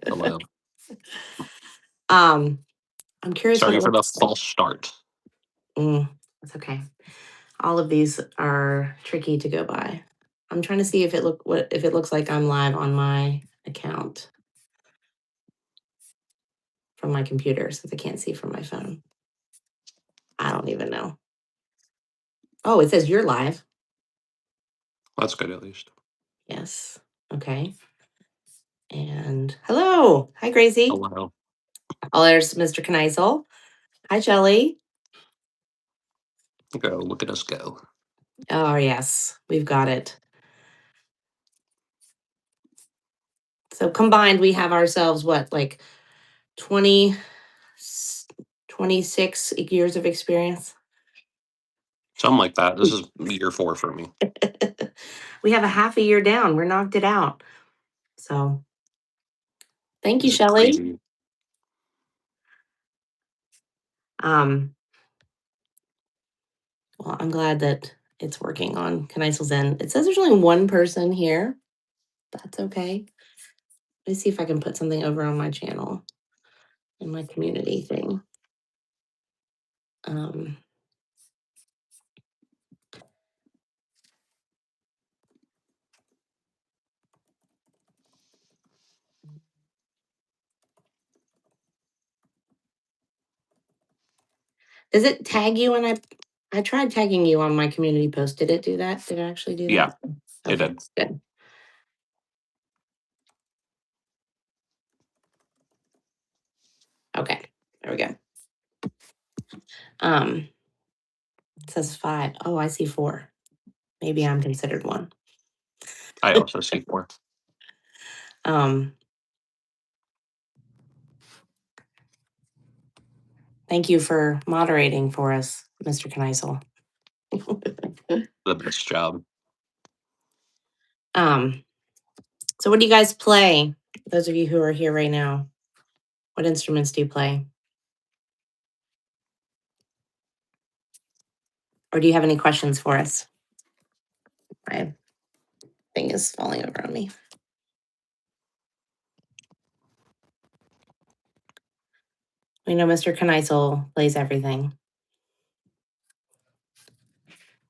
Hello. I'm curious what Sorry it for the looks like. false start. That's okay. All of these are tricky to go by. I'm trying to see if it looks like I'm live on my account from my computer since I can't see from my phone. I don't even know. Oh, it says you're live. That's good at least. Yes. Okay. And hello. Hi, Gracie. Hello. Oh, there's Mr. Kneisel. Hi, Shelly. Go. Look at us go. Oh, yes. We've got it. So combined, we have ourselves what, like 20, 26 years of experience? Something like that. This is year 4 for me. We have a half a year down. We're knocked it out. So thank you, This is Shelly. crazy. Well, I'm glad that it's working on Knisel's end. It says there's only one person here. That's okay. Let me see if I can put something over on my channel in my community thing. Um, does it tag you when I tried tagging you on my community post? Did it do that? Did it actually do Yeah, that? it Okay, did. good. Okay, there we go. It says 5. Oh, I see 4. Maybe I'm considered one. I also see 4. Thank you for moderating for us, Mr. Kneisel. The best job. So what do you guys play? Those of you who are here right now, what instruments do you play? Or do you have any questions for us? My thing is falling over on me. We know Mr. Kneisel plays everything.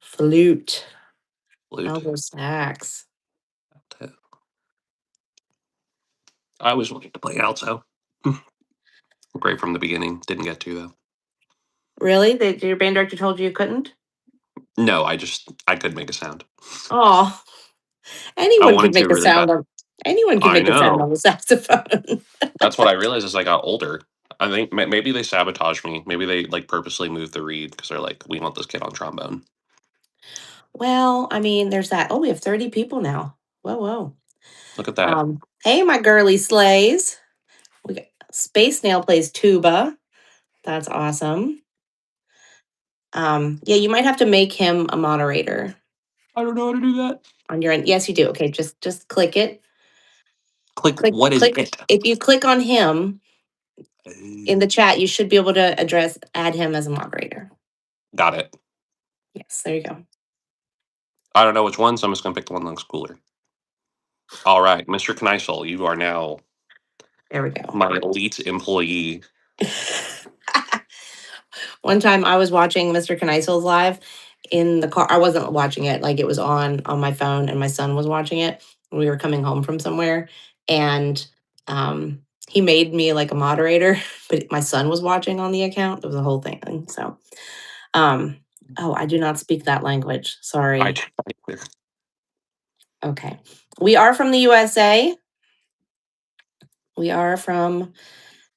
Flute. Alto sax. I always wanted to play alto. Great from the beginning. Didn't get to though. Really? Your band director told you couldn't? No, I could make a sound. Oh, I anyone could wanted to make a really sound bad. on anyone can I make a sound know. on the saxophone. That's what I realized as I got older. I think maybe they sabotaged me. Maybe they like purposely moved the reed because they're like, we want this kid on trombone. Well, I mean, there's that. Oh, we have 30 people now. Whoa, whoa. Look at that. Hey, my girly slays. We got Space Snail plays tuba. That's awesome. Yeah, you might have to make him a moderator I don't know how to do that. on your end. Yes, you do. Okay, just click it. Click. What is it? If you click on him in the chat, you should be able to add him as a moderator. Got it. Yes, there you go. I don't know which one, so I'm just gonna pick the one that looks cooler. All right, Mr. Kneisel, you are now There we go. my elite employee. One time I was watching Mr. Knisel's live in the car. I wasn't watching it, like it was on my phone, and my son was watching it. We were coming home from somewhere, and he made me like a moderator, but my son was watching on the account. It was a whole thing. So, oh, I do not speak that language. Sorry. Okay. We are from the USA. We are from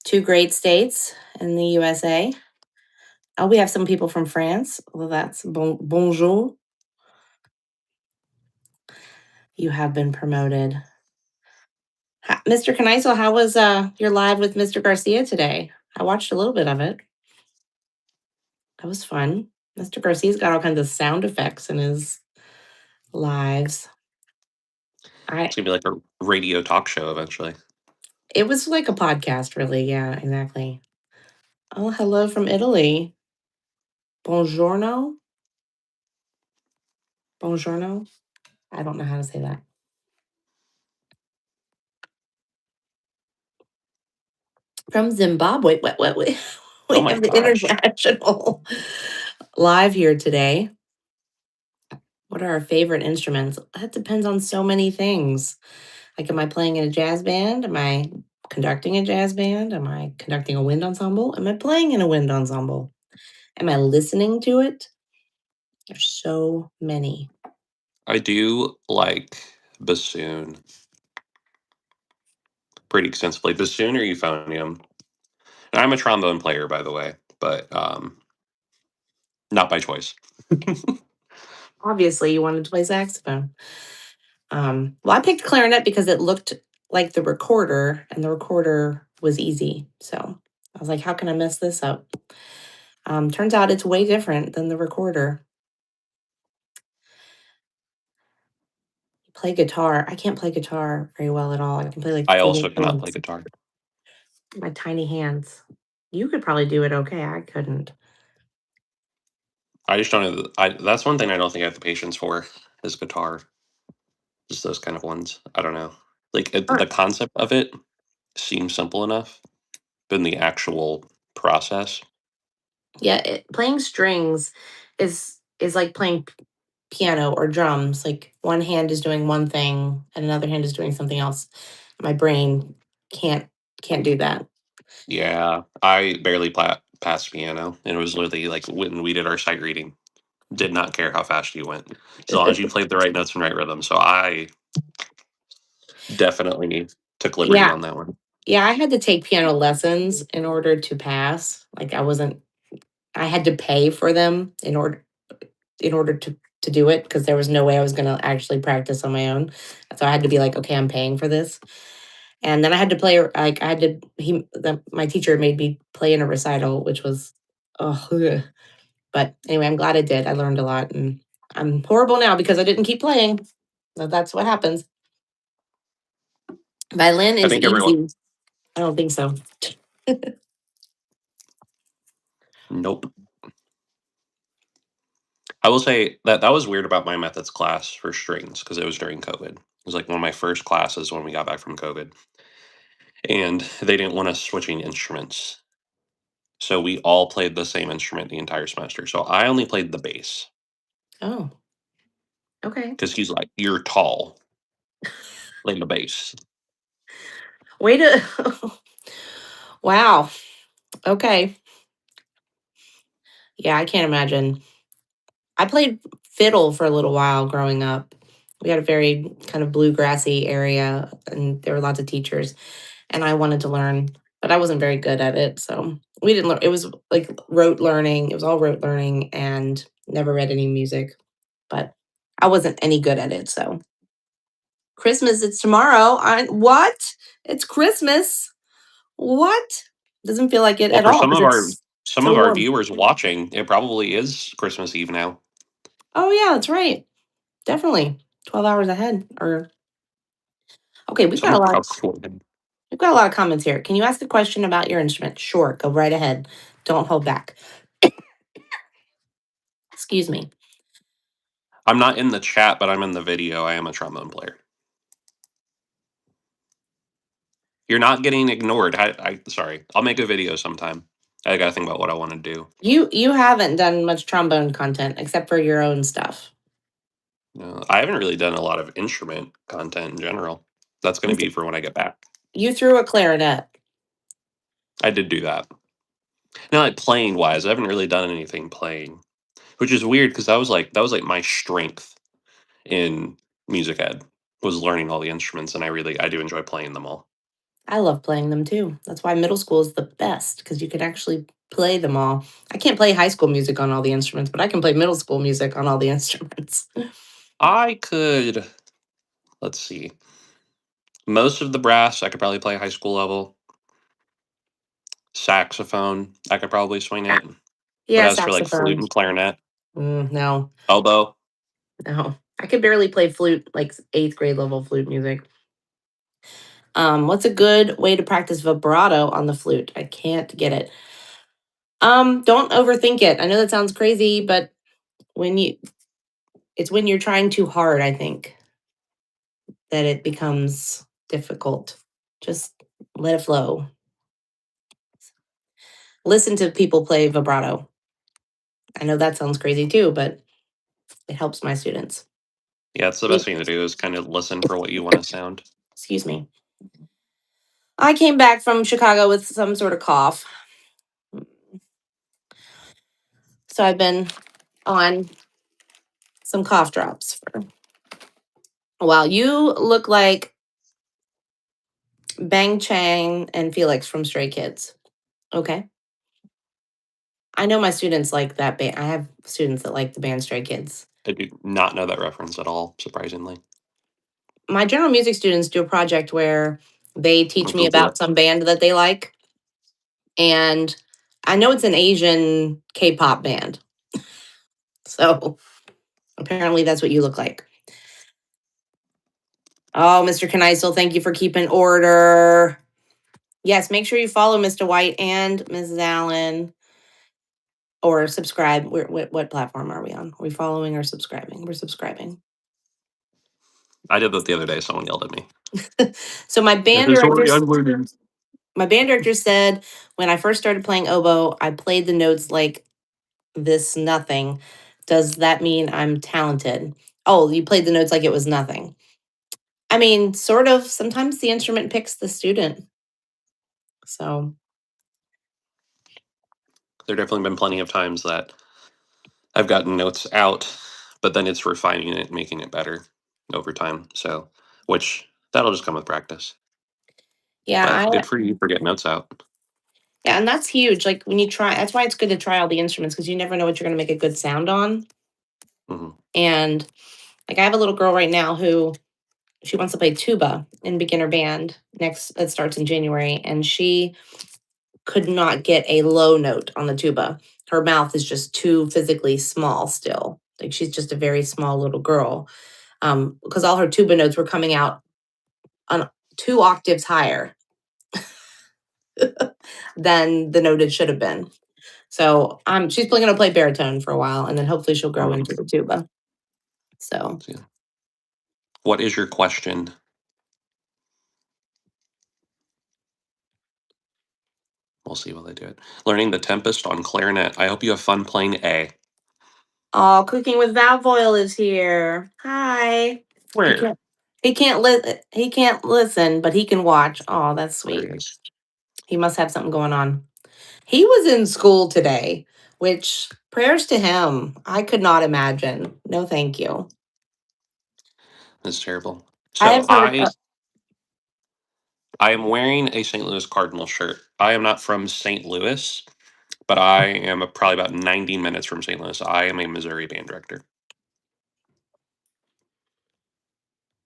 2 great states in the USA. Oh, we have some people from France. Well, that's bonjour. You have been promoted. Mr. Kneisel, how was your live with Mr. Garcia today? I watched a little bit of it. That was fun. Mr. Garcia's got all kinds of sound effects in his lives. It's gonna be like a radio talk show eventually. It was like a podcast, really. Yeah, exactly. Oh, hello from Italy. Buongiorno. Buongiorno. I don't know how to say that. From Zimbabwe. What Oh we my have the gosh. international live here today. What are our favorite instruments? That depends on so many things. Like, am I playing in a jazz band? Am I conducting a jazz band? Am I conducting a wind ensemble? Am I playing in a wind ensemble? Am I listening to it? There's so many. I do like bassoon pretty extensively. Bassoon or euphonium. And I'm a trombone player, by the way, but not by choice. Obviously, you wanted to play saxophone. Well, I picked clarinet because it looked like the recorder, and the recorder was easy. So I was like, how can I mess this up? Turns out it's way different than the recorder. Play guitar. I can't play guitar very well at all. I can play like I four also cannot play chords. guitar. My tiny hands. You could probably do it okay. I couldn't. I just don't have. That's one thing I don't think I have the patience for is guitar. Just those kind of ones. I don't know. Like the concept of it seems simple enough, but in the actual process, Yeah, playing strings is like playing piano or drums. Like one hand is doing one thing and another hand is doing something else. My brain can't can't do that. yeah, I barely passed piano, and it was literally like when we did our sight reading. Did not care how fast you went, as long as you played the right notes and right rhythm. So I definitely took liberty Yeah, on that one. yeah. I had to take piano lessons in order to pass. Like I wasn't. I had to pay for them in order to do it because there was no way I was going to actually practice on my own. So I had to be like, okay, I'm paying for this. And then I had to play like I had to my teacher made me play in a recital, which was oh, ugh. But anyway, I'm glad I did. I learned a lot and I'm horrible now because I didn't keep playing. So that's what happens. Violin I is think everyone. easy. I don't think so. Nope. I will say that that was weird about my methods class for strings because it was during COVID. It was like one of my first classes when we got back from COVID, and they didn't want us switching instruments. So we all played the same instrument the entire semester. So I only played the bass Oh, okay. because he's like, "You're tall, play the bass." Way to wow. Okay. Yeah, I can't imagine. I played fiddle for a little while growing up. We had a very kind of bluegrassy area, and there were lots of teachers, and I wanted to learn, but I wasn't very good at it. So we didn't learn. It was like rote learning. It was all rote learning, and never read any music. But I wasn't any good at it. So Christmas, it's tomorrow. I what? It's Christmas. What? Doesn't feel like it Well, at for all because it's some so of our warm. viewers watching, it probably is Christmas Eve now. Oh yeah, that's right. Definitely 12 hours ahead. Or okay, Some probably. we've got a lot of comments here. Can you ask a question about your instrument? Sure, go right ahead. Don't hold back. Excuse me. I'm not in the chat, but I'm in the video. I am a trombone player. You're not getting ignored. Sorry. I'll make a video sometime. I gotta think about what I want to do. You haven't done much trombone content except for your own stuff. I haven't really done a lot of instrument content in general. That's going You, to be th- for when I get back. you threw a clarinet. I did do that. Now, like playing wise, I haven't really done anything playing, which is weird because that was like my strength in music ed was learning all the instruments, and I do enjoy playing them all. I love playing them too. That's why middle school is the best because you can actually play them all. I can't play high school music on all the instruments, but I can play middle school music on all the instruments. I could, let's see, most of the brass I could probably play high school level. Saxophone I could probably swing Ah, it, but yeah, as for like flute saxophone. and clarinet, No, oboe, no. I could barely play flute, like eighth grade level flute music. What's a good way to practice vibrato on the flute? I can't get it. Don't overthink it. I know that sounds crazy, but when you it's when you're trying too hard, I think, that it becomes difficult. Just let it flow. listen to people play vibrato. I know that sounds crazy too, but it helps my students. Yeah, it's the best thing to do is kind of listen for what you want to sound. Excuse me. I came back from Chicago with some sort of cough. So I've been on some cough drops for a while. You look like Bang Chang and Felix from Stray Kids. Okay. I know my students like that band. I have students that like the band Stray Kids. I do not know that reference at all, surprisingly. My general music students do a project where they I'll teach me Google about it. some band that they like. And I know it's an Asian K pop band. So apparently that's what you look like. Oh, Mr. Kneisel, thank you for keeping order. Yes, make sure you follow Mr. White and Mrs. Allen or subscribe. What platform are we on? Are we following or subscribing? We're subscribing. I did that the other day. Someone yelled at me. So my It band is director already unloading. my band director said when I first started playing oboe, I played the notes like this nothing. Does that mean I'm talented? Oh, you played the notes like it was nothing. I mean, sort of. Sometimes the instrument picks the student. So, There definitely been plenty of times that I've gotten notes out, but then it's refining it, making it better over time. So, which that'll just come with practice. yeah, But I good for you for getting notes out. yeah, and that's huge. Like when you try, that's why it's good to try all the instruments because you never know what you're going to make a good sound on. Hmm. And like I have a little girl right now who she wants to play tuba in beginner band next that starts in January, and she could not get a low note on the tuba. Her mouth is just too physically small still. Like she's just a very small little girl. Because all her tuba notes were coming out on 2 octaves higher than the note it should have been. So she's going to play baritone for a while, and then hopefully she'll grow into the tuba. So What is your question? We'll see while they do it. Learning the Tempest on clarinet. I hope you have fun playing A. oh, cooking with valve oil is here. Hi. He Where? can't. He can't listen, but he can watch. Oh, that's There sweet. he is. He must have something going on. He was in school today, which prayers to him. I could not imagine. No, thank you. It's terrible. I So have heard. I am wearing a St. Louis Cardinal shirt. I am not from St. Louis, but I am probably about 90 minutes from St. Louis. I am a Missouri band director.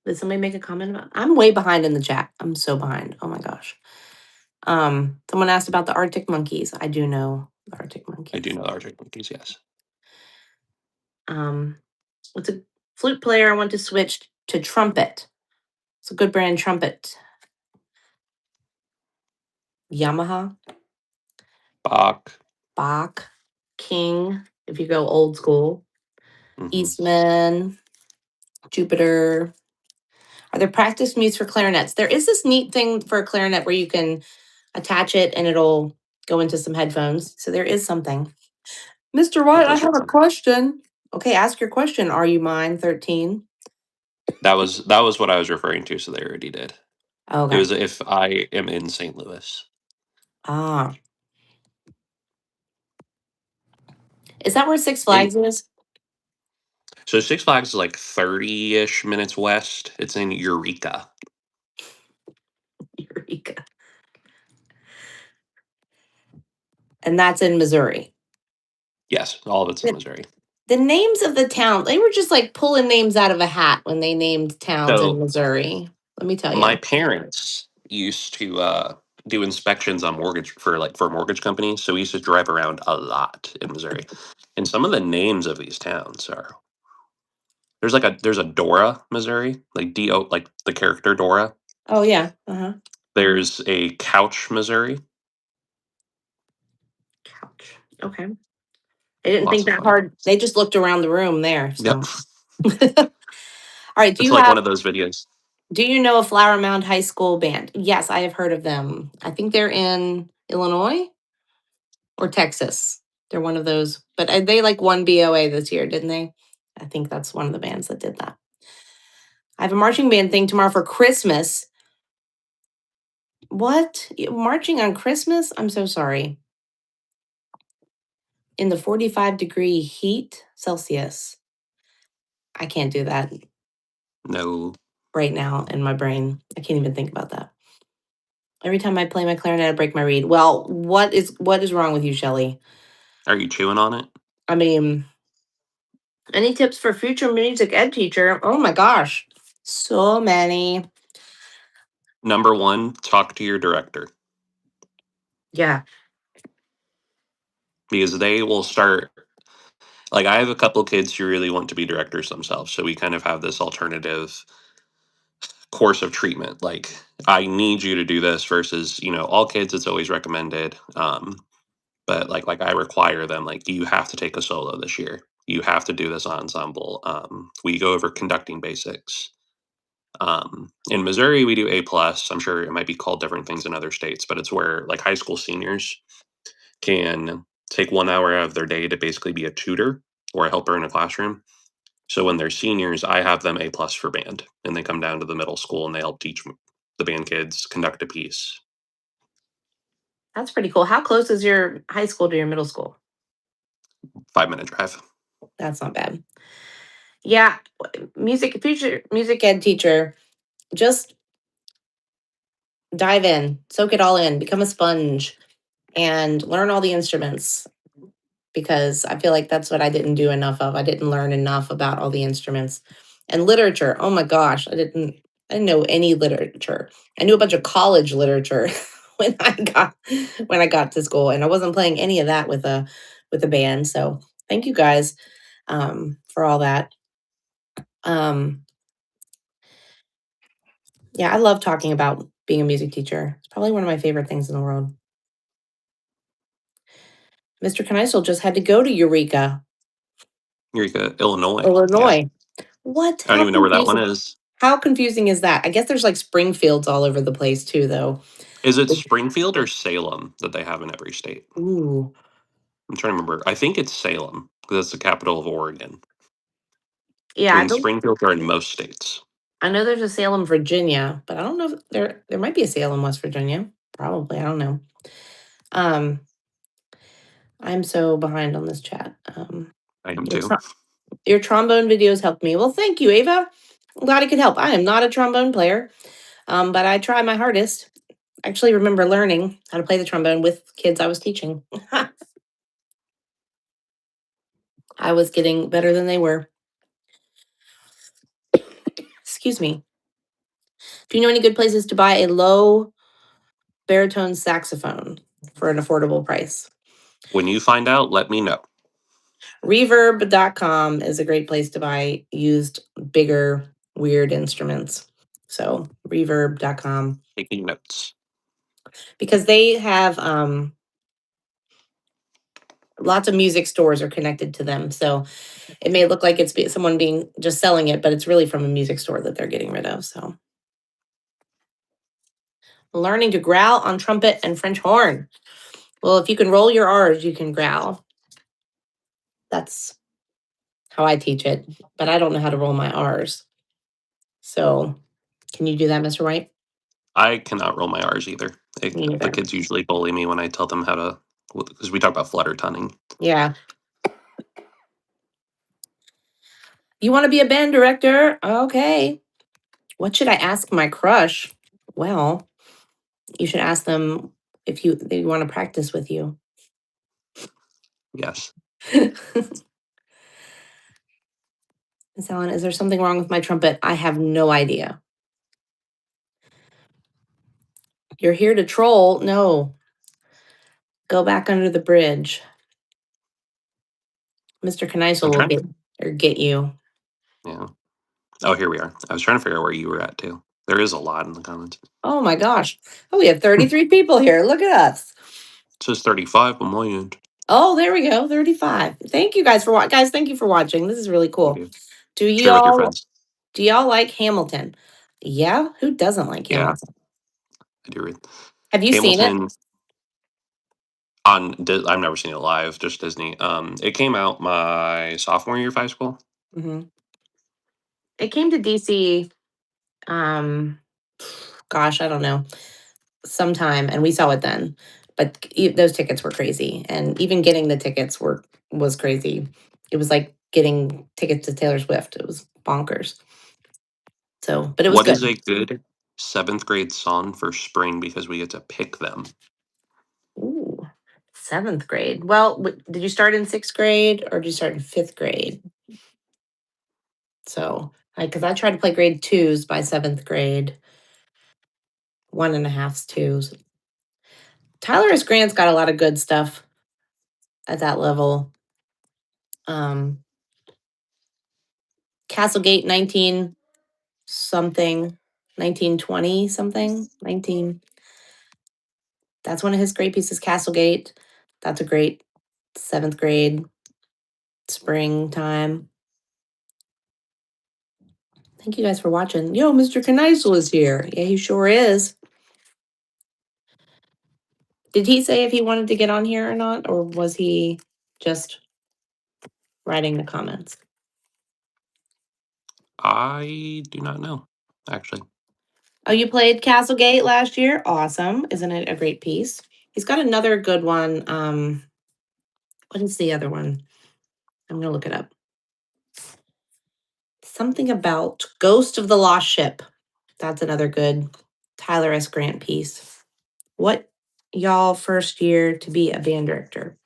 Did somebody make a comment about? I'm way behind in the chat. I'm so behind. Oh my gosh. Someone asked about the Arctic monkeys. I do know the Arctic I do monkeys. know the Arctic Monkeys, yes. Um, what's a flute player? I want to switch to trumpet. It's a good brand trumpet. Yamaha, Bach. Bach, King. If you go old school, Hmm. Eastman, Jupiter. Are there practice mutes for clarinets? There is this neat thing for a clarinet where you can attach it and it'll go into some headphones. So there is something. Mr. That White, I does have look a fun. question. Okay, ask your question. Are you mine 13? That was what I was referring to, so they already did. It Okay. was if I am in St. Louis. Ah, is that where Six In Flags is? so Six Flags is like 30-ish minutes west. It's in Eureka. Eureka. And that's in Missouri. Yes, all of it's in The, Missouri. the names of the towns, they were just like pulling names out of a hat when they named towns in So Missouri. Let me tell my you. parents used to do inspections on mortgage for mortgage companies, so we used to drive around a lot in Missouri. And some of the names of these towns are there's a Dora, Missouri, like D-O, like the character Dora. Oh, yeah. Uh-huh. There's a Couch, Missouri. Couch. Okay. They didn't Lots think of that fun hard. names. They just looked around the room there. Yep. So, all right. It's like one of those videos. Do you know a Flower Mound High School band? Yes, I have heard of them. I think they're in Illinois. or Texas. They're one of those, but they like won BOA this year, didn't they? I think that's one of the bands that did that. I have a marching band thing tomorrow for Christmas. What? Marching on Christmas? I'm so sorry. In the 45-degree heat Celsius. I can't do that No. right now in my brain. I can't even think about that. Every time I play my clarinet, I break my reed. Well, what is wrong with you, Shelley? Are you chewing on it? I mean, any tips for future music ed teacher? Oh my gosh, so many. Number one, talk to your director Yeah, because they will start. Like, I have a couple kids who really want to be directors themselves. So we kind of have this alternative course of treatment. Like, I need you to do this versus, all kids, it's always recommended. But like I require them, like, you have to take a solo this year. You have to do this ensemble. We go over conducting basics. In Missouri, we do A plus. I'm sure it might be called different things in other states, but it's where like high school seniors can take 1 hour out of their day to basically be a tutor or a helper in a classroom. So when they're seniors, I have them A plus for band, and they come down to the middle school and they help teach the band kids conduct a piece. that's pretty cool. How close is your high school to your middle school? 5 minute drive. That's not bad. Yeah, music future music ed teacher. Just dive in, soak it all in, become a sponge, and learn all the instruments. Because I feel like that's what I didn't do enough of. I didn't learn enough about all the instruments. And literature. Oh my gosh, I didn't know any literature. I knew a bunch of college literature when I got to school, and I wasn't playing any of that with a band. So thank you guys for all that. Um, yeah, I love talking about being a music teacher. It's probably one of my favorite things in the world. Mr. Kneisel just had to go to Eureka, Eureka, Illinois. Yeah. Illinois. What? I don't How even know where that one confusing. is. How confusing is that? I guess there's like Springfields all over the place too, though. Is it Springfield or Salem that they have in every state? Ooh, I'm trying to remember. I think it's Salem because it's the capital of Oregon. yeah. I And don't. Springfield are in most states. I know there's a Salem, Virginia, but I don't know if there might be a Salem, West Virginia. Probably. I don't know. Um, I'm so behind on this chat. I am Your, too. your trombone videos helped me. Well, thank you, Ava. I'm glad I could help. I am not a trombone player, but I try my hardest. I actually remember learning how to play the trombone with kids I was teaching. I was getting better than they were. Excuse me. Do you know any good places to buy a low baritone saxophone for an affordable price? When you find out, let me know. Reverb.com is a great place to buy used, bigger, weird instruments. So, reverb.com, Taking notes. because they have lots of music stores are connected to them. So, it may look like it's someone being just selling it, but it's really from a music store that they're getting rid of. So, learning to growl on trumpet and French horn. Well, if you can roll your R's, you can growl. That's how I teach it, but I don't know how to roll my R's. So, can you do that, Mr. White? I cannot roll my R's either. Me The neither. kids usually bully me when I tell them how to, because we talk about flutter tonning. Yeah. You want to be a band director? Okay. What should I ask my crush? Well, you should ask them if they want to practice with you. Yes. Miss Ellen, is there something wrong with my trumpet? I have no idea. You're here to troll? No. Go back under the bridge. Mr. I'm Kneisel will trying get to, or get you. yeah. Oh, here we are. I was trying to figure out where you were at too. There is a lot in the comments. Oh my gosh. Oh, we have 33 people here. Look at us. It says 35 on my end. Oh, there we go. 35. Thank you guys for guys, thank you for watching. This is really Thank cool. you. Do Share with your y'all friends. do y'all like Hamilton? Yeah, who doesn't like Yeah, Hamilton? I do read. Have you seen it? Hamilton. I've never seen it live, just Disney. It came out my sophomore year of high school. Mhm. It came to DC, um, gosh, I don't know, sometime, and we saw it then. But those tickets were crazy, and even getting the tickets was crazy. It was like getting tickets to Taylor Swift. It was bonkers. So, but it was What is good. a good seventh grade song for spring because we get to pick them? Ooh, seventh grade. Well, did you start in sixth grade or did you start in fifth grade? So, because I tried to play grade twos by seventh grade, one and a halfs, twos. Tyler S. Grant's got a lot of good stuff at that level. Um, Castlegate 19 something, 1920 something, 19. That's one of his great pieces, Castlegate. That's a great seventh grade springtime. Thank you guys for watching. Yo, Mr. Kneisel is here. Yeah, he sure is. Did he say if he wanted to get on here or not, or was he just writing the comments? I do not know, actually. Oh, you played Castlegate last year? Awesome. Isn't it a great piece? He's got another good one. What is the other one? I'm gonna look it up. Something about Ghost of the Lost Ship. That's another good Tyler S. Grant piece. What y'all first year to be a band director?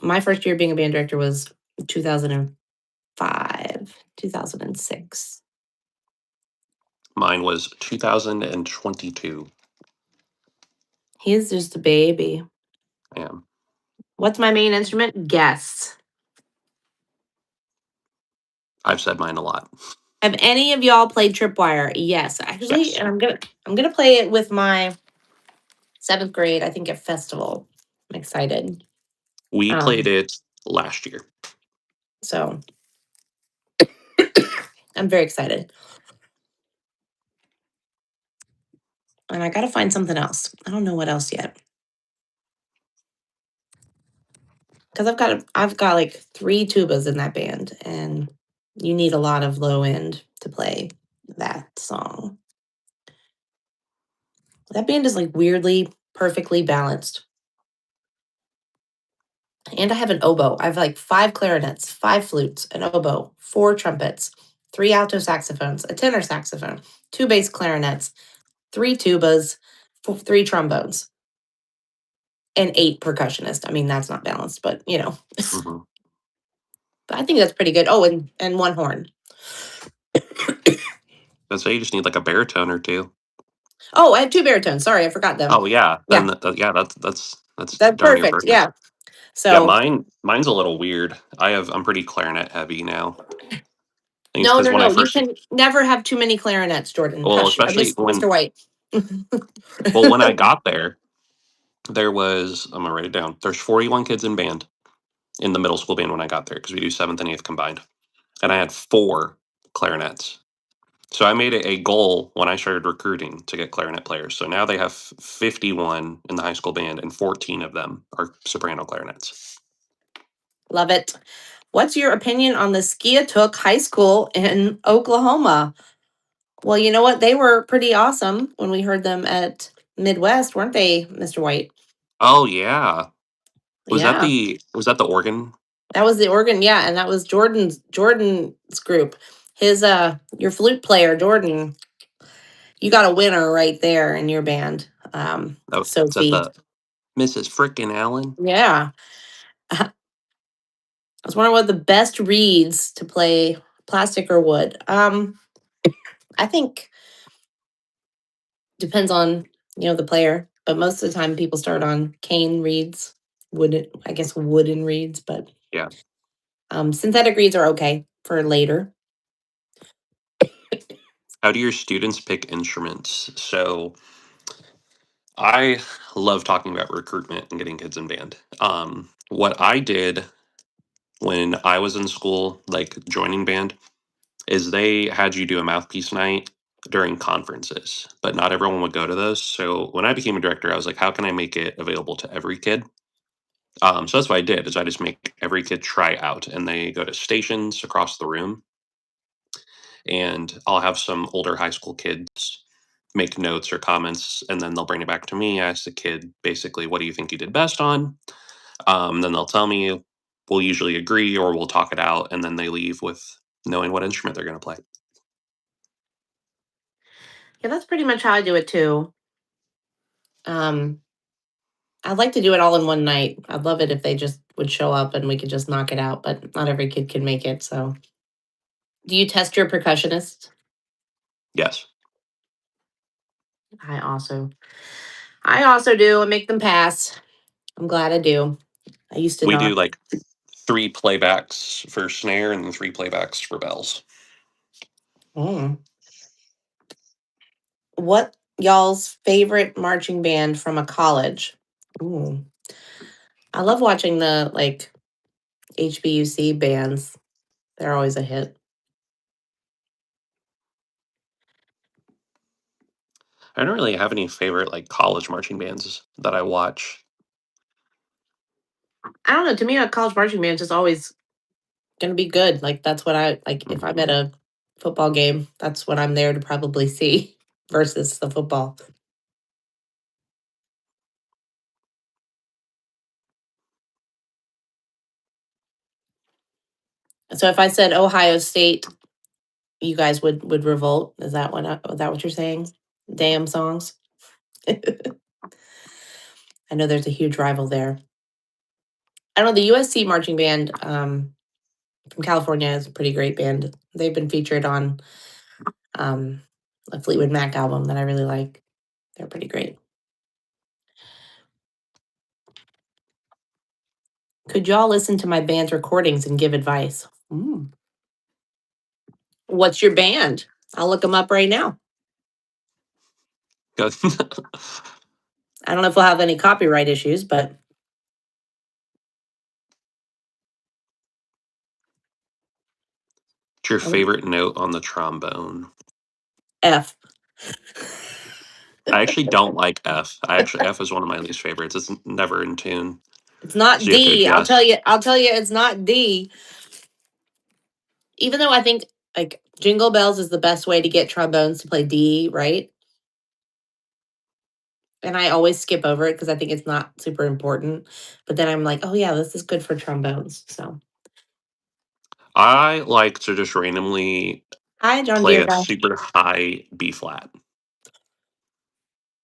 My first year being a band director was 2005, 2006. Mine was 2022. He's just a baby. I am. What's my main instrument? Guess. I've said mine a lot. Have any of y'all played Tripwire? Yes, actually, Yes. and I'm gonna play it with my seventh grade. I think at festival. I'm excited. We played Um, it last year. so I'm very excited, and I gotta find something else. I don't know what else yet because I've got like three tubas in that band, and you need a lot of low end to play that song. That band is like weirdly perfectly balanced. And I have an oboe. I have like five clarinets, five flutes, an oboe, four trumpets, three alto saxophones, a tenor saxophone, two bass clarinets, three tubas, three trombones, and eight percussionists. I mean, that's not balanced, but you know, Hmm. but I think that's pretty good. Oh, and one horn. So you just need like a baritone or two. Oh, I have two baritones. Sorry, I forgot them. Oh yeah, Yeah, then yeah, that's that's darn near perfect. perfect. Yeah. Yeah, So mine's a little weird. I'm pretty clarinet heavy now. I think it's no, because no, when I no. You first can never have too many clarinets, Jordan. well, Hush, especially Mr. White. when I got there, there was I'm gonna write it down. There's 41 kids in band in the middle school band when I got there because we do seventh and eighth combined, and I had four clarinets. So I made it a goal when I started recruiting to get clarinet players. So now they have 51 in the high school band, and 14 of them are soprano clarinets. Love it. What's your opinion on the Skiatook High School in Oklahoma? Well, you know what? They were pretty awesome when we heard them at Midwest, weren't they, Mr. White? Oh yeah, Yeah, was that the organ? that was the organ. Yeah, and that was Jordan's group. His your flute player, Jordan. You got a winner right there in your band. Oh, is that Sophie. the Mrs. Frickin' Allen? Yeah. I was wondering what the best reeds to play, plastic or wood. I think depends on, the player, but most of the time people start on cane reeds, wooden reeds, but Yeah. synthetic reeds are okay for later. How do your students pick instruments? So I love talking about recruitment and getting kids in band. What I did when I was in school, like joining band, is they had you do a mouthpiece night during conferences, but not everyone would go to those. So when I became a director, I was like, how can I make it available to every kid? So that's what I did is I just make every kid try out and they go to stations across the room and I'll have some older high school kids make notes or comments and then they'll bring it back to me. I ask the kid basically, what do you think you did best on? Then they'll tell me, we'll usually agree or we'll talk it out and then they leave with knowing what instrument they're going to play. Yeah, that's pretty much how I do it too. Um, I'd like to do it all in one night. I'd love it if they just would show up and we could just knock it out, but not every kid can make it. So, do you test your percussionists? Yes. I also, I also do. I make them pass. I'm glad I do. I used to We do not. like 3 playbacks for snare and then 3 playbacks for bells. Mm. What y'all's favorite marching band from a college? Ooh, I love watching the like HBUC bands. They're always a hit. I don't really have any favorite like college marching bands that I watch. I don't know. To me, a college marching band is always gonna be good. Like that's what I like. If I'm at a football game, that's what I'm there to probably see versus the football. So if I said Ohio State, you guys would revolt. Is that what you're saying? Damn songs. I know there's a huge rival there. I know the USC marching band from California is a pretty great band. They've been featured on um, a Fleetwood Mac album that I really like. They're pretty great. Could y'all listen to my band's recordings and give advice? What's your band? I'll look them up right now. What's I don't know if we'll have any copyright issues, but your um, favorite note on the trombone? F. I actually don't like F. F is one of my least favorites. It's never in tune, It's not so you have to D. I'll tell adjust. you. I'll tell you, it's not D. Even though I think like Jingle Bells is the best way to get trombones to play D, right? And I always skip over it because I think it's not super important. But then I'm like, oh yeah, this is good for trombones. So I like to just randomly hi, John play Deere a guy super high B flat.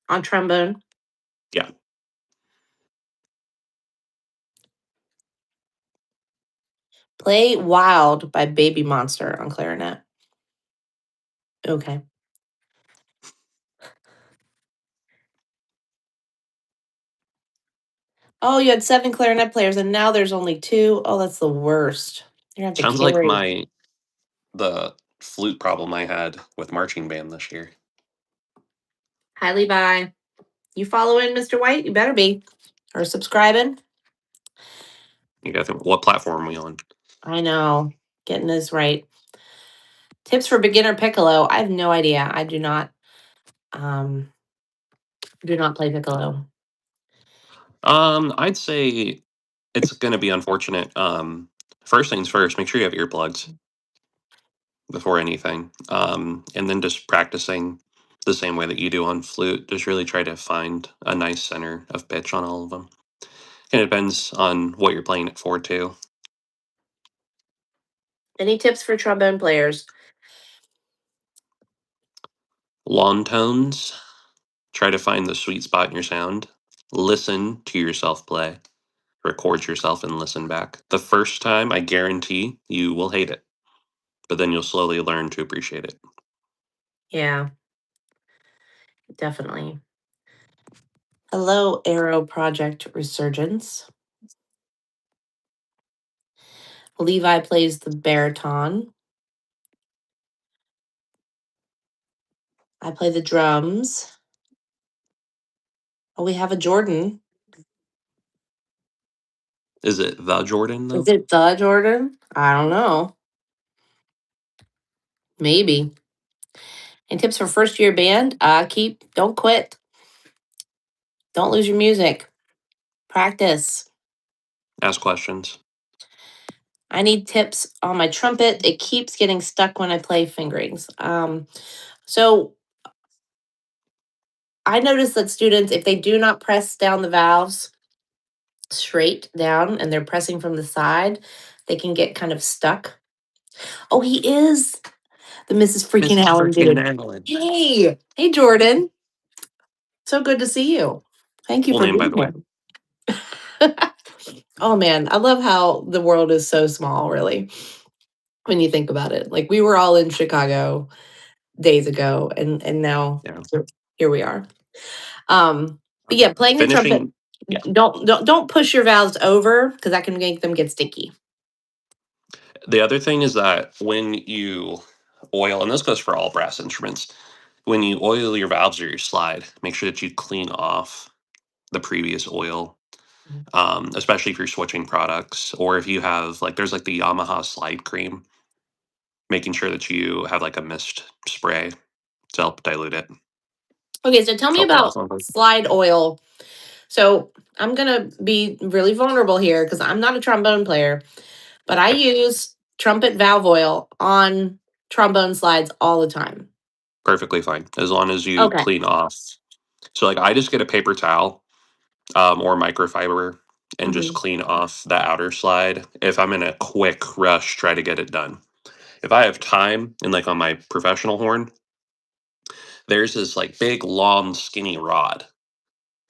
on trombone. Yeah, Play Wild by Baby Monster on clarinet. Okay. Oh, you had 7 clarinet players and now there's only 2. Oh, that's the worst. You're gonna have to sounds like carry. my the flute problem I had with marching band this year. Hi, Levi. You following Mr. White? You better be. Or subscribing. You guys, what platform are we on? I know. Getting this right. Tips for beginner piccolo. I have no idea. I um do not play piccolo. I'd say it's going to be unfortunate. First things first, make sure you have earplugs before anything. And then just practicing the same way that you do on flute. Just really try to find a nice center of pitch on all of them. And it depends on what you're playing it for too. Any tips for trombone players? Long tones, try to find the sweet spot in your sound. Listen to yourself play. Record yourself and listen back. The first time, I guarantee you will hate it, but then you'll slowly learn to appreciate it. Yeah, definitely. Hello, Aero Project Resurgence. Levi plays the baritone. I play the drums. Oh, we have a Jordan. Is it the Jordan Is though? it the Jordan? I don't know. Maybe. And tips for first year band: don't quit, don't lose your music, practice. Ask questions. I need tips on my trumpet. It keeps getting stuck when I play fingerings. So I noticed that students, if they do not press down the valves straight down and they're pressing from the side, they can get kind of stuck. Oh, he is the Mrs. Freaking Mrs. Allen Freaking dude. Allen. Hey, Jordan. So good to see you. Thank you Full for name, by being the way. here. Oh man, I love how the world is so small, really, when you think about it. Like we were all in Chicago days ago, and now Yeah. here we are. But yeah, playing the trumpet, Finishing. Yeah. don't push your valves over because that can make them get sticky. The other thing is that when you oil, and this goes for all brass instruments, when you oil your valves or your slide, make sure that you clean off the previous oil, especially if you're switching products or if you have like there's like the Yamaha slide cream, making sure that you have like a mist spray to help dilute it. Okay, so tell me Help it about off. slide oil. So I'm gonna be really vulnerable here because I'm not a trombone player, but I use trumpet valve oil on trombone slides all the time. Perfectly fine as long as you Okay. clean off. So like I just get a paper towel or microfiber and just Hmm. clean off the outer slide. If I'm in a quick rush, try to get it done. If I have time and like on my professional horn, there's this like big, long, skinny rod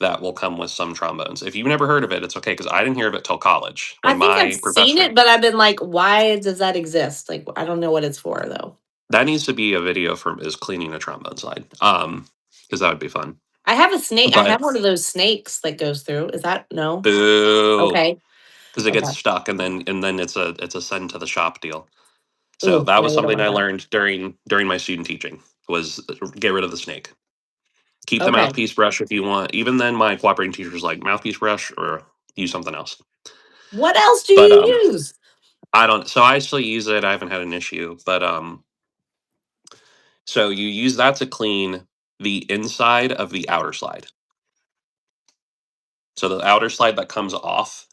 that will come with some trombones. If you've never heard of it, it's okay because I didn't hear of it till college I when think I've my seen professor. it, but I've been like, why does that exist? Like, I don't know what it's for though. That needs to be a video from is cleaning a trombone slide. Because that would be fun. I have a snake. I have But one of those snakes that goes through. Is that no? boo, Okay. because it Okay. gets stuck and then it's a send to the shop deal. So Ooh, that yeah, was we don't something want I that. learned during my student teaching was get rid of the snake. Keep the Okay. mouthpiece brush if you want. Even then, my cooperating teachers like mouthpiece brush or use something else. What else do But you use? I don't. So I still use it. I haven't had an issue. But so you use that to clean the inside of the outer slide. So the outer slide that comes off,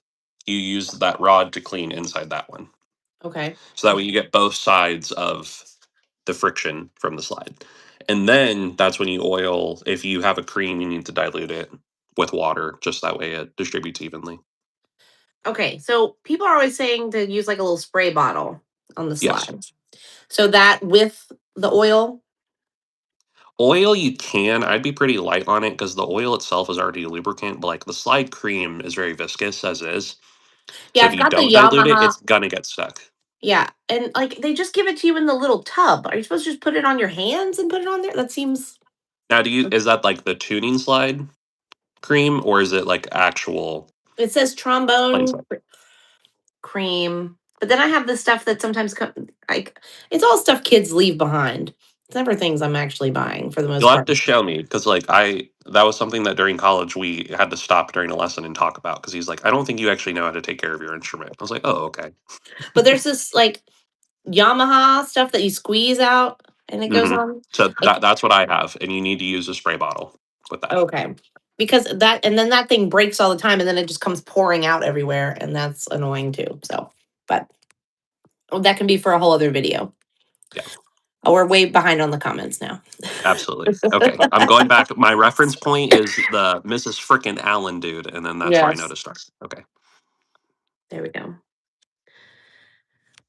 you use that rod to clean inside that one. Okay. So that way you get both sides of the friction from the slide. And then that's when you oil. If you have a cream, you need to dilute it with water, just that way it distributes evenly. Okay. So people are always saying to use like a little spray bottle on the Yes. slide. So that with the oil. Oil you can. I'd be pretty light on it because the oil itself is already a lubricant, but like the slide cream is very viscous as is. Yeah, So if I've you got the don't dilute it, Yamaha. it's gonna get stuck. Yeah. And like they just give it to you in the little tub. Are you supposed to just put it on your hands and put it on there? That seems. Now do you is that like the tuning slide cream or is it like actual It says plain trombone slide? cream, but then I have the stuff that sometimes like it's all stuff kids leave behind. It's never things I'm actually buying for the You'll most have part. to show me because like I that was something that during college we had to stop during a lesson and talk about because he's like, I don't think you actually know how to take care of your instrument. I was like, oh, okay. But there's this like Yamaha stuff that you squeeze out and it goes Hmm. on. So Like that's what I have, and you need to use a spray bottle with that. okay. Because that and then that thing breaks all the time and then it just comes pouring out everywhere and that's annoying too. So, but that can be for a whole other video. Yeah, Oh, we're way behind on the comments now. absolutely. Okay, I'm going back. My reference point is the Mrs. Frickin' Allen dude, and then that's where I know Yes. to start. Okay. There we go.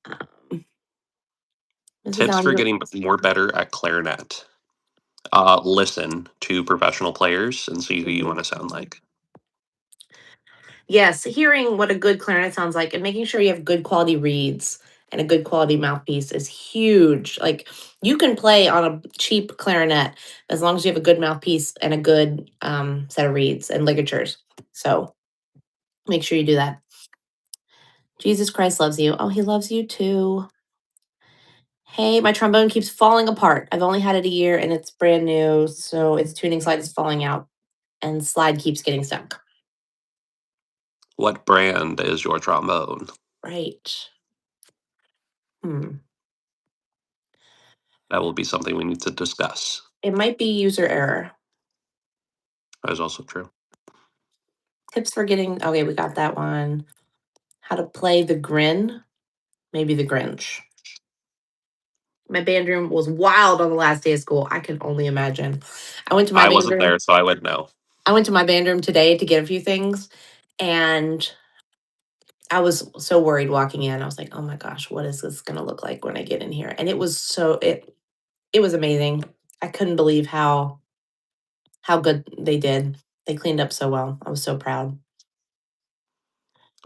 Um, Mrs. Tips for Allen. getting more better at clarinet. Listen to professional players and see who you want to sound like. Yes, hearing what a good clarinet sounds like and making sure you have good quality reeds and a good quality mouthpiece is huge. Like you can play on a cheap clarinet as long as you have a good mouthpiece and a good set of reeds and ligatures. So make sure you do that. Jesus Christ loves you. Oh, he loves you too. Hey, my trombone keeps falling apart. I've only had it a year and it's brand new, so its tuning slide is falling out and slide keeps getting stuck. What brand is your trombone? Right. Hmm. That will be something we need to discuss. It might be user error. That is also true. Tips for getting okay, we got that one. How to play the grin, maybe the Grinch. My band room was wild on the last day of school. I can only imagine. I went to my I band wasn't there, room. so I would know. I went to my band room today to get a few things, and I was so worried walking in. I was like, "Oh my gosh, what is this gonna look like when I get in here?" And it was amazing. I couldn't believe how good they did. They cleaned up so well. I was so proud.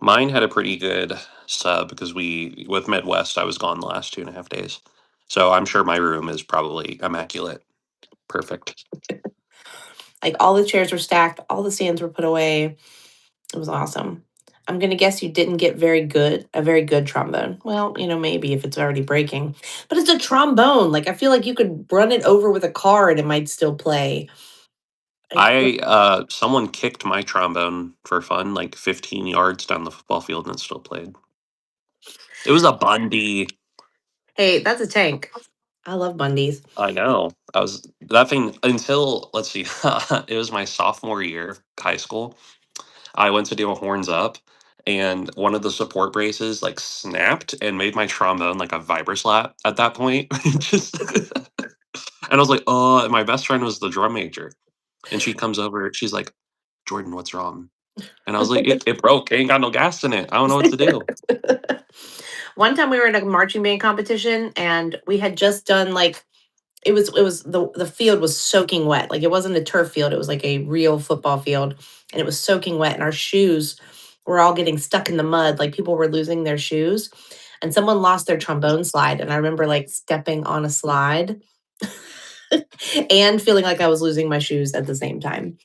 Mine had a pretty good sub because we with Midwest, I was gone the last 2.5 days. So I'm sure my room is probably immaculate. Perfect. Like all the chairs were stacked, all the stands were put away. It was awesome. I'm gonna guess you didn't get a very good trombone. Well, maybe if it's already breaking, but it's a trombone. Like I feel like you could run it over with a car and it might still play. Like, Someone kicked my trombone for fun, like 15 yards down the football field, and it still played. It was a Bundy. hey, that's a tank. I love Bundy's. I know. I was that thing until let's see, it was my sophomore year of high school. I went to do a horns up, and one of the support braces like snapped and made my trombone like a vibroslap at that point. Just and I was like, oh, and my best friend was the drum major. And she comes over, she's like, Jordan, what's wrong? And I was like, it broke. It ain't got no gas in it. I don't know what to do. One time we were in a marching band competition and we had just done like it was the field was soaking wet. Like it wasn't a turf field, it was like a real football field and it was soaking wet and our shoes were all getting stuck in the mud, like people were losing their shoes. And someone lost their trombone slide and I remember like stepping on a slide and feeling like I was losing my shoes at the same time.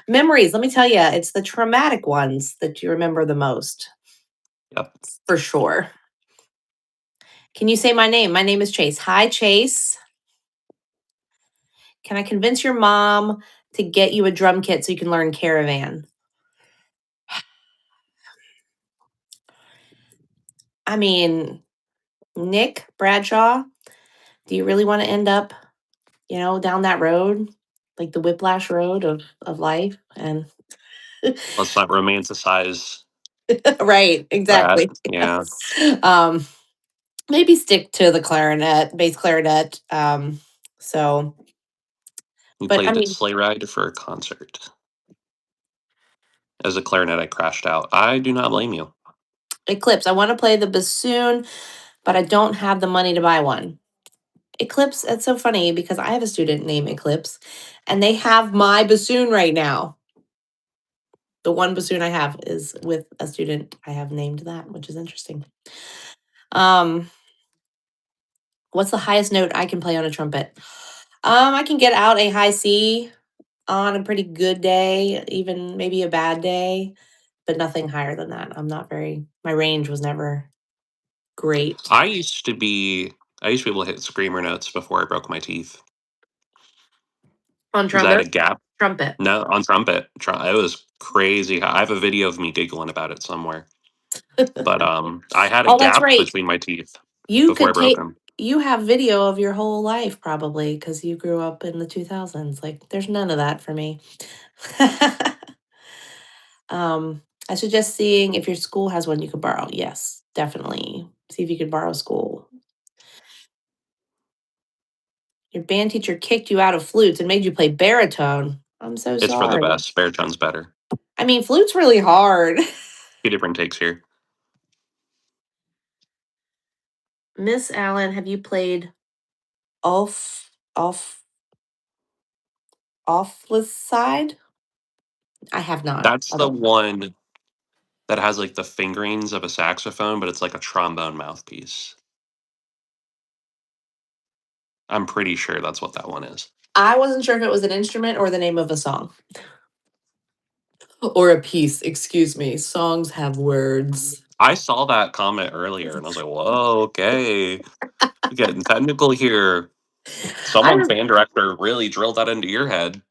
Memories, let me tell you, it's the traumatic ones that you remember the most, Yep. for sure. Can you say my name? My name is Chase. Hi, Chase. Can I convince your mom to get you a drum kit so you can learn Caravan? I mean, Nick Bradshaw, do you really want to end up, down that road, like the whiplash road of life? And Let's not romanticize right, that. exactly. Yeah. um, maybe stick to the clarinet, bass clarinet. So, We but I played a mean, sleigh ride for a concert. As a clarinet, I crashed out. I do not blame you. Eclipse. I want to play the bassoon, but I don't have the money to buy one. Eclipse, that's so funny because I have a student named Eclipse and they have my bassoon right now. The one bassoon I have is with a student I have named that, which is interesting. Um, what's the highest note I can play on a trumpet? I can get out a high C on a pretty good day, even maybe a bad day, but nothing higher than that. My range was never great. I used to be I used to be able to hit screamer notes before I broke my teeth On because I had trumpet? a gap. Trumpet. No, on trumpet. It was crazy. I have a video of me giggling about it somewhere. But I had a Oh, that's gap right. between my teeth You before I could broke take them. you have video of your whole life probably because you grew up in the 2000s. Like, there's none of that for me. I suggest seeing if your school has one you could borrow. Yes, definitely. See if you could borrow school. Your band teacher kicked you out of flutes and made you play baritone. I'm so It's for the sorry. best. Baritone's better. I mean, flute's really hard. Two different takes here. Miss Allen, have you played off offless side? I have not. That's I the don't. one that has like the fingerings of a saxophone, but it's like a trombone mouthpiece. I'm pretty sure that's what that one is. I wasn't sure if it was an instrument or the name of a song. Or a piece, excuse me. Songs have words. I saw that comment earlier and I was like, whoa, okay. We're getting technical here. I Someone re- band director really drilled that into your head.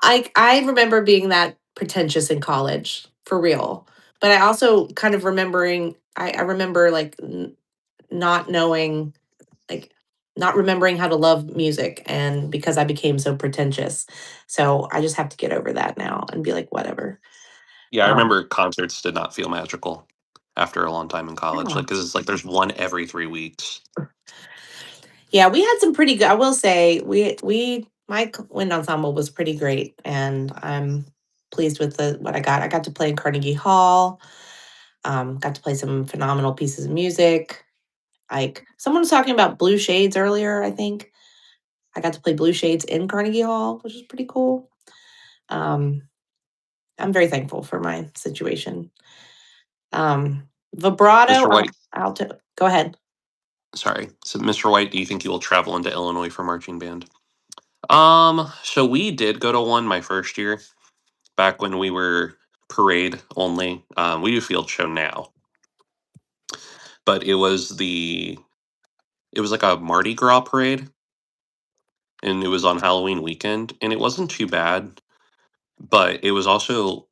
I remember being that pretentious in college, for real. But I also kind of I remember like not knowing like not remembering how to love music and because I became so pretentious. So I just have to get over that now and be like, whatever. Yeah, I Um, remember concerts did not feel magical after a long time in college, yeah. like, because it's like there's one every 3 weeks. Yeah, we had some pretty good. I will say we my wind ensemble was pretty great, and I'm pleased with the what I got. I got to play in Carnegie Hall. Got to play some phenomenal pieces of music. Like someone was talking about Blue Shades earlier. I think I got to play Blue Shades in Carnegie Hall, which is pretty cool. Um, I'm very thankful for my situation. Vibrato, Mr. White alto. Go ahead. sorry. So, Mr. White, do you think you will travel into Illinois for marching band? So we did go to one my first year, back when we were parade only. We do field show now, but it was like a Mardi Gras parade, and it was on Halloween weekend, and it wasn't too bad, but it was also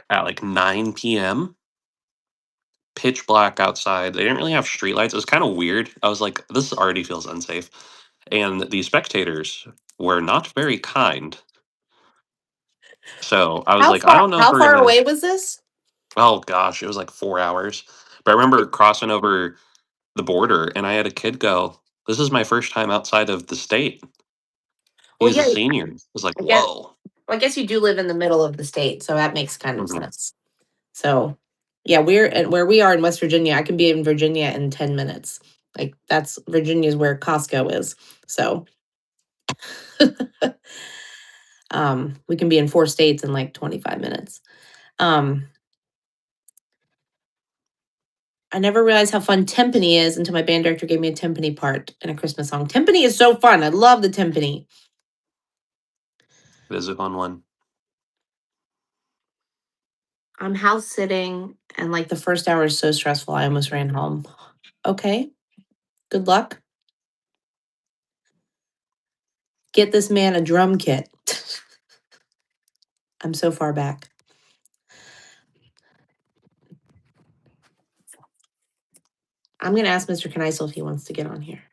at like 9 p.m., pitch black outside. They didn't really have streetlights. It was kind of weird. I was like, this already feels unsafe. And the spectators were not very kind. So I was like, I don't know if How we're far gonna. away was this? Oh gosh, it was like 4 hours. But I remember crossing over the border, and I had a kid go, "This is my first time outside of the state." He Well, was a yeah, senior. I was like, I guess "Whoa." well, I guess you do live in the middle of the state, so that makes kind of Mhm. sense. So, yeah, we're at where we are in West Virginia. I can be in Virginia in 10 minutes. Like that's Virginia is where Costco is. So, we can be in 4 states in like 25 minutes. Um, I never realized how fun timpani is until my band director gave me a timpani part in a Christmas song. Timpani is so fun. I love the timpani. It is a fun one. I'm house sitting and like the first hour is so stressful. I almost ran home. Okay, good luck. Get this man a drum kit. I'm so far back. I'm gonna ask Mr. Kneisel if he wants to get on here.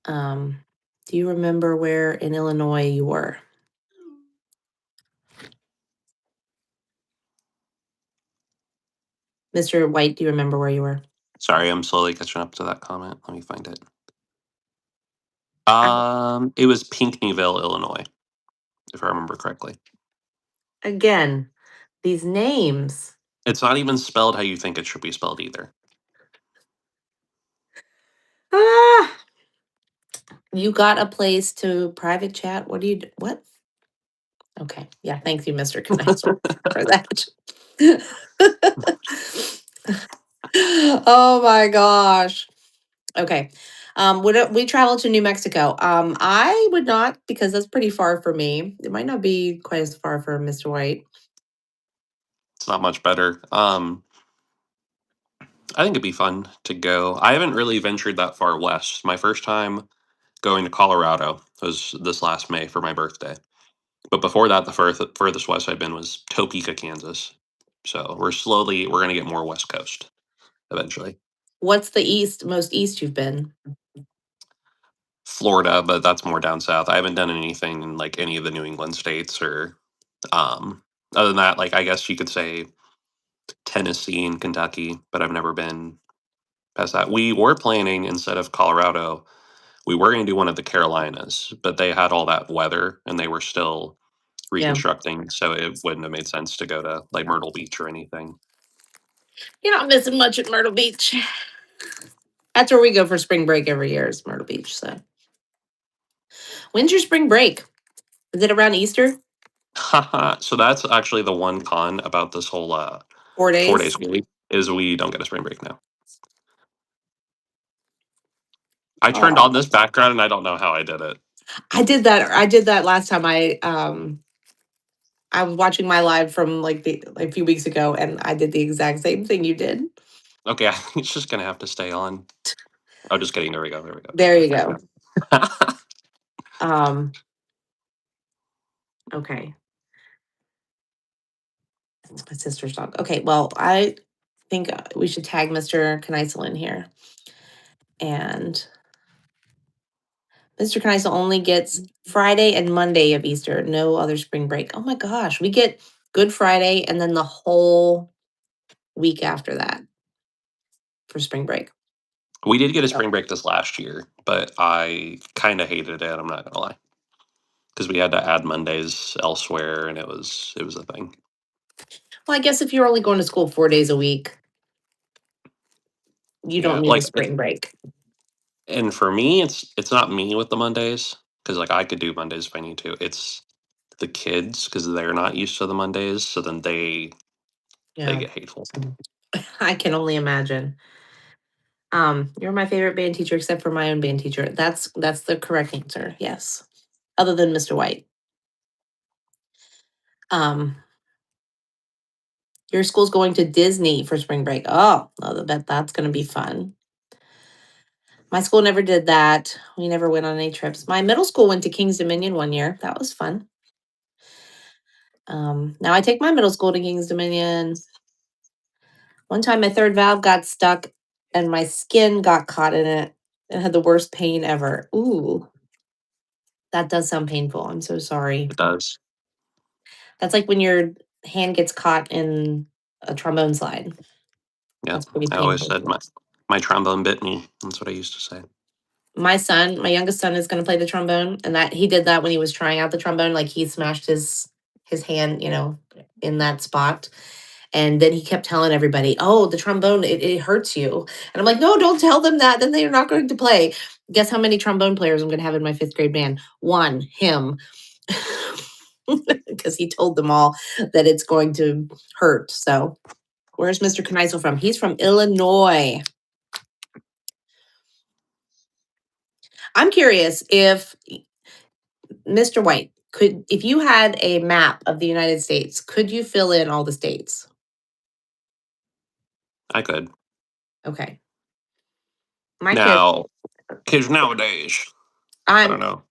Um, do you remember where in Illinois you were? Mr. White, do you remember where you were? Sorry, I'm slowly catching up to that comment. Let me find it. I- It was Pinckneyville, Illinois, if I remember correctly. Again, these names. It's not even spelled how you think it should be spelled either. Ah, you got a place to private chat. What do you do? What? Okay. Yeah. Thank you, Mr. Kneisel, for that. Oh my gosh. Okay. We traveled to New Mexico? I would not because that's pretty far for me. It might not be quite as far for Mr. White. It's not much better. I think it'd be fun to go. I haven't really ventured that far west. My first time going to Colorado was this last May for my birthday. But before that, the furthest west I've been was Topeka, Kansas. So we're gonna get more West Coast eventually. What's the most east you've been? Florida, but that's more down south. I haven't done anything in like any of the New England states or um other than that, like I guess you could say Tennessee and Kentucky, but I've never been past that. We were planning instead of Colorado, we were going to do one of the Carolinas, but they had all that weather and they were still Yeah. reconstructing, so it wouldn't have made sense to go to like Myrtle Beach or anything. You're not missing much at Myrtle Beach. That's where we go for spring break every year is Myrtle Beach. So when's your spring break? Is it around Easter? So that's actually the one con about this whole 4 day 4 days? school week is we don't get a spring break now. I turned Oh, on this background and I don't know how I did it. I did that. I did that last time. I was watching my live from like a few weeks ago, and I did the exact same thing you did. Okay, it's just gonna have to stay on. Oh, just kidding. There we go. There we go. There you Perfect. go. Um, okay. It's my sister's dog. Okay, well, I think we should tag Mr. Kneisel in here. And Mr. Kneisel only gets Friday and Monday of Easter, no other spring break. Oh my gosh, we get Good Friday and then the whole week after that for spring break. We did get a Oh. spring break this last year, but I kind of hated it. I'm not gonna lie, because we had to add Mondays elsewhere, and it was a thing. Well, I guess if you're only going to school 4 days a week, you don't Yeah, need a like, spring break. and for me, it's not me with the Mondays because like I could do Mondays if I need to. It's the kids because they're not used to the Mondays, so then they Yeah, get hateful. I can only imagine. You're my favorite band teacher except for my own band teacher. That's the correct answer. Yes. Other than Mr. White. Um, your school's going to Disney for spring break. Oh, I bet that's going to be fun. My school never did that. We never went on any trips. My middle school went to King's Dominion one year. That was fun. Now I take my middle school to King's Dominion. One time my third valve got stuck and my skin got caught in it and had the worst pain ever. Ooh, that does sound painful. I'm so sorry. It does. That's like when your hand gets caught in a trombone slide. Yeah, That's pretty I always painful. said my trombone bit me. That's what I used to say. My son, my youngest son is gonna play the trombone, and that he did that when he was trying out the trombone, like, he smashed his hand, in that spot, and then he kept telling everybody, "Oh, the trombone, it hurts you." And I'm like, "No, don't tell them that, then they are not going to play." Guess how many trombone players I'm gonna have in my 5th grade band? 1, him. Because he told them all that it's going to hurt, so where's Mr. Kneisel from? He's from Illinois. I'm curious if Mr. White, could if you had a map of the United States, could you fill in all the states? I could. Okay. My kids Now, kids nowadays, I don't I'm know.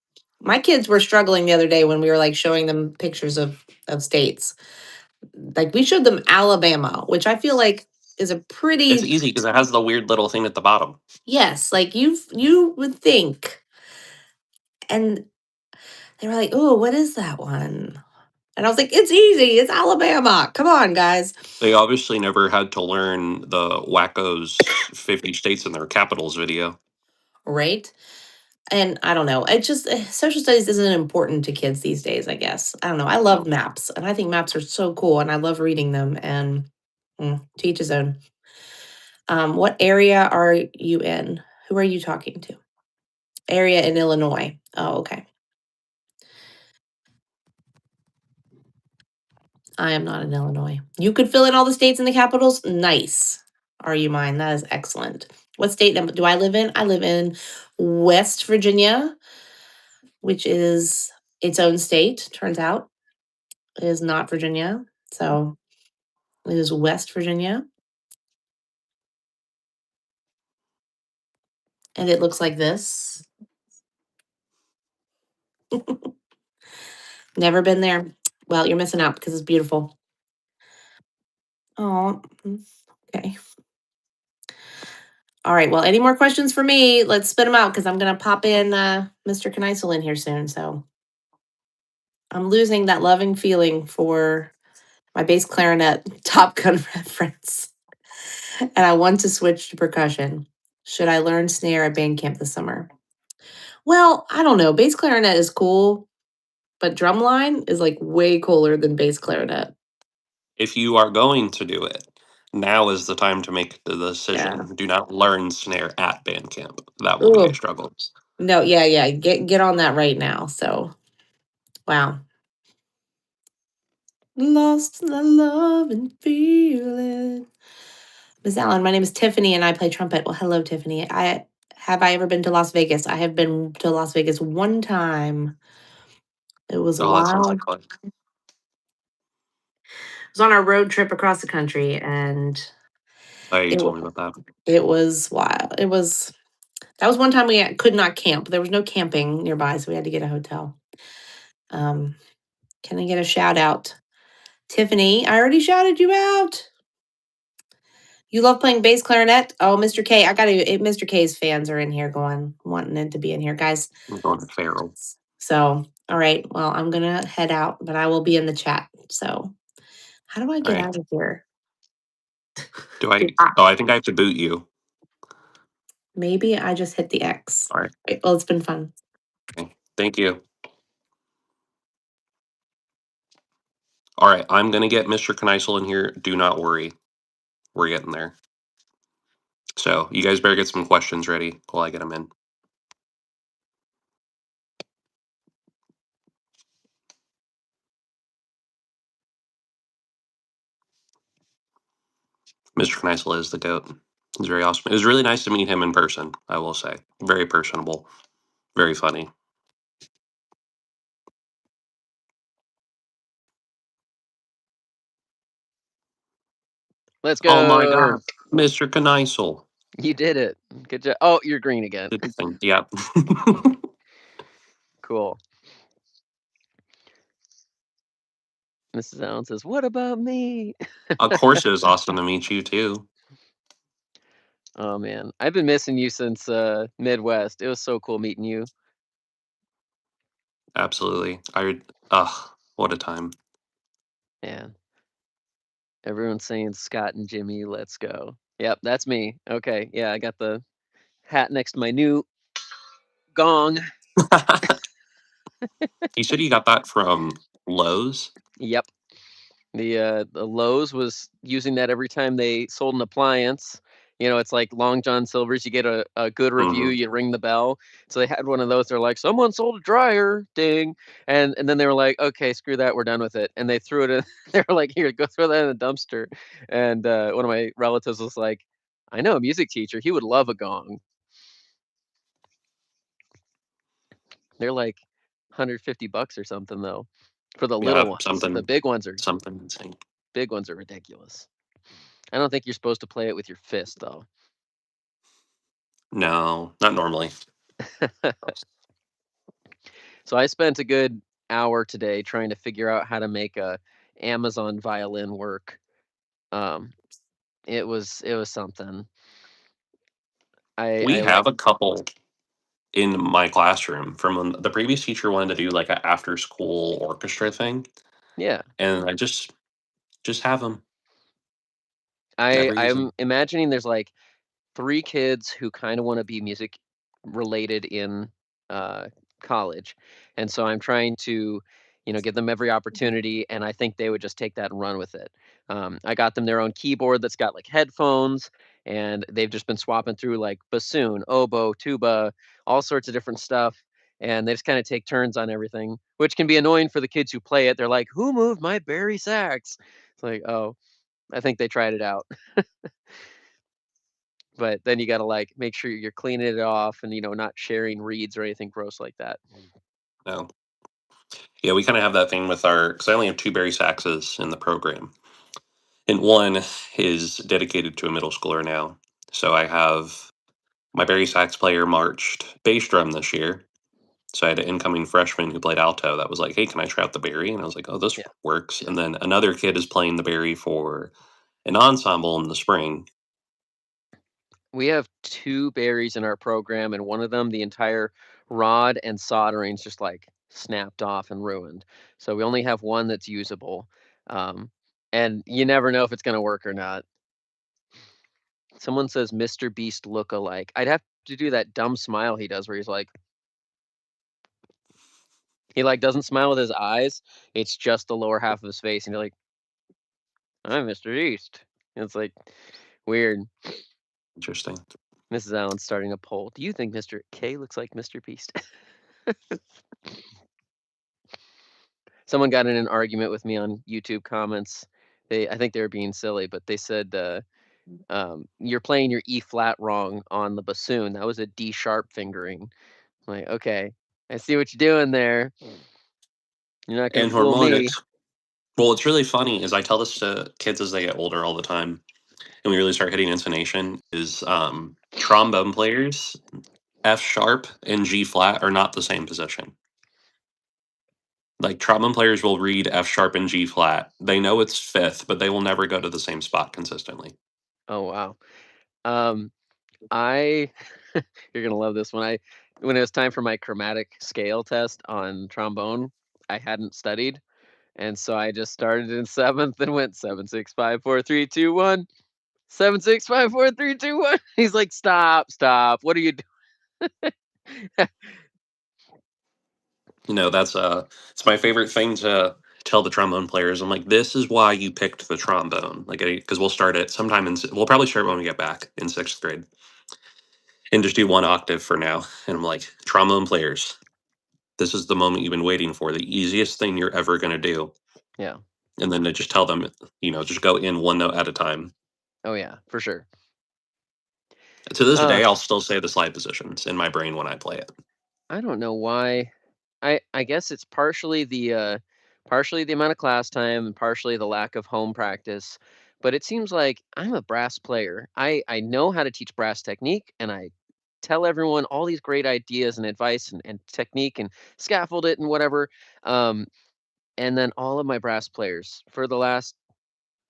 my kids were struggling the other day when we were like showing them pictures of states. Like we showed them Alabama, which I feel like is a It's pretty easy because it has the weird little thing at the bottom. yes, like you would think. And they were like, "Oh, what is that one?" And I was like, "It's easy. It's Alabama. Come on, guys." They obviously never had to learn the wackos 50 states and their capitals video. Right? And I don't know. It just social studies isn't important to kids these days, I guess. I don't know. I love No. maps and I think maps are so cool and I love reading them and to each his own. What area are you in? Who are you talking to? Area in Illinois. Oh, okay. I am not in Illinois. You could fill in all the states and the capitals. Nice. Are you mine? That is excellent. What state do I live in? I live in West Virginia, which is its own state, turns out. It is not Virginia. So it is West Virginia, and it looks like this. Never been there. Well, you're missing out because it's beautiful. Oh, okay. All right. Well, any more questions for me? Let's spit them out because I'm gonna pop in Mr. Kneisel in here soon. So I'm losing that loving feeling for my bass clarinet Top Gun reference, and I want to switch to percussion. Should I learn snare at band camp this summer? Well, I don't know. Bass clarinet is cool, but drumline is like way cooler than bass clarinet. If you are going to do it, now is the time to make the Yeah. decision. Do not learn snare at band camp. That will be a Ooh. struggle. No, yeah, yeah. Get on that right now. So wow. Lost the love and feeling. Miss Allen, my name is Tiffany and I play trumpet. Well, hello, Tiffany. I ever been to Las Vegas? I have been to Las Vegas one time. It was Oh, that sounds like wild. fun. It was on our road trip across the country and Oh, you it told wa- me about that. it was wild. It was that was one time we could not camp. There was no camping nearby, so we had to get a hotel. Um, can I get a shout out Tiffany, I already shouted you out. You love playing bass clarinet? Oh, Mr. K, I gotta. Mr. K's fans are in here going, wanting it to be in here, guys. I'm going to feral. So, all right. Well, I'm gonna head out, but I will be in the chat. So, how do I All get right. out of here? Do I? Oh, I think I have to boot you. Maybe I just hit the X. All right. Right, well, it's been fun. Okay. Thank you. All right. I'm gonna get Mr. Kneisel in here. Do not worry. We're getting there. So you guys better get some questions ready while I get them in. Mr. Kneisel is the goat. He's very awesome. It was really nice to meet him in person, I will say. Very personable, very funny. Let's Oh my go. god, Mr. Kneisel. You did it. Good job. Oh, you're green again. Good thing. Yep. Cool. Mrs. Allen says, "What about me?" Of course, it was awesome to meet you too. Oh man, I've been missing you since Midwest. It was so cool meeting you. Absolutely. What a time. Man, everyone's saying Scott and Jimmy, let's go. Yep, that's me. Okay, yeah, I got the hat next to my new gong. You said you got that from Lowe's? Yep. The Lowe's was using that every time they sold an appliance. You know, it's like Long John Silver's. You get a good review, Hmm. you ring the bell. So they had one of those. They're like, someone sold a dryer, ding, and then they were like, okay, screw that, we're done with it. And they threw it in. They were like, here, go throw that in the dumpster. And one of my relatives was like, I know a music teacher. He would love a gong. They're like 150 bucks or something though, for the Yeah, little ones. The something, something insane. big ones are ridiculous. I don't think you're supposed to play it with your fist though. No, not normally. So I spent a good hour today trying to figure out how to make a Amazon violin work. Um, it was something. We I have like a couple in my classroom from when the previous teacher wanted to do like an after school orchestra thing, yeah. and I just have them. I Never use I'm them. imagining there's like 3 kids who kind of want to be music related in uh, college, and so I'm trying to, give them every opportunity, and I think they would just take that and run with it. I got them their own keyboard that's got like headphones, and they've just been swapping through like bassoon, oboe, tuba, all sorts of different stuff. And they just kind of take turns on everything, which can be annoying for the kids who play it. They're like, "Who moved my Barry sax?" It's like, oh, I think they tried it out. But then you gotta like make sure you're cleaning it off and not sharing reeds or anything gross like that. No. Yeah, we kind of have that thing with our because I only have two Barry saxes in the program, and one is dedicated to a middle schooler now. So I have my Barry sax player marched bass drum this year. So I had an incoming freshman who played alto that was like, "Hey, can I try out the Barry?" And I was like, "Oh, this Yeah. works." And then another kid is playing the Barry for an ensemble in the spring. We have two berries in our program, and one of them, the entire rod and soldering's just like snapped off and ruined. So we only have one that's usable. Um, and you never know if it's gonna work or not. Someone says Mr. Beast look-alike. I'd have to do that dumb smile he does where he's like, he like doesn't smile with his eyes. It's just the lower half of his face, and you're like, I'm Mr. Beast. And it's like weird. Interesting. Mrs. Allen's starting a poll. Do you think Mr. K looks like Mr. Beast? Someone got in an argument with me on YouTube comments. I think they were being silly, but they said, "You're playing your E flat wrong on the bassoon. That was a D sharp fingering." I'm like, okay, I see what you're doing there. You're not gonna And fool me. harmonics. Well, what's really funny is I tell this to kids as they get older all the time, and we really start hitting intonation. Is trombone players F sharp and G flat are not the same position. Like trombone players will read F sharp and G flat. They know it's fifth, but they will never go to the same spot consistently. Oh wow. Um, I you're gonna love this one. When it was time for my chromatic scale test on trombone, I hadn't studied, and so I just started in seventh and went 7 6 5 4 3 2 1. 7 6 5 4 3 2 1. He's like, stop, stop. What are you doing? That's it's my favorite thing to tell the trombone players. I'm like, this is why you picked the trombone, like, because we'll start it sometime we'll probably start when we get back in sixth grade, and just do one octave for now. And I'm like, trombone players, this is the moment you've been waiting for, the easiest thing you're ever gonna do. Yeah. And then to just tell them, just go in one note at a time. Oh yeah, for sure. To this Uh, day, I'll still say the slide positions in my brain when I play it. I don't know why. I guess it's partially the amount of class time and partially the lack of home practice. But it seems like I'm a brass player. I know how to teach brass technique, and I tell everyone all these great ideas and advice and technique and scaffold it and whatever. Um, and then all of my brass players for the last,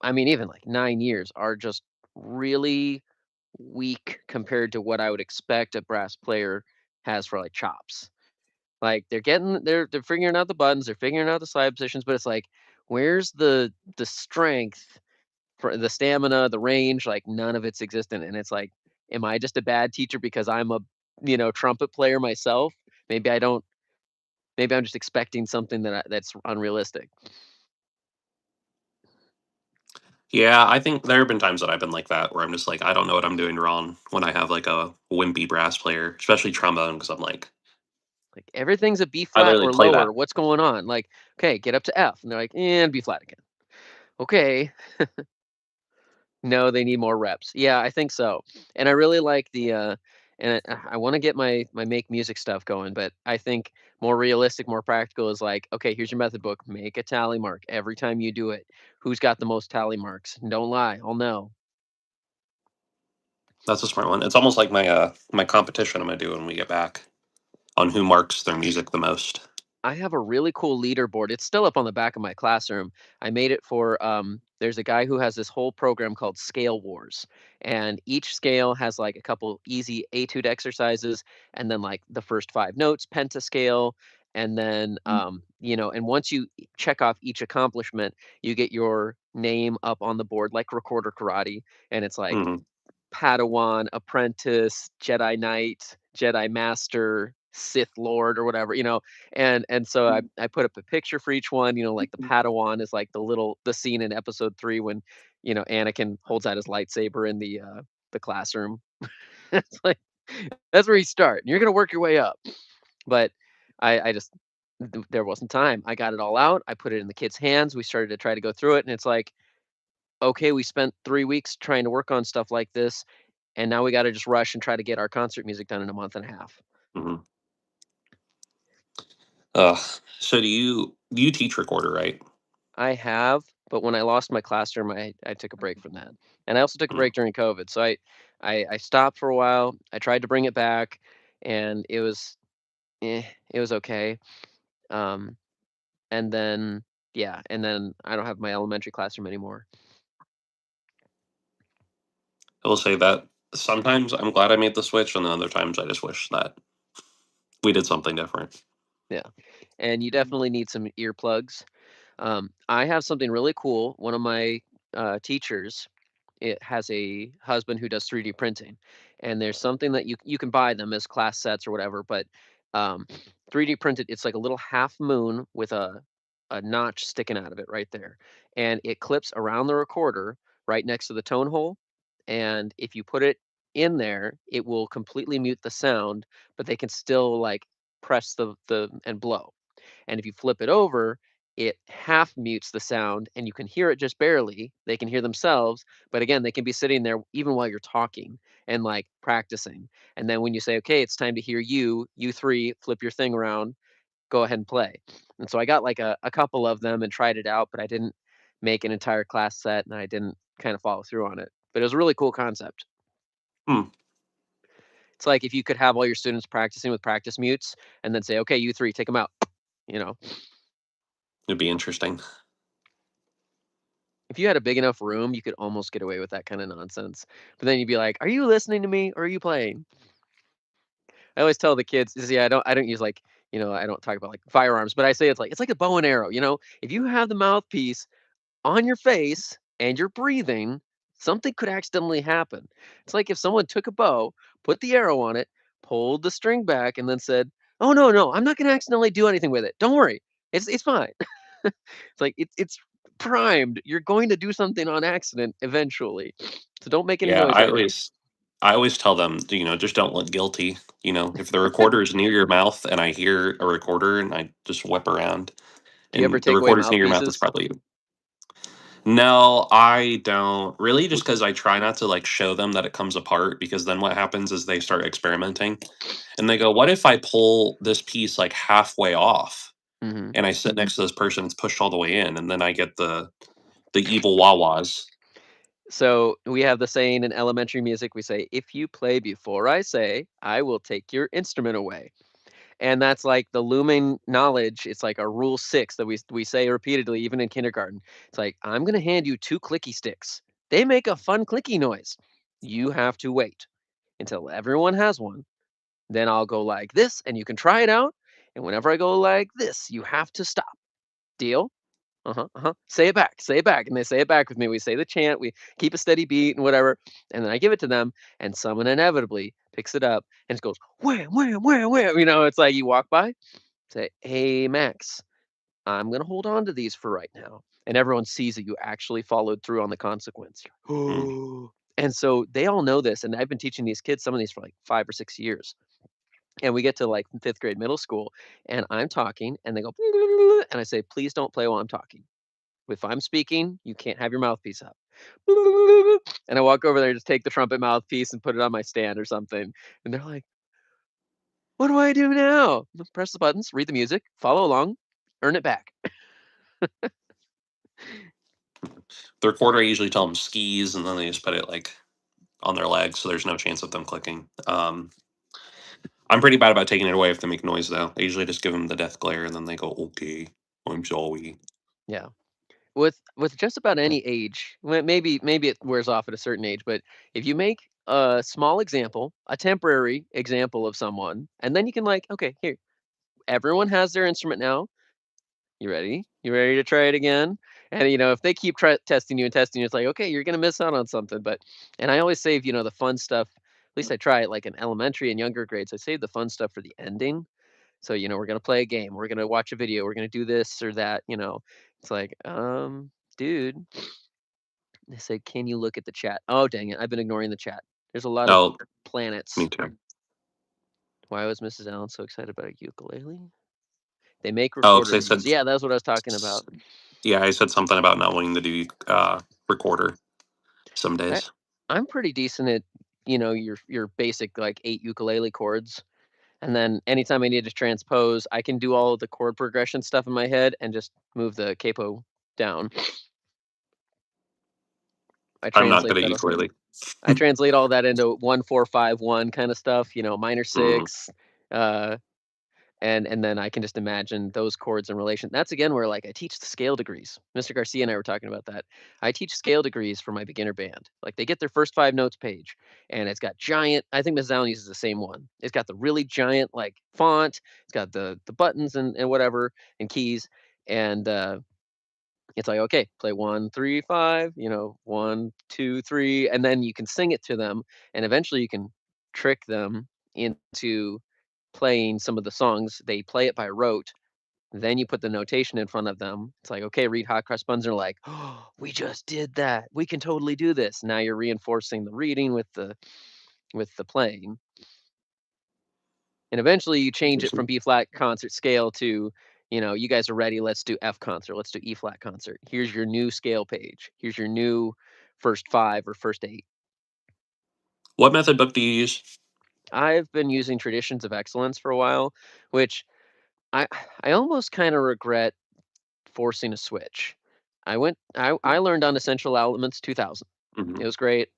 I mean, even like 9 years are just really weak compared to what I would expect a brass player has for like chops. Like they're figuring out the buttons, they're figuring out the slide positions, but it's like, where's the strength for the stamina, the range? Like none of it's existent. And it's like, am I just a bad teacher because I'm a trumpet player myself? Maybe I don't. Maybe I'm just expecting something that's unrealistic. Yeah, I think there have been times that I've been like that where I'm just like, I don't know what I'm doing wrong when I have like a wimpy brass player, especially trombone, because I'm like, Like everything's a B I flat literally or play lower. that. What's going on? Like, okay, get up to F. And they're like, and B flat again. Okay. No, they need more reps. Yeah, I think so. And I really like and I want to get my make music stuff going, but I think more realistic, more practical is like, okay, here's your method book. Make a tally mark every time you do it. Who's got the most tally marks? Don't lie. I'll know. That's a smart one. It's almost like my competition I'm gonna do when we get back on who marks their music the most. I have a really cool leaderboard. It's still up on the back of my classroom. I made it for there's a guy who has this whole program called Scale Wars. And each scale has like a couple easy etude exercises and then like the first 5 notes, pentascale, and then and once you check off each accomplishment, you get your name up on the board like recorder karate. And it's like Hmm. Padawan, apprentice, Jedi Knight, Jedi Master, Sith Lord, or whatever, and so I put up a picture for each one. Like the Padawan is like the scene in Episode 3 when Anakin holds out his lightsaber in the classroom. It's like that's where you start. You're gonna work your way up, but I just there wasn't time. I got it all out. I put it in the kids' hands. We started to try to go through it, and it's like, okay, we spent 3 weeks trying to work on stuff like this, and now we got to just rush and try to get our concert music done in a month and a half. Hmm. Uh, so do you teach recorder, right? I have, but when I lost my classroom, I took a break from that, and I also took a Mm. break during COVID. So I stopped for a while. I tried to bring it back, and it was okay. Um, and then yeah, and then I don't have my elementary classroom anymore. I will say that sometimes I'm glad I made the switch, and then other times I just wish that we did something different. Yeah, and you definitely need some earplugs. I have something really cool. One of my teachers, it has a husband who does 3D printing, and there's something that you can buy them as class sets or whatever, but um, 3D printed, it's like a little half moon with a notch sticking out of it right there, and it clips around the recorder right next to the tone hole, and if you put it in there, it will completely mute the sound, but they can still like press the and blow. And if you flip it over, it half mutes the sound and you can hear it just barely. They can hear themselves, but again, they can be sitting there even while you're talking and like practicing. And then when you say, okay, it's time to hear you three, flip your thing around, go ahead and play. And so I got like a couple of them and tried it out, but I didn't make an entire class set and I didn't kind of follow through on it. But it was a really cool concept. Hmm. It's like if you could have all your students practicing with practice mutes and then say, okay, you three, take them out, you know. It'd be interesting. If you had a big enough room, you could almost get away with that kind of nonsense. But then you'd be like, "Are you listening to me or are you playing?" I always tell the kids, see, I don't use like, I don't talk about like firearms, but I say it's like a bow and arrow. If you have the mouthpiece on your face and you're breathing, something could accidentally happen. It's like if someone took a bow, put the arrow on it, pulled the string back, and then said, "Oh no, no, I'm not going to accidentally do anything with it. Don't worry, it's fine." It's like it's primed. You're going to do something on accident eventually, so don't make any Yeah, noise I right now. always I always tell them, just don't look guilty. If the recorder is near your mouth and I hear a recorder and I just whip around Do you ever and the take away recorder's near your mouth, it's mouthpieces? probably you. No, I don't really, just because I try not to like show them that it comes apart, because then what happens is they start experimenting and they go, what if I pull this piece like halfway off Hmm. and I sit next to this person, it's pushed all the way in, and then I get the evil wah-wahs. So we have the saying in elementary music. We say, "If you play before I say, I will take your instrument away." And that's like the looming knowledge. It's like our rule 6 that we say repeatedly, even in kindergarten. It's like, I'm going to hand you 2 clicky sticks. They make a fun clicky noise. You have to wait until everyone has one. Then I'll go like this, and you can try it out. And whenever I go like this, you have to stop. Deal? Uh-huh, uh-huh. Say it back, say it back. And they say it back with me. We say the chant, we keep a steady beat and whatever. And then I give it to them, and someone inevitably picks it up and it goes, wham, wham, wham, wham. It's like you walk by, say, "Hey, Max, I'm going to hold on to these for right now." And everyone sees that you actually followed through on the consequence. Mm. And so they all know this. And I've been teaching these kids some of these for like 5 or 6 years. And we get to like fifth grade middle school, and I'm talking, and they go, and I say, "Please don't play while I'm talking. If I'm speaking, you can't have your mouthpiece up." And I walk over there, just take the trumpet mouthpiece and put it on my stand or something. And they're like, "What do I do now?" Press the buttons, read the music, follow along, earn it back. The recorder, I usually tell them skis, and then they just put it like on their legs, so there's no chance of them clicking. I'm pretty bad about taking it away if they make noise, though. I usually just give them the death glare, and then they go, "Okay, I'm sorry." Yeah. With just about any age, maybe it wears off at a certain age, but if you make a small example, a temporary example of someone, and then you can like, okay, here, everyone has their instrument now. You ready? You ready to try it again? And if they keep testing you and testing you, it's like, okay, you're gonna miss out on something. And I always save the fun stuff. At least I try it like in elementary and younger grades. I save the fun stuff for the ending. So we're gonna play a game, we're gonna watch a video, we're gonna do this or that. It's like, dude. They say, "Can you look at the chat?" Oh, dang it! I've been ignoring the chat. There's a lot of Oh, me planets. too. Why was Mrs. Allen so excited about a ukulele? They make Oh, because recorder I reviews. said, Yeah, that's what I was talking about. yeah, I said something about not wanting to do recorder some I, days. I'm pretty decent at your basic like 8 ukulele chords, and then anytime I need to transpose, I can do all of the chord progression stuff in my head and just move the capo down. I I'm not translate good at that. ukulele. I translate all that into 1 4 5 1 kind of stuff. Minor Mm. 6, uh, and then I can just imagine those chords in relation. That's again where like I teach the scale degrees. Mr. Garcia and I were talking about that. I teach scale degrees for my beginner band. Like they get their first 5 notes page, and it's got giant. I think Ms. Allen uses the same one. It's got the really giant like font. It's got the buttons and whatever and keys, and it's like, okay, play 1 3 5. 1 2 3, and then you can sing it to them, and eventually you can trick them into playing some of the songs. They play it by rote. Then you put the notation in front of them. It's like, okay, read hot cross buns. And they're like, "Oh, we just did that. We can totally do this." Now you're reinforcing the reading with the playing. And eventually you change it from B flat concert scale to, you guys are ready. Let's do F concert. Let's do E flat concert. Here's your new scale page. Here's your new first 5 or first 8. What method book do you use? I've been using Traditions of Excellence for a while, which I I almost kind of regret forcing a switch. I learned on Essential Elements 2000. Hmm. It was great.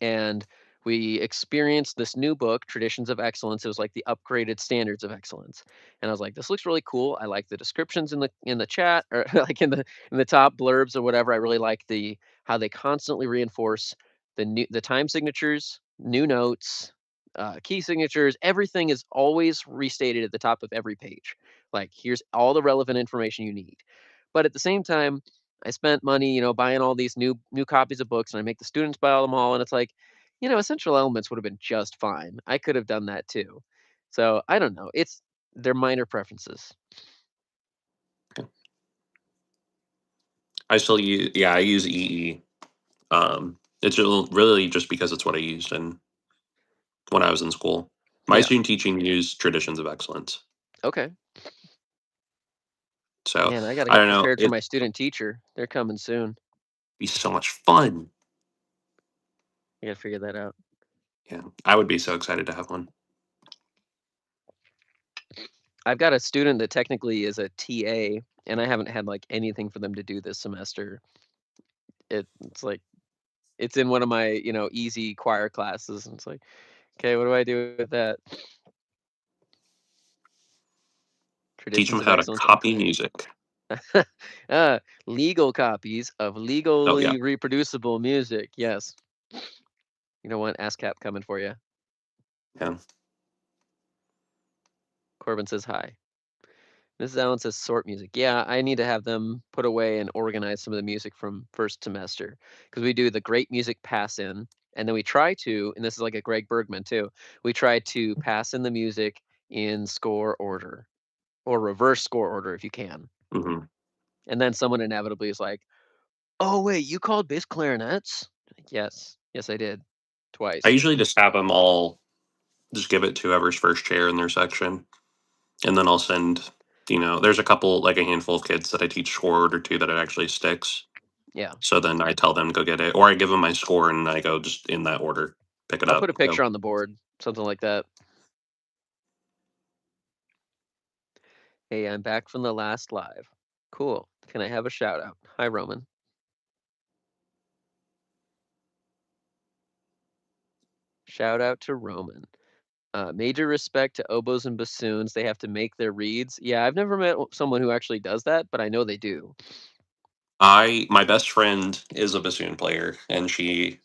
And we experienced this new book, Traditions of Excellence. It was like the upgraded standards of excellence. And I was like, this looks really cool. I like the descriptions in the chat, or like in the top blurbs or whatever. I really like the how they constantly reinforce the time signatures, new notes, key signatures. Everything is always restated at the top of every page. Like, here's all the relevant information you need. But at the same time, I spent money, buying all these new copies of books, and I make the students buy them all, and it's like, essential elements would have been just fine. I could have done that too. So I don't know. They're minor preferences. I use EE. It's really just because it's what I used and when I was in school. My Yeah. student teaching used Traditions of Excellence. Okay. So Man, I got to I get don't know. prepared for It'd my student teacher. They're coming soon. be so much fun. I got to figure that out. Yeah, I would be so excited to have one. I've got a student that technically is a TA, and I haven't had like anything for them to do this semester. It's like it's in one of my, easy choir classes, and it's like, okay, what do I do with that? Teach them Traditions of how to excellence copy upgrade. music. Legal copies of Oh yeah, legally reproducible music. Yes. You know what? ASCAP coming for you. yeah. Corbin says hi. Mrs. Allen says sort music. Yeah, I need to have them put away and organize some of the music from first semester, because we do the great music pass in, and then we try to, and this is like a Greg Bergman too, we try to pass in the music in score order or reverse score order if you can. Hmm. And then someone inevitably is like, oh, wait, you called bass clarinets? Like, yes, yes, I did. I Twice. usually just have them all just give it to whoever's first chair in their section, and then I'll send. There's a couple, like a handful of kids that I teach score order to that it actually sticks. Yeah. So then I tell them go get it, or I give them my score and I go just in that order, pick it I'll up, put a go. picture on the board, something like that. Hey, I'm back from the last live. Cool. Can I have a shout out? Hi, Roman. Shout out to Roman. Major respect to oboes and bassoons. They have to make their reeds. Yeah, I've never met someone who actually does that, but I know they do. My best friend is a bassoon player, and she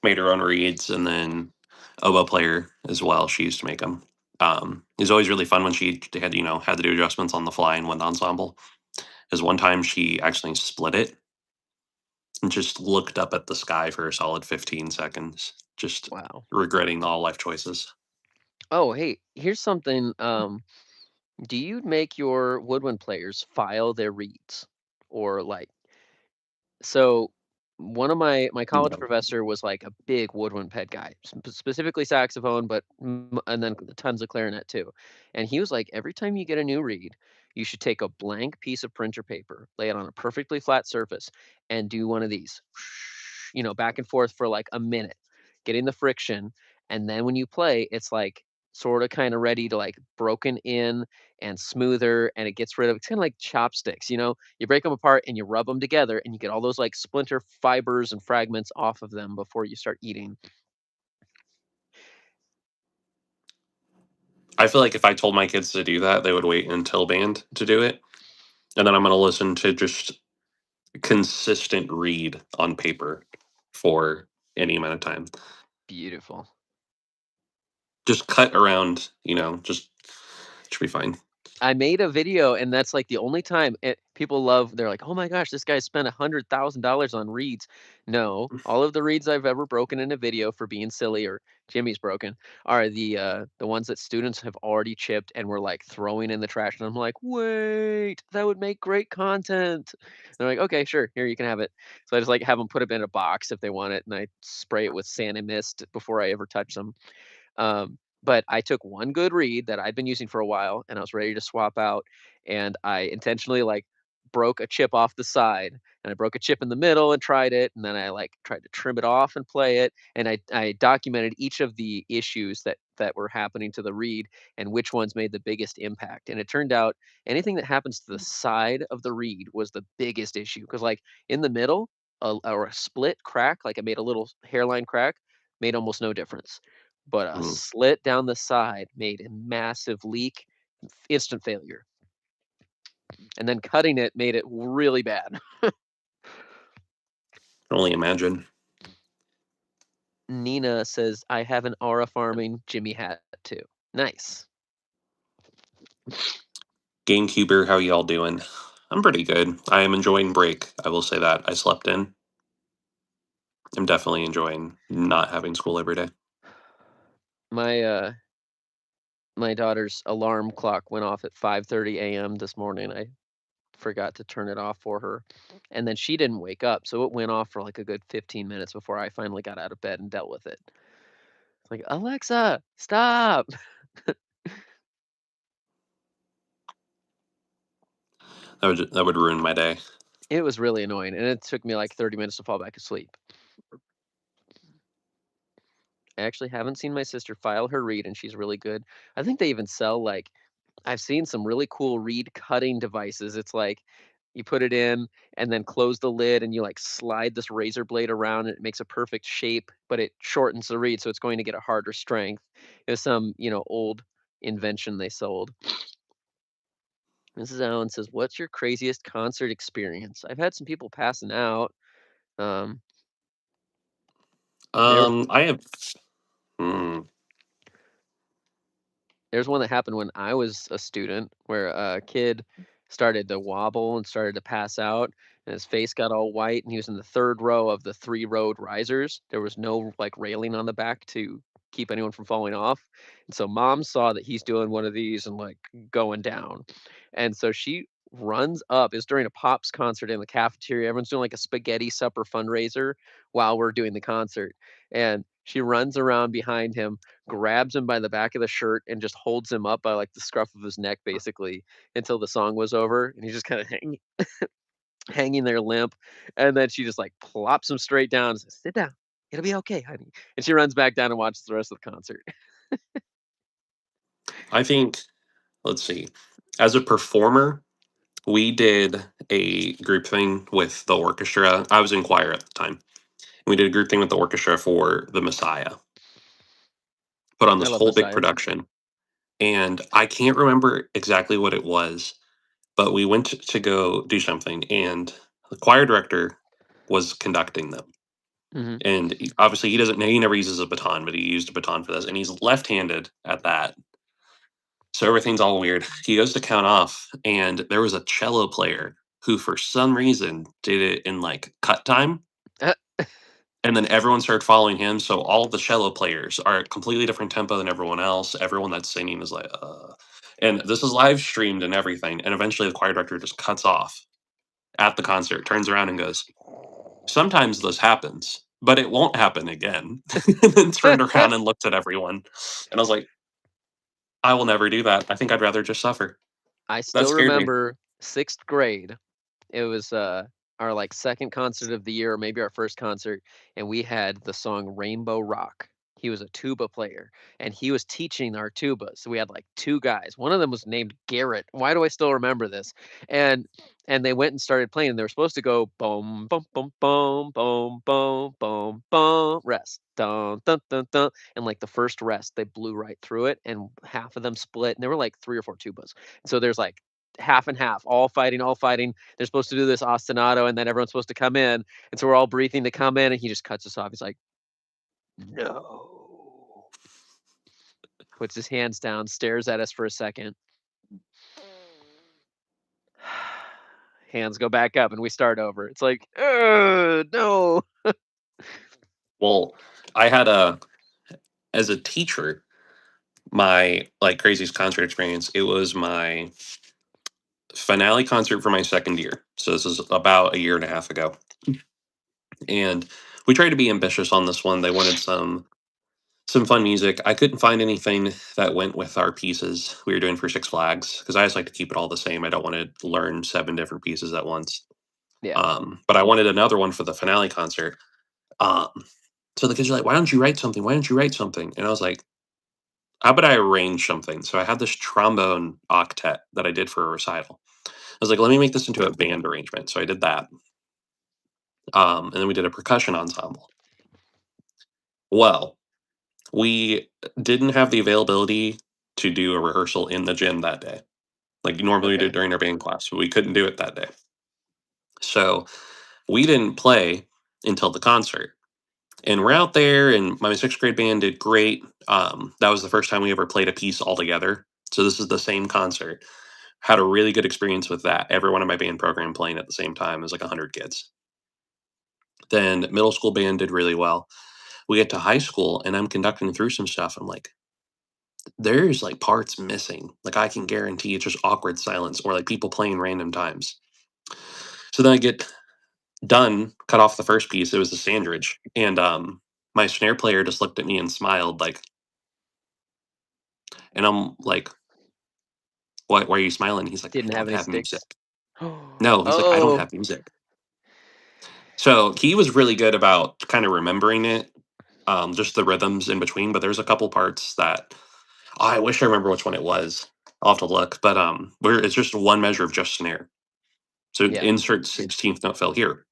made her own reeds, and then oboe player as well. She used to make them. It was always really fun when she had to do adjustments on the fly in wind ensemble. Because one time she actually split it and just looked up at the sky for a solid 15 seconds, just Wow. regretting all life choices. Oh, hey, here's something. Do you make your woodwind players file their reeds, or like, so one of my college No. professor was like a big woodwind pet guy, specifically saxophone, but and then tons of clarinet too. And he was like, every time you get a new reed, you should take a blank piece of printer paper, lay it on a perfectly flat surface, and do one of these, back and forth for like a minute, getting the friction. And then when you play, it's like sort of kind of ready to like broken in and smoother, and it gets rid of, it's kind of like chopsticks, you break them apart and you rub them together, and you get all those like splinter fibers and fragments off of them before you start eating. I feel like if I told my kids to do that, they would wait until band to do it. And then I'm going to listen to just consistent read on paper for any amount of time. Beautiful. Just cut around, just should be fine. I made a video, and that's like the only time people love. They're like, "Oh my gosh, this guy spent $100,000 on reeds." No, all of the reeds I've ever broken in a video for being silly or Jimmy's broken are the ones that students have already chipped and were like throwing in the trash. And I'm like, "Wait, that would make great content." They're like, "Okay, sure, here you can have it." So I just like have them put it in a box if they want it, and I spray it with sand and mist before I ever touch them. But I took one good read that I'd been using for a while, and I was ready to swap out, and I intentionally like broke a chip off the side, and I broke a chip in the middle and tried it, and then I like tried to trim it off and play it, and I documented each of the issues that were happening to the reed and which ones made the biggest impact. And it turned out anything that happens to the side of the reed was the biggest issue, because like in the middle, or a split crack, like I made a little hairline crack, made almost no difference. But a Mm. slit down the side made a massive leak, instant failure. And then cutting it made it really bad. Can only imagine. Nina says, I have an aura farming Jimmy hat too. Nice. GameCuber, how y'all doing? I'm pretty good. I am enjoying break. I will say that. I slept in. I'm definitely enjoying not having school every day. My my daughter's alarm clock went off at 5:30 a.m. this morning. I forgot to turn it off for her. And then she didn't wake up, so it went off for like a good 15 minutes before I finally got out of bed and dealt with it. It's like, "Alexa, stop." That would ruin my day. It was really annoying, and it took me like 30 minutes to fall back asleep. I actually haven't seen my sister file her read, and she's really good. I think they even sell like I've seen some really cool reed cutting devices. It's like you put it in and then close the lid and you like slide this razor blade around and it makes a perfect shape, but it shortens the reed so it's going to get a harder strength. It was some, old invention they sold. Mrs. Allen says, "What's your craziest concert experience?" I've had some people passing out. Um, there I have. Hmm. There's one that happened when I was a student where a kid started to wobble and started to pass out, and his face got all white, and he was in the third row of the three-rowed risers. There was no like railing on the back to keep anyone from falling off. And so mom saw that he's doing one of these and like going down. And so she runs up. It's during a Pops concert in the cafeteria. Everyone's doing like a spaghetti supper fundraiser while we're doing the concert. And she runs around behind him, grabs him by the back of the shirt and just holds him up by like the scruff of his neck basically until the song was over, and he's just kind of hanging there limp, and then she just like plops him straight down and says, "Sit down, it'll be okay, honey," and she runs back down and watches the rest of the concert. I think. Let's see. As a performer, we did a group thing with the orchestra. I was in choir at the time. We did a group thing with the orchestra for the Messiah. Put on I this love whole big Messiah. production, and I can't remember exactly what it was, but we went to go do something, and the choir director was conducting them. Hmm. And obviously, he doesn't. He never uses a baton, but he used a baton for this, and he's left-handed at that. So everything's all weird. He goes to count off, and there was a cello player who, for some reason, did it in like cut time, and then everyone started following him. So all the cello players are at completely different tempo than everyone else. Everyone that's singing is like, and this is live streamed and everything. And eventually, the choir director just cuts off at the concert, turns around, and goes, "Sometimes this happens, but it won't happen again." And then turned around and looked at everyone, and I was like, "I will never do that. I think I'd rather just suffer." I That still scared me. remember sixth grade. It was our like second concert of the year, or maybe our first concert, and we had the song Rainbow Rock. He was a tuba player, and he was teaching our tuba. So we had like two guys. One of them was named Garrett. Why do I still remember this? And and they went and started playing. And they were supposed to go boom, boom, boom, boom, boom, boom, boom, boom, rest, dun, dun, dun, dun. And like the first rest, they blew right through it, and half of them split. And there were like three or four tubas. So there's like half and half, all fighting, all fighting. They're supposed to do this ostinato, and then everyone's supposed to come in, and so we're all breathing to come in, and he just cuts us off. He's like, "No," puts his hands down, stares at us for a second. Hands go back up, and we start over. It's like, no. Well, I had a as a teacher, my like craziest concert experience. It was my finale concert for my second year. So this is about a year and a half ago, and we tried to be ambitious on this one. They wanted some fun music. I couldn't find anything that went with our pieces we were doing for Six Flags because I just like to keep it all the same. I don't want to learn seven different pieces at once. Yeah. But I wanted another one for the finale concert. Um, so the kids are like, "Why don't you write something? Why don't you write something?" And I was like, "How about I arrange something?" So I had this trombone octet that I did for a recital. I was like, "Let me make this into a band arrangement." So I did that. And then we did a percussion ensemble. Well, we didn't have the availability to do a rehearsal in the gym that day. Like normally we do Okay. it during our band class, but we couldn't do it that day. So we didn't play until the concert. And we're out there, and my sixth grade band did great. That was the first time we ever played a piece all together. So this is the same concert. Had a really good experience with that. Everyone in my band program playing at the same time. It was like 100 kids. Then middle school band did really well. We get to high school, and I'm conducting through some stuff. I'm like, there's like parts missing. Like I can guarantee it's just awkward silence or like people playing random times. So then I get done, cut off the first piece. It was the Sandridge, and my snare player just looked at me and smiled, like, and I'm like, why are you smiling?" He's like, "I Didn't have don't any have sticks? music." No, he's like, "I don't Oh. have music." So he was really good about kind of remembering it, just the rhythms in between. But there's a couple parts that I wish I remember which one it was. I'll have to look, but where it's just one measure of just snare. So Yeah. insert 16th note fill here.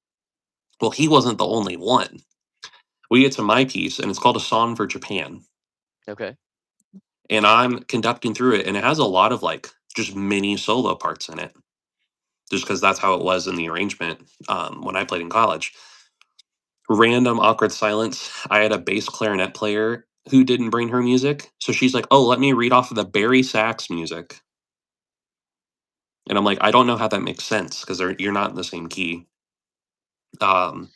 Well, he wasn't the only one. We get to my piece, and it's called a song for Japan, Okay. and I'm conducting through it, and it has a lot of like just mini solo parts in it, just because that's how it was in the arrangement when I played in college. Random awkward silence. I had a bass clarinet player who didn't bring her music, so she's like, "Oh, let me read off of the Barry sax music," and I'm like, "I don't know how that makes sense because you're not in the same key." Um,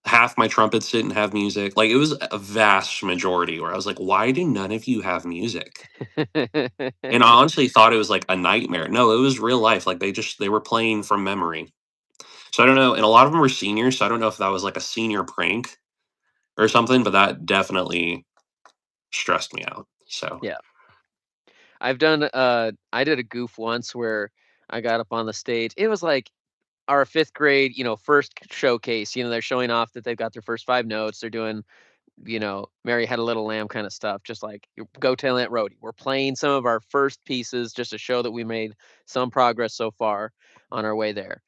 Half my trumpets didn't have music. Like it was a vast majority where I was like, "Why do none of you have music?" And I honestly thought it was like a nightmare. No, it was real life. Like they were playing from memory. So I don't know, and a lot of them were seniors, so I don't know if that was like a senior prank or something, but that definitely stressed me out. So, Yeah. I did a goof once where I got up on the stage. It was like our 5th grade, first showcase. They're showing off that they've got their first 5 notes. They're doing, Mary Had a Little Lamb kind of stuff, just like Go Tell Aunt Rhody. We're playing some of our first pieces just to show that we made some progress so far on our way there.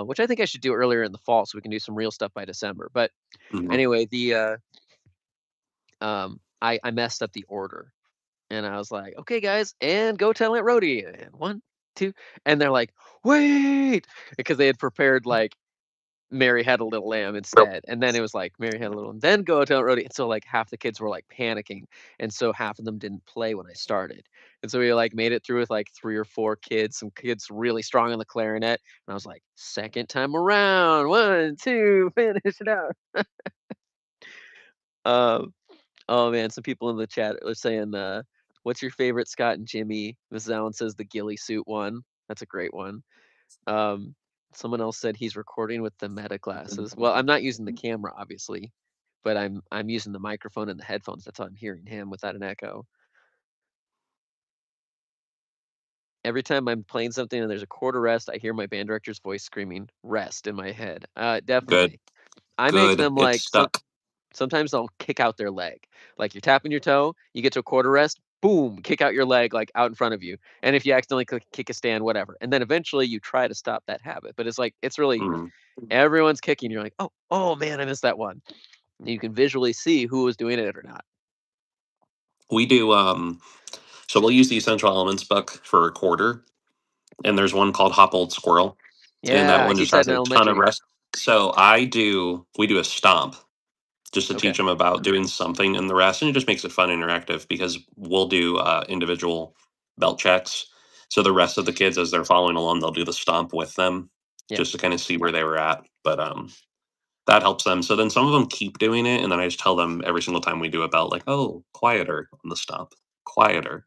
Which I think I should do earlier in the fall so we can do some real stuff by December. But mhm. anyway, I messed up the order. And I was like, "Okay, guys, and Go Tell Aunt Rhody, and 1, 2," and they're like, "Wait!" Because they had prepared, like, Mary Had a Little Lamb instead, and then it was like, Mary Had a Little and then Go Tell Aunt Rhody, and so, like, half the kids were, like, panicking, and so half of them didn't play when I started, and so we, like, made it through with, like, 3 or 4 kids, some kids really strong on the clarinet, and I was like, "2nd time around, 1, 2, finish it out." Um Oh man, some people in the chat are saying, "What's your favorite Scott and Jimmy?" Mrs. Allen says the ghillie suit one. That's a great one. Um, Someone else said he's recording with the Meta glasses. Well, I'm not using the camera, obviously, but I'm using the microphone and the headphones. That's how I'm hearing him without an echo. Every time I'm playing something and there's a quarter rest, I hear my band director's voice screaming "rest" in my head. Good, Definitely. I make good. them It's like some stuck. Sometimes they'll kick out their leg. Like you're tapping your toe, you get to a quarter rest, boom, kick out your leg like out in front of you. And if you accidentally kick a stand, whatever. And then eventually you try to stop that habit. But it's like it's really Mhm. everyone's kicking. You're like, oh man, I missed that one. And you can visually see who was doing it or not. We do. So we'll use the essential elements book for a quarter, and there's one called Hop Old Squirrel, and that Yeah, I one teach just that has in a ton of elementary. rest. So we do a stomp just to Okay. teach them about doing something in the rest, and it just makes it fun and interactive because we'll do individual belt checks. So the rest of the kids, as they're following along, they'll do the stomp with them Yeah. just to kind of see where they were at. But that helps them. So then some of them keep doing it, and then I just tell them every single time we do a belt, like, "Oh, quieter on the stomp, quieter,"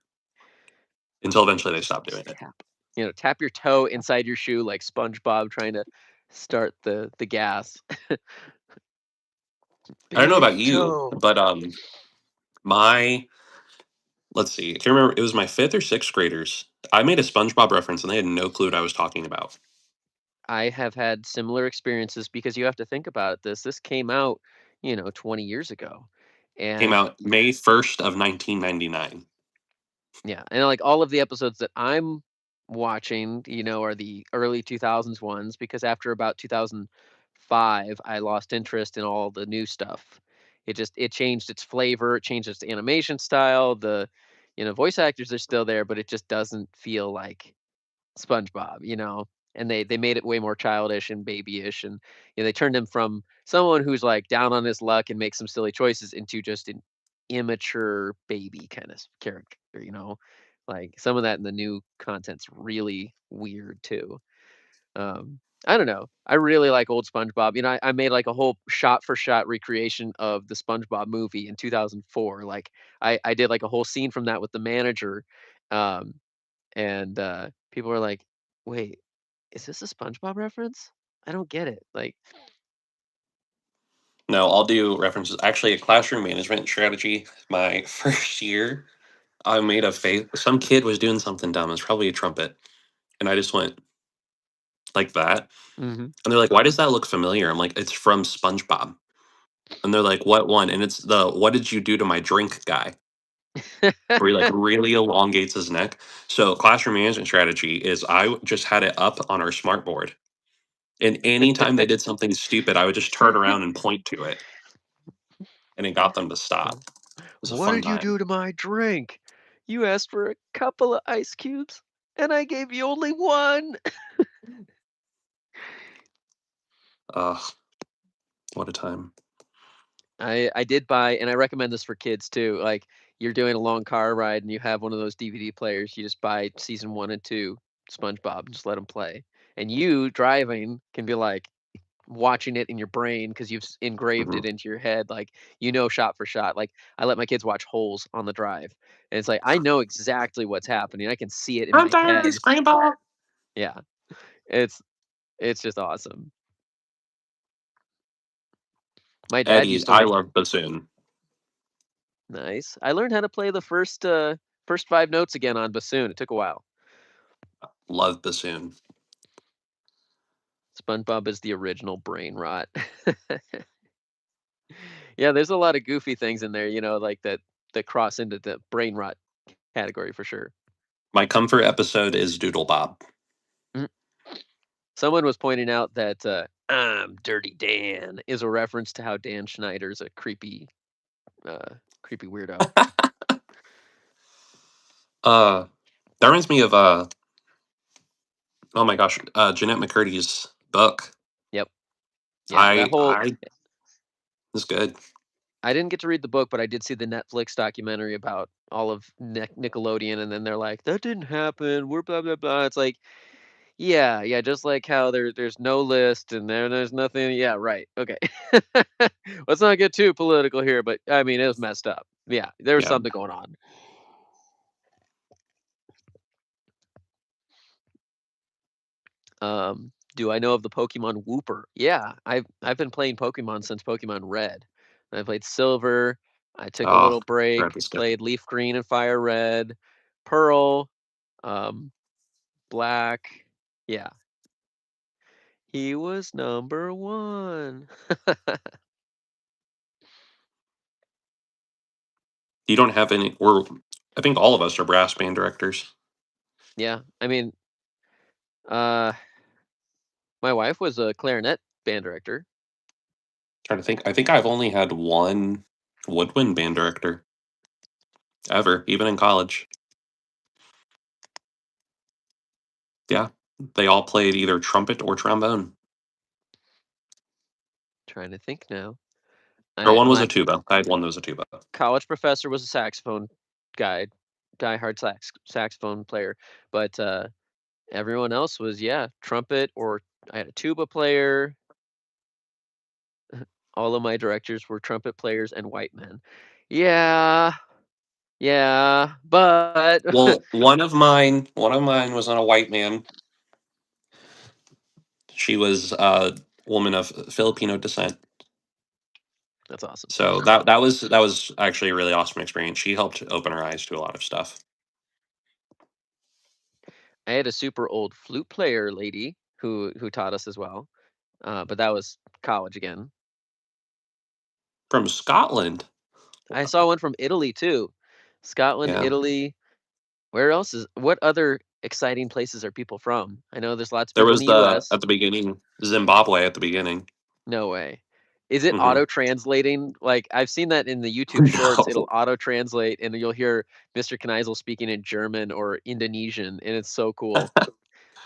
until eventually they stop doing Just it. tap. Tap your toe inside your shoe like SpongeBob trying to start the gas. I don't know Big about you, toe. but my let's see, I can't remember. It was my fifth or sixth graders. I made a SpongeBob reference, and they had no clue what I was talking about. I have had similar experiences because you have to think about this. This came out, 20 years ago. Came And out May 1st of 1999. yeah, and like all of the episodes that I'm watching, are the early 2000s ones because after about 2005, I lost interest in all the new stuff. it changed its flavor, it changed its animation style. The voice actors are still there, but it just doesn't feel like SpongeBob, and they made it way more childish and babyish, and they turned him from someone who's like down on his luck and makes some silly choices into just an immature baby kind of character, like some of that in the new content's really weird too. I don't know. I really like old SpongeBob. I made like a whole shot for shot recreation of the SpongeBob movie in 2004. Like I did like a whole scene from that with the manager. Um, and people were like, "Wait, is this a SpongeBob reference? I don't get it." Like, No, I'll do references. Actually, a classroom management strategy. My first year, I made a face. Some kid was doing something dumb. It's probably a trumpet, and I just went like that. mhm. And they're like, "Why does that look familiar?" I'm like, "It's from SpongeBob." And they're like, "What one?" And it's the "What did you do to my drink?" guy, where he like really elongates his neck. So classroom management strategy is just had it up on our smart board, and anytime they did something stupid, I would just turn around and point to it, and it got them to stop. It was a What fun did you time. do to my drink? You asked for a couple of ice cubes, and I gave you only one. Ugh, what a time. I did buy, and I recommend this for kids too. Like you're doing a long car ride and you have one of those DVD players, you just buy season 1 and 2 SpongeBob and just let them play. And you driving can be like watching it in your brain because you've engraved Mhm. it into your head, like shot for shot. Like I let my kids watch Holes on the drive, and it's like I know exactly what's happening. I can see it in I'm my tired head. of scramble. Yeah, it's it's just awesome. My dad Eddie, used to I love bassoon. Nice. I learned how to play the first 5 notes again on bassoon. It took a while. Love bassoon. SpongeBob is the original brain rot. Yeah, there's a lot of goofy things in there, like that cross into the brain rot category for sure. My comfort episode is Doodle Bob. Mhm. Someone was pointing out that "I'm Dirty Dan" is a reference to how Dan Schneider's a creepy weirdo. Uh, that reminds me of oh my gosh, Jeanette McCurdy's book. Yep. Yeah, that I whole I is good. I didn't get to read the book, but I did see the Netflix documentary about all of Nickelodeon, and then they're like, "That didn't happen. We're blah blah blah." It's like, yeah, yeah, just like how there's no list and there's nothing. Yeah, right. Okay. Let's not get too political here, but I mean, it was messed up. Yeah, there was Yeah. something going on. Do I know of the Pokemon Wooper? Yeah, I've been playing Pokemon since Pokemon Red. I played Silver. I took a Oh, little break, red is good. played Leaf Green and Fire Red, Pearl, um, Black. Yeah, he was number one. You don't have any. I think all of us are brass band directors. Yeah, I mean, uh, my wife was a clarinet band director. Trying to think. I think I've only had one woodwind band director ever, even in college. Yeah, they all played either trumpet or trombone, Trying to think now. or I one was my a tuba. I had one that was a tuba. college professor was a saxophone guy, diehard saxophone player, but everyone else was, yeah, trumpet or I had a tuba player. All of my directors were trumpet players and white men. Yeah, yeah, but Well, one of mine was on a white man. She was a woman of Filipino descent. that's awesome. So that was actually a really awesome experience. She helped open our eyes to a lot of stuff. I had a super old flute player lady who taught us as well, but that was college again. From Scotland. I saw one from Italy too. Scotland, Yeah. Italy. What other exciting places are people from? I know there's lots of There people in was the the US. at the beginning, Zimbabwe at the beginning. No way. Is it Mhm. auto-translating? Like, I've seen that in the YouTube Shorts, it'll No. auto-translate, and you'll hear Mr. Kneisel speaking in German or Indonesian, and it's so cool.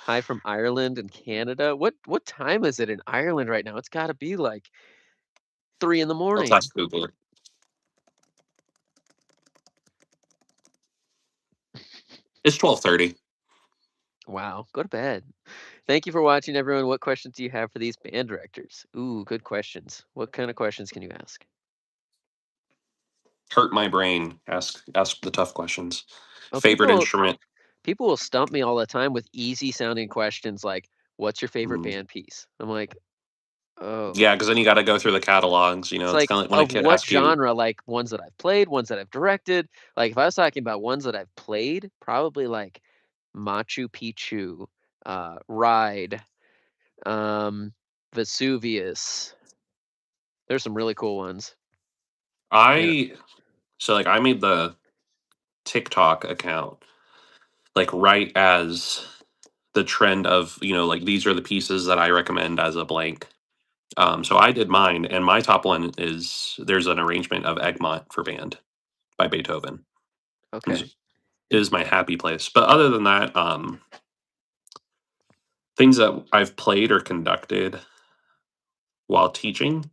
Hi from Ireland and Canada. What time is it in Ireland right now? It's gotta be, like, 3 in the Let's morning. ask Google. It's 12:30. Wow, go to bed. Thank you for watching, everyone. What questions do you have for these band directors? Ooh, good questions. What kind of questions can you ask? Hurt my brain. Ask the tough questions. Oh, Favorite instrument? people will stump me all the time with easy sounding questions like, "What's your favorite Mm. band piece?" I'm like, "Oh." Yeah, because then you gotta go through the catalogs, It's it's like, kinda like when a of kid what asks you. genre? Like, ones that I've played, ones that I've directed? Like, if I was talking about ones that I've played, probably like Machu Picchu, Ride, um, Vesuvius. There's some really cool ones. Yeah. I so, like, I made the TikTok account, like, right as the trend of, like, these are the pieces that I recommend as a blank. So I did mine, and my top one is there's an arrangement of Egmont for band by Beethoven. Is Okay. is my happy place. But other than that, things that I've played or conducted while teaching,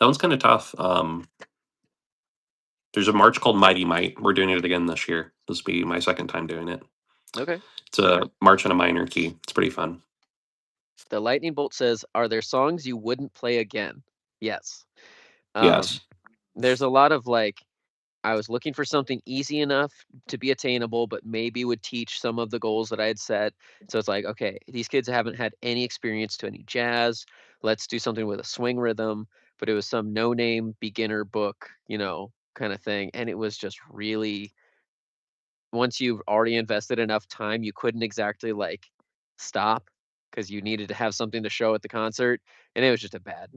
that one's kinda tough. There's a march called Mighty Might. We're doing it again this year. This will be my second time doing it. Okay. It's a march in a minor key. It's pretty fun. The lightning bolt says, "Are there songs you wouldn't play again?" Yes. Um, Yes. there's a lot of like I was looking for something easy enough to be attainable, but maybe would teach some of the goals that I had set. So it's like, okay, these kids haven't had any experience to any jazz. Let's do something with a swing rhythm. But it was some no-name beginner book, kind of thing. And it was just really, once you've already invested enough time, you couldn't exactly like stop because you needed to have something to show at the concert. And it was just a bad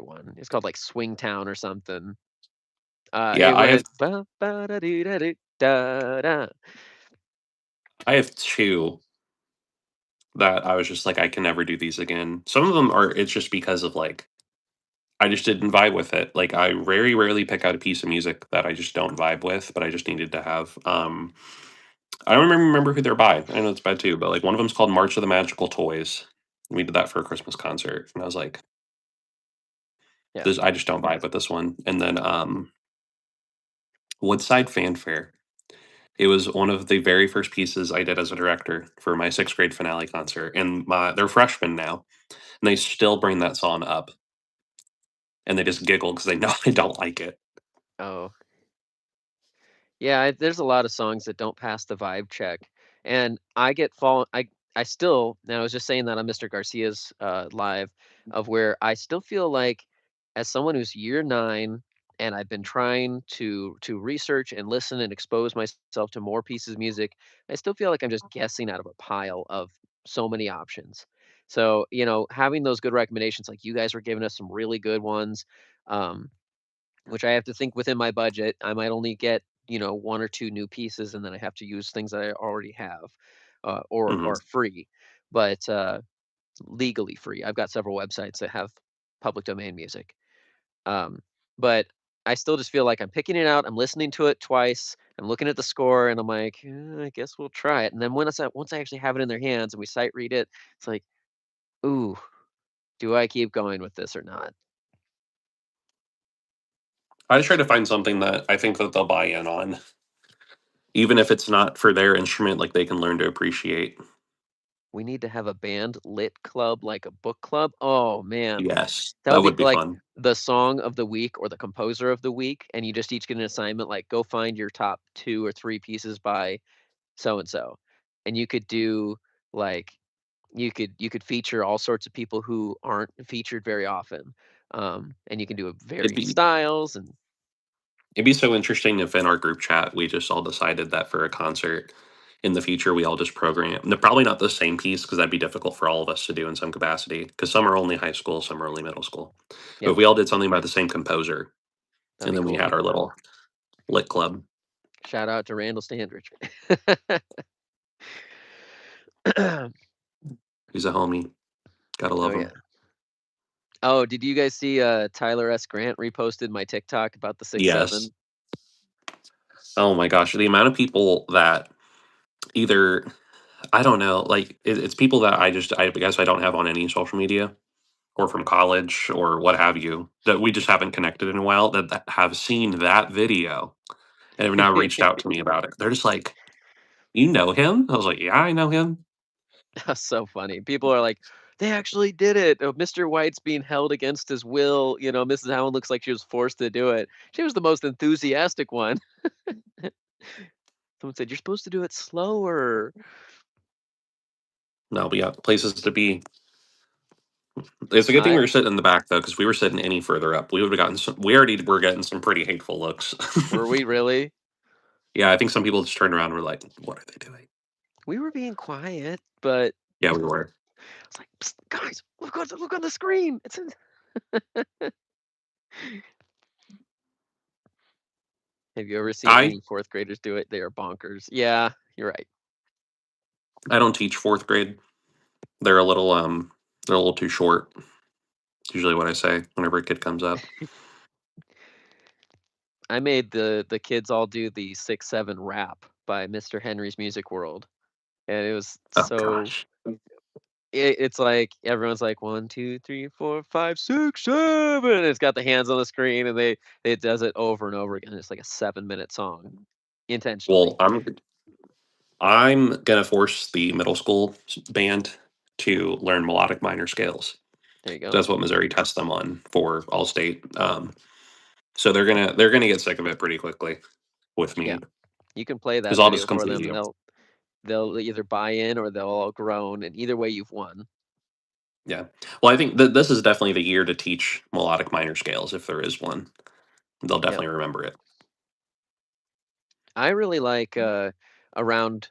one. It's called like Swing Town or something. Yeah, It went ba ba da dee da dee da da. I have 2 that I was just like, "I can never do these again." Some of them are it's just because of, like, I just didn't vibe with it. Like, I very rarely pick out a piece of music that I just don't vibe with, but I just needed to have. I don't remember who they're by. I know it's bad too, but, like, one of them's called March of the Magical Toys. We did that for a Christmas concert, and I was like, Yeah. "This I just don't vibe with this one." And then, Woodside Fanfare. It was one of the very first pieces I did as a director for my 6th grade finale concert, and they're freshmen now, and they still bring that song up, and they just giggle because they know I don't like it. Oh, yeah, there's a lot of songs that don't pass the vibe check, and I get fall. I still now I was just saying that on Mr. Garcia's live of where I still feel like as someone who's year 9 and I've been trying to research and listen and expose myself to more pieces of music, I still feel like I'm just guessing out of a pile of so many options. So, having those good recommendations like you guys were giving us some really good ones. Um, which I have to think within my budget. I might only get, 1 or 2 new pieces, and then I have to use things that I already have, Mhm. or free, but, legally free. I've got several websites that have public domain music. Um, but I still just feel like I'm picking it out, I'm listening to it twice, I'm looking at the score, and I'm like, I guess we'll try it." And then once I actually have it in their hands and we sight read it, it's like, "Ooh, do I keep going with this or not?" I just try to find something that I think that they'll buy in on, even if it's not for their instrument, like, they can learn to appreciate. We need to have a band lit club, like a book club. Oh, man. Yes, That that would be would be like fun. the song of the week or the composer of the week, and you just each get an assignment, like, go find your top 2 or 3 pieces by so and so. And you could do, like you could feature all sorts of people who aren't featured very often. And you can do a It'd varying be styles and it'd be so interesting if in our group chat, we just all decided that for a concert in the future, we all just program probably not the same piece because 'cause that'd be difficult for all of us to do in some capacity. Because some are only high school, some are only middle school. But yeah, if we all did something by the same composer, that'd and be then we had cool. our little lit club. Shout out to Randall Standridge. He's a homie. Gotta Oh, love yeah. him. Oh, did you guys see Tyler S. Grant reposted my TikTok about the 6-7? Yes. Oh my gosh, the amount of people that either I don't know, like it's people that I guess I don't have on any social media or from college or what have you that we just haven't connected in a while that have seen that video and have now reached out to me about it. They're just like, "You know him?" I was like, "Yeah, I know him." That's so funny. People are like, "They actually did it. Oh, Mr. White's being held against his will. You know, Mrs. Allen looks like she was forced to do it. She was the most enthusiastic one." Someone said, "You're supposed to do it slower." No, but yeah, places to be. It's a good thing I we were sitting in the back though, because we were sitting any further up, we would have gotten some. We already were getting some pretty hateful looks. Were we really? Yeah, I think some people just turned around and were like, "What are they doing?" We were being quiet, but Yeah, we were. it's like, "Psst, guys, look on the screen. It's in." Have you ever seen I any fourth graders do it? They are bonkers. Yeah, you're right. I don't teach fourth grade. They're a little they're a little too short. It's usually what I say whenever a kid comes up. I made the kids all do the 6-7 rap by Mr. Henry's Music World, and it was Oh so gosh. it's like everyone's like 1, 2, 3, 4, 5, 6, 7. And it's got the hands on the screen, and they it does it over and over again. It's like a 7-minute song, Well, intentionally. I'm gonna force the middle school band to learn melodic minor scales. There you go. That's what Missouri tests them on for all state. So they're gonna get sick of it pretty quickly with Yeah, me you can play because that I'll video just for them, completely. and they'll either buy in or they'll all groan, and either way, you've won. Yeah. Well, I think that this is definitely the year to teach melodic minor scales if there is one. They'll Yep. definitely remember it. I really like around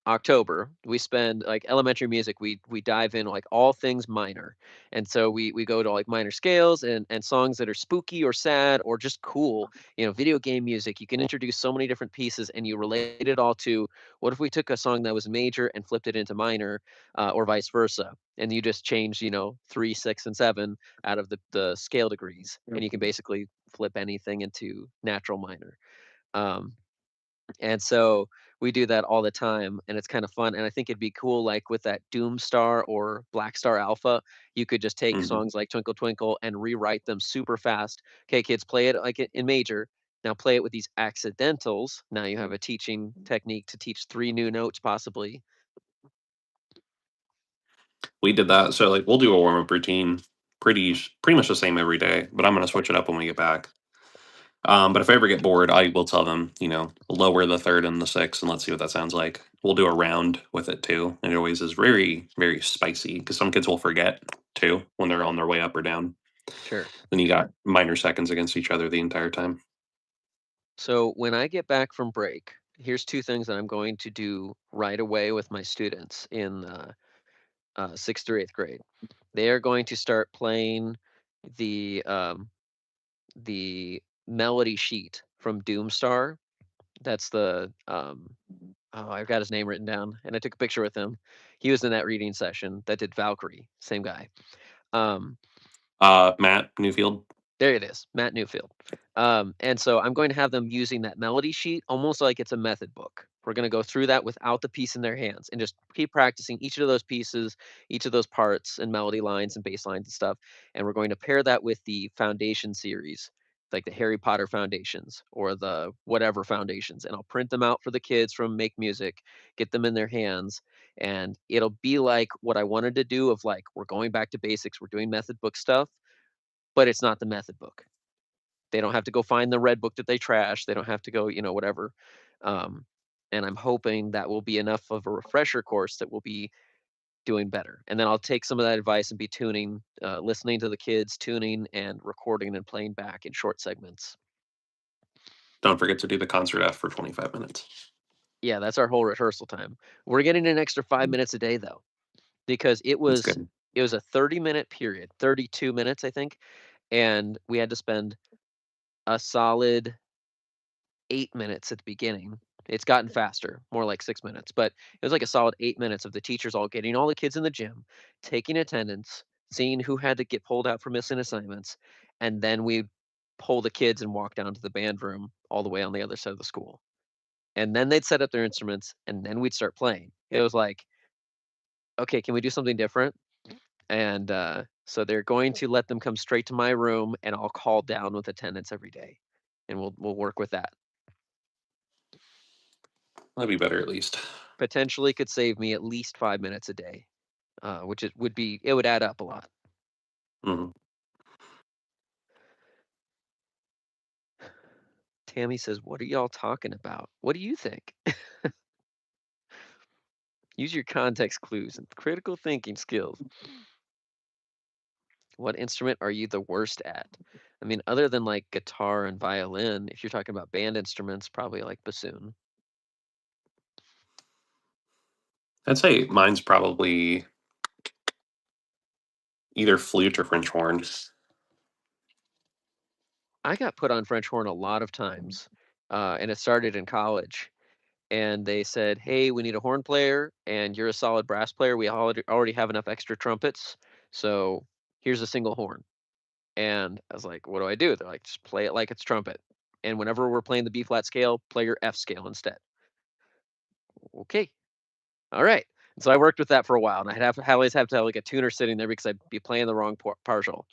October, we spend like elementary music, we dive in like all things minor. And so we go to like minor scales and songs that are spooky or sad or just cool. You know, video game music, you can introduce so many different pieces and you relate it all to what if we took a song that was major and flipped it into minor, or vice versa. And you just change, 3, 6, and 7 out of the scale degrees. And you can basically flip anything into natural minor. Um, and so we do that all the time, and it's kind of fun. And I think it'd be cool, like with that Doom Star or Black Star Alpha, you could just take Mhm. songs like Twinkle Twinkle and rewrite them super fast. Okay, kids, play it like in major. Now play it with these accidentals. Now you have a teaching technique to teach 3 new notes, possibly. We did that. So like we'll do a warm up routine pretty much the same every day, but I'm gonna switch it up when we get back. But if I ever get bored, I will tell them, lower the third and the sixth, and let's see what that sounds like. We'll do a round with it too. And it always is very, very spicy because some kids will forget too when they're on their way up or down. Sure. Then you got minor seconds against each other the entire time. So when I get back from break, here's 2 things that I'm going to do right away with my students in 6th through 8th grade. They are going to start playing the the melody sheet from Doomstar. That's oh, I've got his name written down, and I took a picture with him. He was in that reading session that did Valkyrie, same guy. Um, Matt Newfield. there it is, Matt Newfield. And so I'm going to have them using that melody sheet almost like it's a method book. We're going to go through that without the piece in their hands and just keep practicing each of those pieces, each of those parts and melody lines and bass lines and stuff. And we're going to pair that with the foundation series, like the Harry Potter foundations or the whatever foundations. And I'll print them out for the kids from Make Music, get them in their hands. And it'll be like what I wanted to do of like, we're going back to basics, we're doing method book stuff, but it's not the method book. They don't have to go find the red book that they trashed. They don't have to go, whatever. Um, and I'm hoping that will be enough of a refresher course that we'll be doing better. And then I'll take some of that advice and be tuning, listening to the kids, tuning and recording and playing back in short segments. Don't forget to do the concert F for 25 minutes. Yeah, that's our whole rehearsal time. We're getting an extra 5 minutes a day though, because it That's was good. it was a 30-minute period, 32 minutes, I think, and we had to spend a solid 8 minutes at the beginning. It's gotten faster, more like 6 minutes, but it was like a solid 8 minutes of the teachers all getting all the kids in the gym, taking attendance, seeing who had to get pulled out for missing assignments, and then we'd pull the kids and walk down to the band room all the way on the other side of the school. And then they'd set up their instruments, and then we'd start playing. It was like, okay, can we do something different? And so they're going to let them come straight to my room, and I'll call down with attendance every day, and we'll work with that. That'd be better at least. Potentially could save me at least 5 minutes a day, which it would add up a lot. Mhm. Tammy says, "What are y'all talking about? What do you think?" Use your context clues and critical thinking skills. What instrument are you the worst at? I mean, other than like guitar and violin, if you're talking about band instruments, probably like bassoon. I'd say mine's probably either flute or French horn. I got put on French horn a lot of times, and it started in college. And they said, "Hey, we need a horn player, and you're a solid brass player. We already have enough extra trumpets, so here's a single horn." And I was like, "What do I do?" They're like, "Just play it like it's trumpet. And whenever we're playing the B flat scale, play your F scale instead." Okay, all right. And so I worked with that for a while, and I'd always have to have like a tuner sitting there because I'd be playing the wrong partial.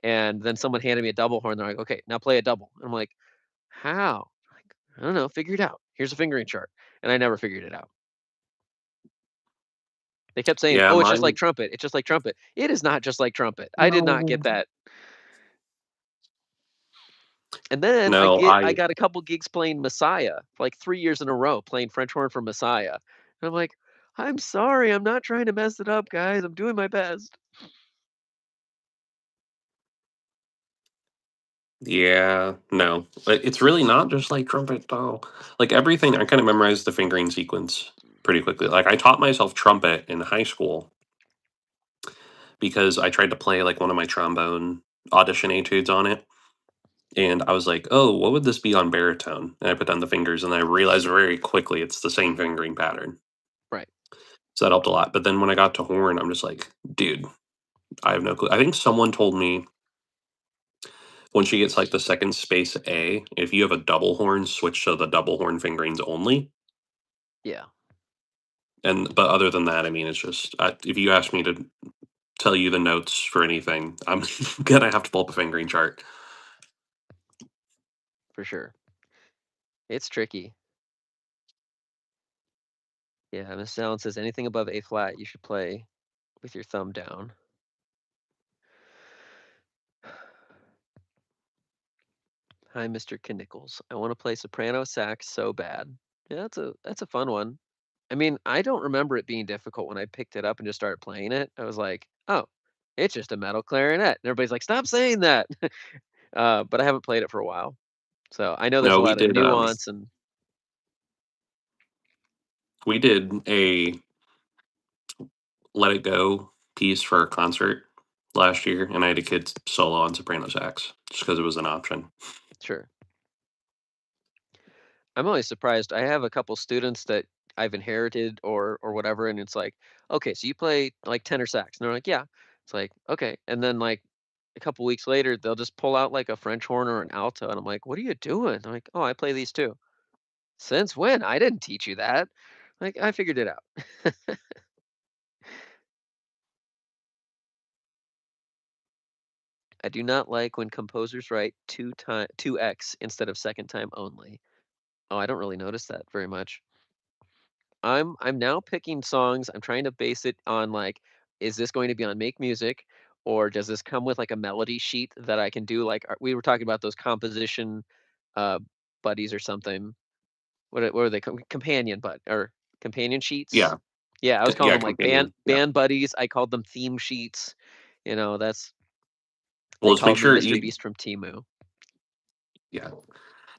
And then someone handed me a double horn. They're like, "Okay, now play a double." And I'm like, "How?" Like, I don't know. Figure it out. Here's a fingering chart, and I never figured it out. They kept saying, Yeah, "Oh, it's just like mine. trumpet. It's just like trumpet." It is not just like trumpet. I did not No. get that. And then No, I I. got a couple gigs playing Messiah, like 3 years in a row, playing French horn for Messiah. And I'm like, "I'm sorry, I'm not trying to mess it up, guys. I'm doing my best." Yeah, no. It's really not just like trumpet though. Like everything, I kind of memorized the fingering sequence pretty quickly. Like I taught myself trumpet in high school because I tried to play like one of my trombone audition etudes on it. And I was like, oh, what would this be on baritone? And I put down the fingers and I realized very quickly it's the same fingering pattern. Right. So that helped a lot. But then when I got to horn, I'm just like, dude, I have no clue. I think someone told me when she gets like the second space A, if you have a double horn, switch to the double horn fingerings only. Yeah, And but other than that, I mean, it's just if you ask me to tell you the notes for anything, I'm gonna have to pull up a fingering chart. for sure. It's tricky. Yeah, Miss Allen says anything above A flat, you should play with your thumb down. Hi, Mr. Knickles. I want to play soprano sax so bad. Yeah, that's a fun one. I mean, I don't remember it being difficult when I picked it up and just started playing it. I was like, "Oh, it's just a metal clarinet." And everybody's like, "Stop saying that." But I haven't played it for a while, so I know there's a No, we lot of did. nuance and We did a Let It Go piece for a concert last year, and I had a kid solo on soprano sax just because it was an option. sure. I'm always surprised. I have a couple students that I've inherited or whatever, and it's like, "Okay, so you play like tenor sax." And they're like, "Yeah." It's like, "Okay." And then like a couple weeks later, they'll just pull out like a French horn or an alto, and I'm like, "What are you doing?" They're like, "Oh, I play these too." Since when? I didn't teach you that. Like, I figured it out. I do not like when composers write 2x instead of second time only. Oh, I don't really notice that very much. I'm now picking songs. I'm trying to base it on like, is this going to be on Make Music, or does this come with like a melody sheet that I can do? Like we were talking about those composition uh, buddies or something. What are they? Companion or companion sheets? Yeah, Yeah, I was calling yeah, them like band companion. Yeah. band buddies. I called them theme sheets. That's Well, they just make called me sure Mystery you. Beast from Timu. Yeah,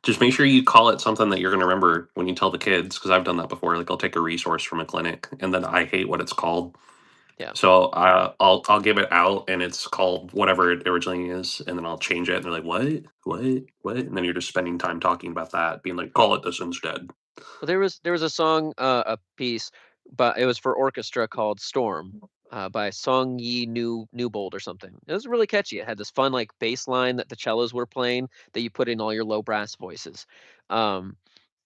just make sure you call it something that you're going to remember when you tell the kids, because I've done that before. Like I'll take a resource from a clinic, and then I hate what it's called. Yeah. So I'll give it out, and it's called whatever it originally is, and then I'll change it, and they're like, what?" And then you're just spending time talking about that, being like, "Call it this instead." Well, there was a song, a piece, but it was for orchestra called Storm. by Song Yi Newbold or something. It was really catchy. It had this fun like bass line that the cellos were playing that you put in all your low brass voices. Um,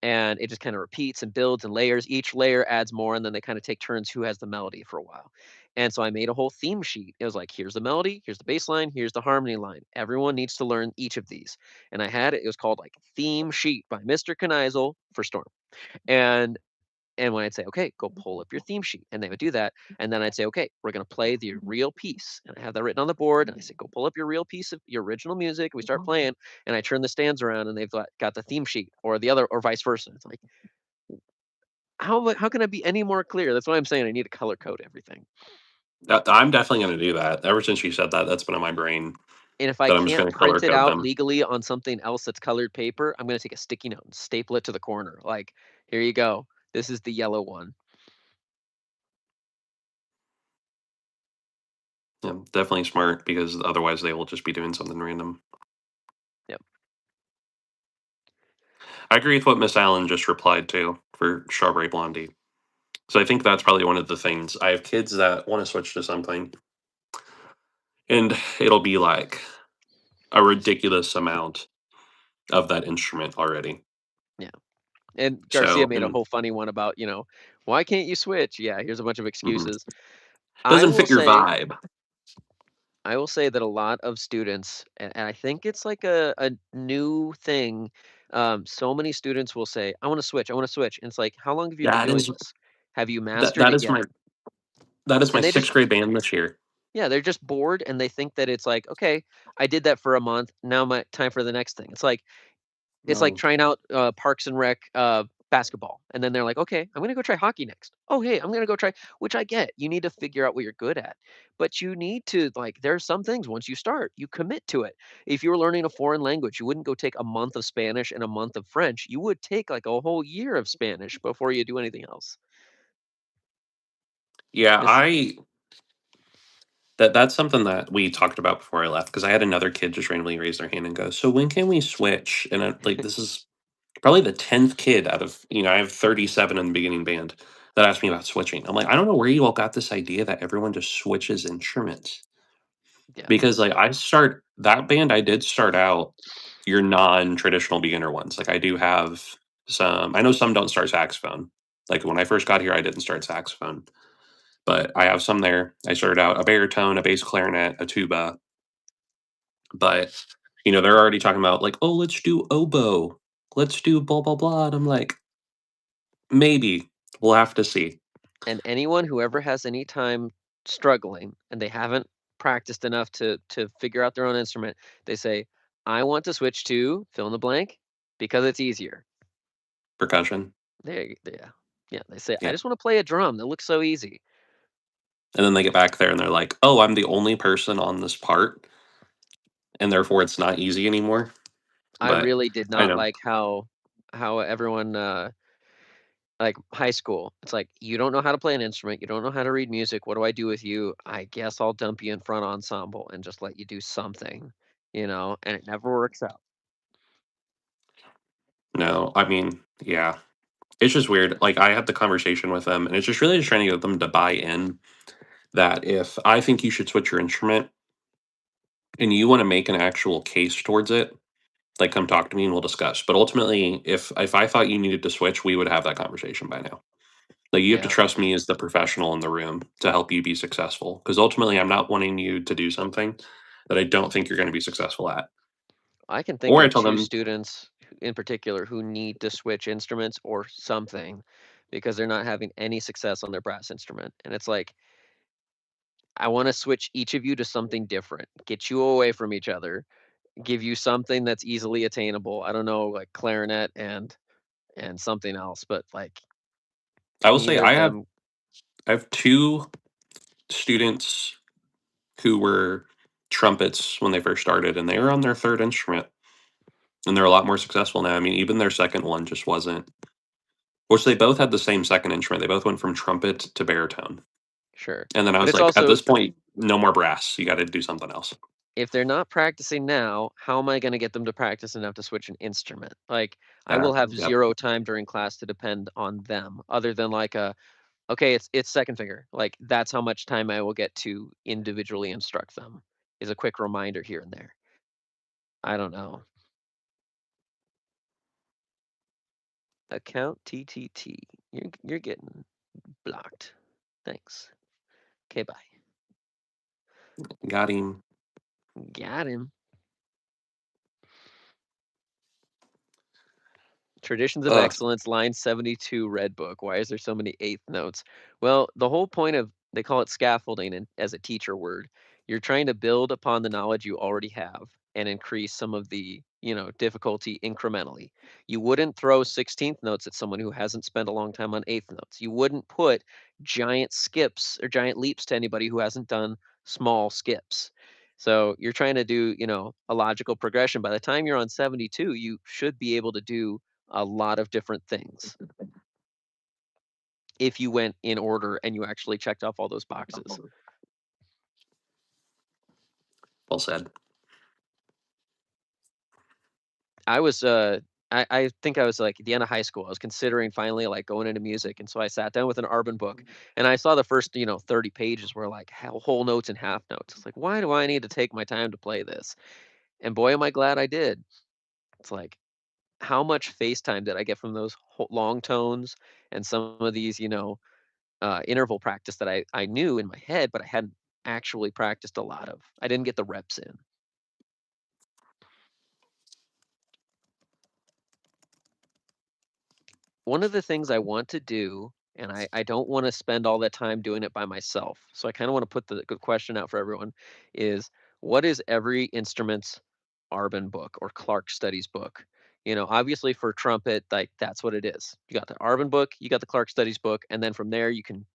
and it just kind of repeats and builds and layers. Each layer adds more, and then they kind of take turns who has the melody for a while. And so I made a whole theme sheet. It was like, here's the melody, here's the bass line, here's the harmony line. Everyone needs to learn each of these. And I had it. It was called like Theme Sheet by Mr. Kneisel for Storm. And and when I'd say, okay, go pull up your theme sheet, and they would do that, and then I'd say, okay, we're gonna play the real piece, and I have that written on the board, and I say, go pull up your real piece of your original music. And we start playing, and I turn the stands around, and they've got the theme sheet, or the other, or vice versa. It's like, how can I be any more clear? That's why I'm saying I need to color code everything. I'm definitely going to do that. Ever since you said that, that's been in my brain And if I that I'm just can't going to color print it code out them. legally on something else that's colored paper, I'm gonna take a sticky note and staple it to the corner. Like, here you go. This is the yellow one. Yeah, definitely smart because otherwise they will just be doing something random. Yep. I agree with what Miss Allen just replied to for Strawberry Blondie. So I think that's probably one of the things. I have kids that want to switch to something, and it'll be like a ridiculous amount of that instrument already. Yeah. And Garcia So, made a and whole funny one about, why can't you switch? Yeah, here's a bunch of mhm. excuses. I Doesn't will fit your say, vibe. I will say that a lot of students, and I think it's like a new thing. So many students will say, I want to switch, I want to switch. And it's like, how long have you been That doing is this? Have you that mastered that it is yet? my And they just, sixth grade band this year. yeah, they're just bored and they think that it's like, okay, I did that for a month. Now my time for the next thing. It's like No. trying out Parks and Rec basketball, and then they're like, "Okay, I'm gonna go try hockey next." Oh, hey, I'm gonna go try. Which I get. You need to figure out what you're good at, but you need to like. There are some things once you start, you commit to it. If you were learning a foreign language, you wouldn't go take a month of Spanish and a month of French. You would take like a whole year of Spanish before you do anything else. Yeah, It's that's something that we talked about before I left because I had another kid just randomly raise their hand and go, "So when can we switch?" And like this is probably the 10th kid out of I have 37 in the beginning band that asked me about switching. I'm like, I don't know where you all got this idea that everyone just switches instruments yeah, because like that band I did start out your non-traditional beginner ones. Like I do have some. I know some don't start saxophone. Like when I first got here, I didn't start saxophone, but I have some there. I started out a baritone, a bass clarinet, a tuba, but they're already talking about like, oh, let's do oboe, let's do blah blah blah. And I'm like, maybe we'll have to see. and anyone who ever has any time struggling and they haven't practiced enough to figure out their own instrument, they say, "I want to switch to fill in the blank because it's easier." Percussion, Yeah, yeah. They say, "I yeah. just want to play a drum that looks so easy." And then they get back there and they're like, oh, I'm the only person on this part, and therefore it's not easy anymore. I But really did I not know. like how everyone like high school. It's like you don't know how to play an instrument, you don't know how to read music. What do I do with you? I guess I'll dump you in front ensemble and just let you do something, and it never works out. No, I mean, yeah. It's just weird. Like I had the conversation with them, and it's just really just trying to get them to buy in that if I think you should switch your instrument and you want to make an actual case towards it, like come talk to me and we'll discuss. But ultimately, if I thought you needed to switch, we would have that conversation by now. Like you have to Yeah. trust me as the professional in the room to help you be successful. Because ultimately, I'm not wanting you to do something that I don't think you're going to be successful at. I can think Or I of tell two them, students in particular who need to switch instruments or something because they're not having any success on their brass instrument. And it's like, I want to switch each of you to something different, get you away from each other, give you something that's easily attainable. I don't know, like clarinet and something else, but like I will say neither of them. I have two students who were trumpets when they first started, and they were on their third instrument, and they're a lot more successful now. I mean, even their second one just wasn't. Which they both had the same second instrument. They both went from trumpet to baritone. Sure. And then I But was it's like, at also, this point, no more brass. You got to do something else. if they're not practicing now, how am I going to get them to practice enough to switch an instrument? Like, I will have Yep. zero time during class to depend on them, other than like Okay, it's second finger. Like, that's how much time I will get to individually instruct them, is a quick reminder here and there. I don't know. Account TTT. You're getting blocked. Thanks. Okay, bye. Got him. Got him. Traditions of Ugh. Excellence, line 72, Red Book. Why is there so many eighth notes? Well, the whole point of, they call it scaffolding as a teacher word. You're trying to build upon the knowledge you already have and increase some of the, difficulty incrementally. You wouldn't throw 16th notes at someone who hasn't spent a long time on eighth notes. You wouldn't put giant skips or giant leaps to anybody who hasn't done small skips. So you're trying to do, a logical progression. By the time you're on 72, you should be able to do a lot of different things if you went in order and you actually checked off all those boxes. Well said. I was I think I was like at the end of high school. I was considering finally like going into music, and so I sat down with an Arbin book, and I saw the first 30 pages were like whole notes and half notes. It's like, why do I need to take my time to play this? And boy, am I glad I did. It's like, how much face time did I get from those long tones and some of these interval practice that I knew in my head, but I hadn't actually practiced a lot of. I didn't get the reps in. One of the things I want to do, and I don't want to spend all that time doing it by myself. So I kind of want to put the good question out for everyone is, what is every instrument's Arbin book or Clark Studies book? Obviously for trumpet, like that's what it is. You got the Arbin book, you got the Clark Studies book, and then from there you can,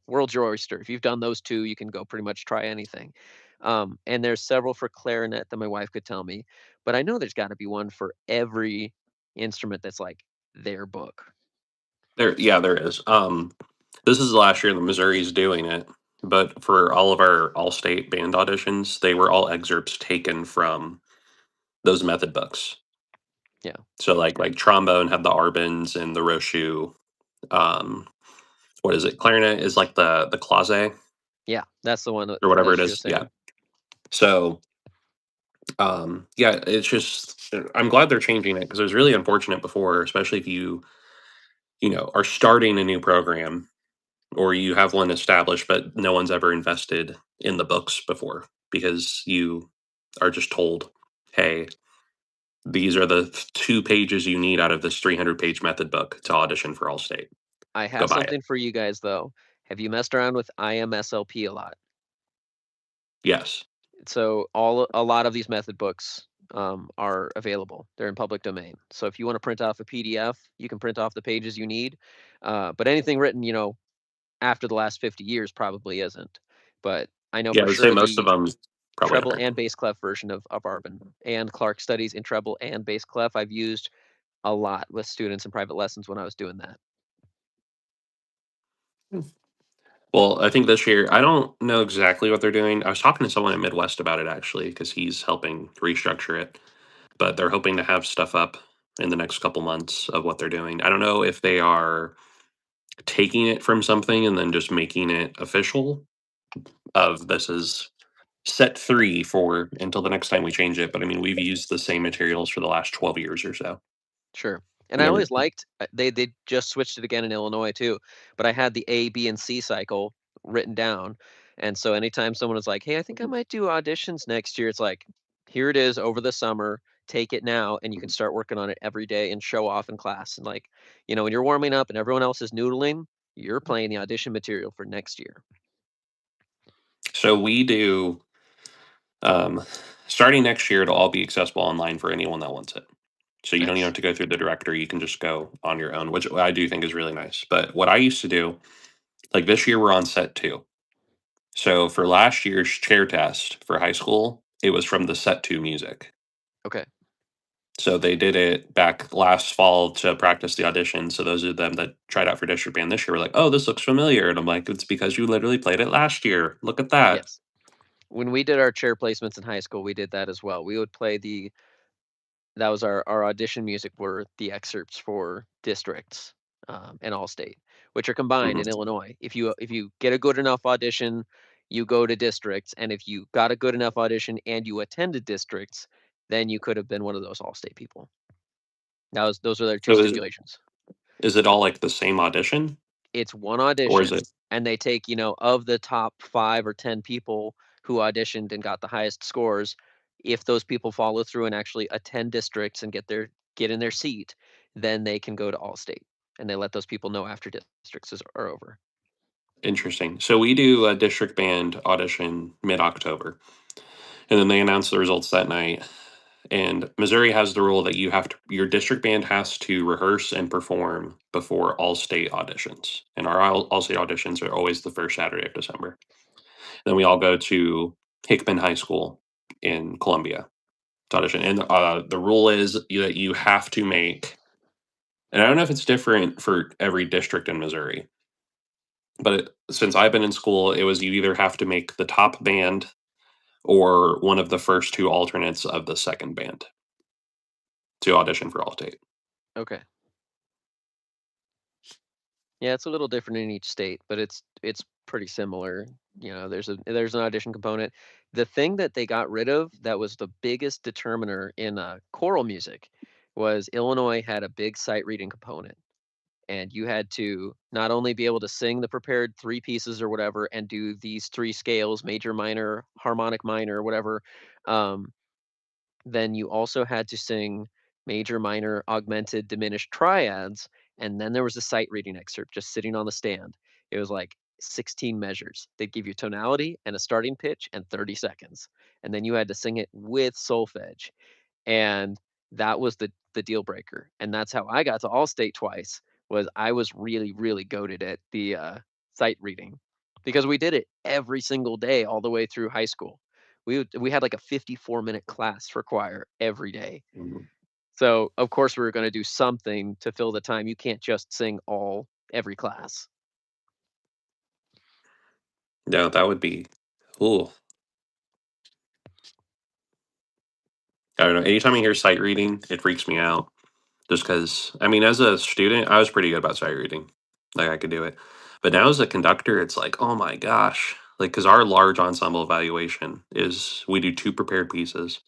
world's your oyster. If you've done those two, you can go pretty much try anything. And there's several for clarinet that my wife could tell me, but I know there's got to be one for every instrument that's like their book. There is. This is the last year that Missouri's doing it, but for all of our all-state band auditions, they were all excerpts taken from those method books. Yeah. So like trombone had the Arbins and the Roshu. Um, what is it? Clarinet is like the Claze Yeah, that's the one or whatever that it she was is. Yeah. saying. So yeah, it's just I'm glad they're changing it because it was really unfortunate before, especially if you are starting a new program or you have one established but no one's ever invested in the books before because you are just told, hey, these are the 2 pages you need out of this 300-page method book to audition for Allstate. I Go have buy it. something for you guys though. Have you messed around with IMSLP a lot? Yes. So a lot of these method books are available. They're in public domain. So if you want to print off a PDF, you can print off the pages you need. But anything written, after the last 50 years probably isn't. But I know Yeah, I for would say sure most of the them probably treble are. and bass clef version of Arbin and Clark Studies in treble and bass clef I've used a lot with students in private lessons when I was doing that. Well, I think this year, I don't know exactly what they're doing. I was talking to someone at Midwest about it actually, because he's helping restructure it. But they're hoping to have stuff up in the next couple months of what they're doing. I don't know if they are taking it from something and then just making it official. Of this is set 3 for until the next time we change it. But I mean, we've used the same materials for the last 12 years or so. Sure. And And I they're always liked they just switched it again in Illinois too, but I had the A, B, and C cycle written down. And so anytime someone was like, "Hey, I think I might do auditions next year," it's like, here it is over the summer. Take it now, and you can start working on it every day and show off in class. And like, when you're warming up and everyone else is noodling, you're playing the audition material for next year. so we do um, starting next year. It'll all be accessible online for anyone that wants it. So you don't even Nice. have to go through the director. You can just go on your own, which I do think is really nice. But what I used to do, like this year, we're on set 2. So for last year's chair test for high school, it was from the set 2 music. Okay. So they did it back last fall to practice the audition. So those of them that tried out for district band this year were like, "Oh, this looks familiar," and I'm like, "It's because you literally played it last year. Look at that." Yes. When we did our chair placements in high school, we did that as well. We would play that was our audition music were the excerpts for districts. and All-State, which are combined Mhm. in Illinois. If you get a good enough audition, you go to districts, and if you got a good enough audition and you attended districts, then you could have been one of those All-State people. Those are their two So stipulations. is it all like the same audition, It's one or is audition, it and they take, of the top 5 or 10 people who auditioned and got the highest scores, if those people follow through and actually attend districts and get in their seat, then they can go to All-State, and they let those people know after districts are over. interesting? So we do a district band audition mid-October, and then they announce the results that night. And Missouri has the rule that your district band has to rehearse and perform before all state auditions. And our all state auditions are always the first Saturday of December. Then we all go to Hickman High School in Columbia to audition. And the rule is that you have to make, and I don't know if it's different for every district in Missouri, but since I've been in school, it was you either have to make the top band or one of the first two alternates of the second band to audition for all state. Okay. Yeah, it's a little different in each state, but it's pretty similar. There's an audition component. The thing that they got rid of that was the biggest determiner in choral music was Illinois had a big sight reading component, and you had to not only be able to sing the prepared 3 pieces or whatever and do these 3 scales, major, minor, harmonic minor, whatever, um, then you also had to sing major, minor, augmented, diminished triads, and then there was a sight reading excerpt just sitting on the stand. It was like 16 measures. They'd give you tonality and a starting pitch and 30 seconds, and then you had to sing it with solfege, and that was the deal breaker, and that's how I got to All-State twice, was I was really, really goated at the, sight reading, because we did it every single day all the way through high school. We had like a 54-minute class for choir every day. Mhm. So, of course, we were gonna do something to fill the time. You can't just sing every class. Yeah, that would be cool. I don't know. Anytime I hear sight reading, it freaks me out. Just because, I mean, as a student, I was pretty good about sight reading. Like I could do it. But now as a conductor, it's like, oh my gosh. Like, because our large ensemble evaluation is we do 2 prepared pieces.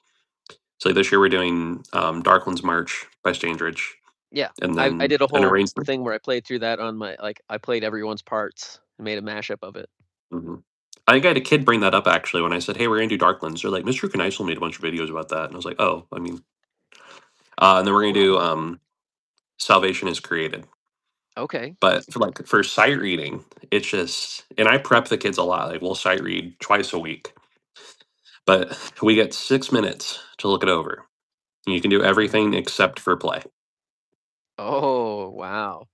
So this year we're doing Darkland's March by Standridge, Yeah, and I then did a an whole arrangement. thing where I played through that on I played everyone's parts and made a mashup of it. Mhm. I think I had a kid bring that up actually when I said, "Hey, we're gonna do Darklands." They're like, "Mr. Kneisel made a bunch of videos about that," and I was like, "Oh, I mean," and then we're gonna do Salvation is Created. Okay. But for sight reading, it's just, and I prep the kids a lot. Like we'll sight read twice a week, but we get 6 minutes to look it over. You can do everything except for play. Oh, wow.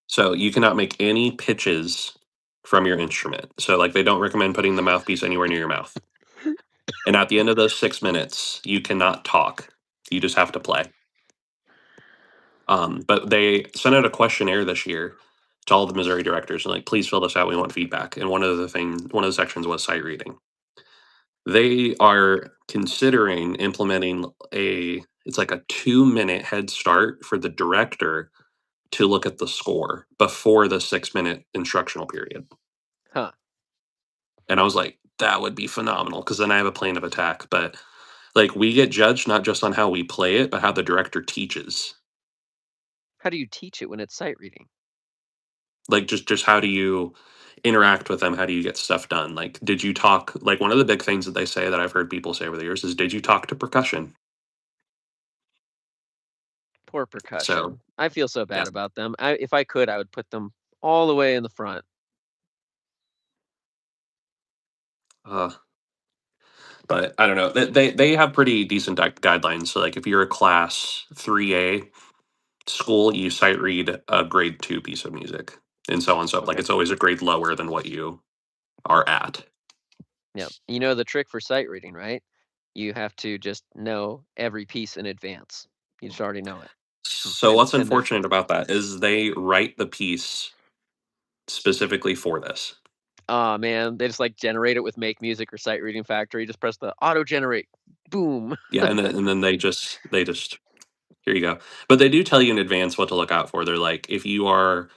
So you cannot make any pitches from your instrument. So like they don't recommend putting the mouthpiece anywhere near your mouth. And at the end of those 6 minutes, you cannot talk. You just have to play. But they sent out a questionnaire this year to all the Missouri directors and like, please fill this out. We want feedback. And one of the sections was sight reading. They are considering implementing it's like a 2-minute head start for the director to look at the score before the 6-minute instructional period. Huh. And I was like, that would be phenomenal because then I have a plan of attack. But like we get judged not just on how we play it, but how the director teaches. How do you teach it when it's sight reading? Like just how do you interact with them? How do you get stuff done? Like did you talk, like one of the big things that they say that I've heard people say over the years is, did you talk to percussion? Poor So percussion. I feel so yeah. bad about them. If I could, I would put them all the way in the front. Uh, but I don't know. They have pretty decent guidelines. So like if you're a class 3A school, you sight read a grade 2 piece of music and so on. So like Okay. it's always a grade lower than what you are at. Yep. You know the trick for sight reading, right? You have to just know every piece in advance. You just already know it. So what's Then there's unfortunate about that is they write the piece specifically for this. oh man, they just like generate it with Make Music or Sight Reading Factory. Just press the auto generate. Boom. Yeah, and then they just Here you go. But they do tell you in advance what to look out for. They're like, if you are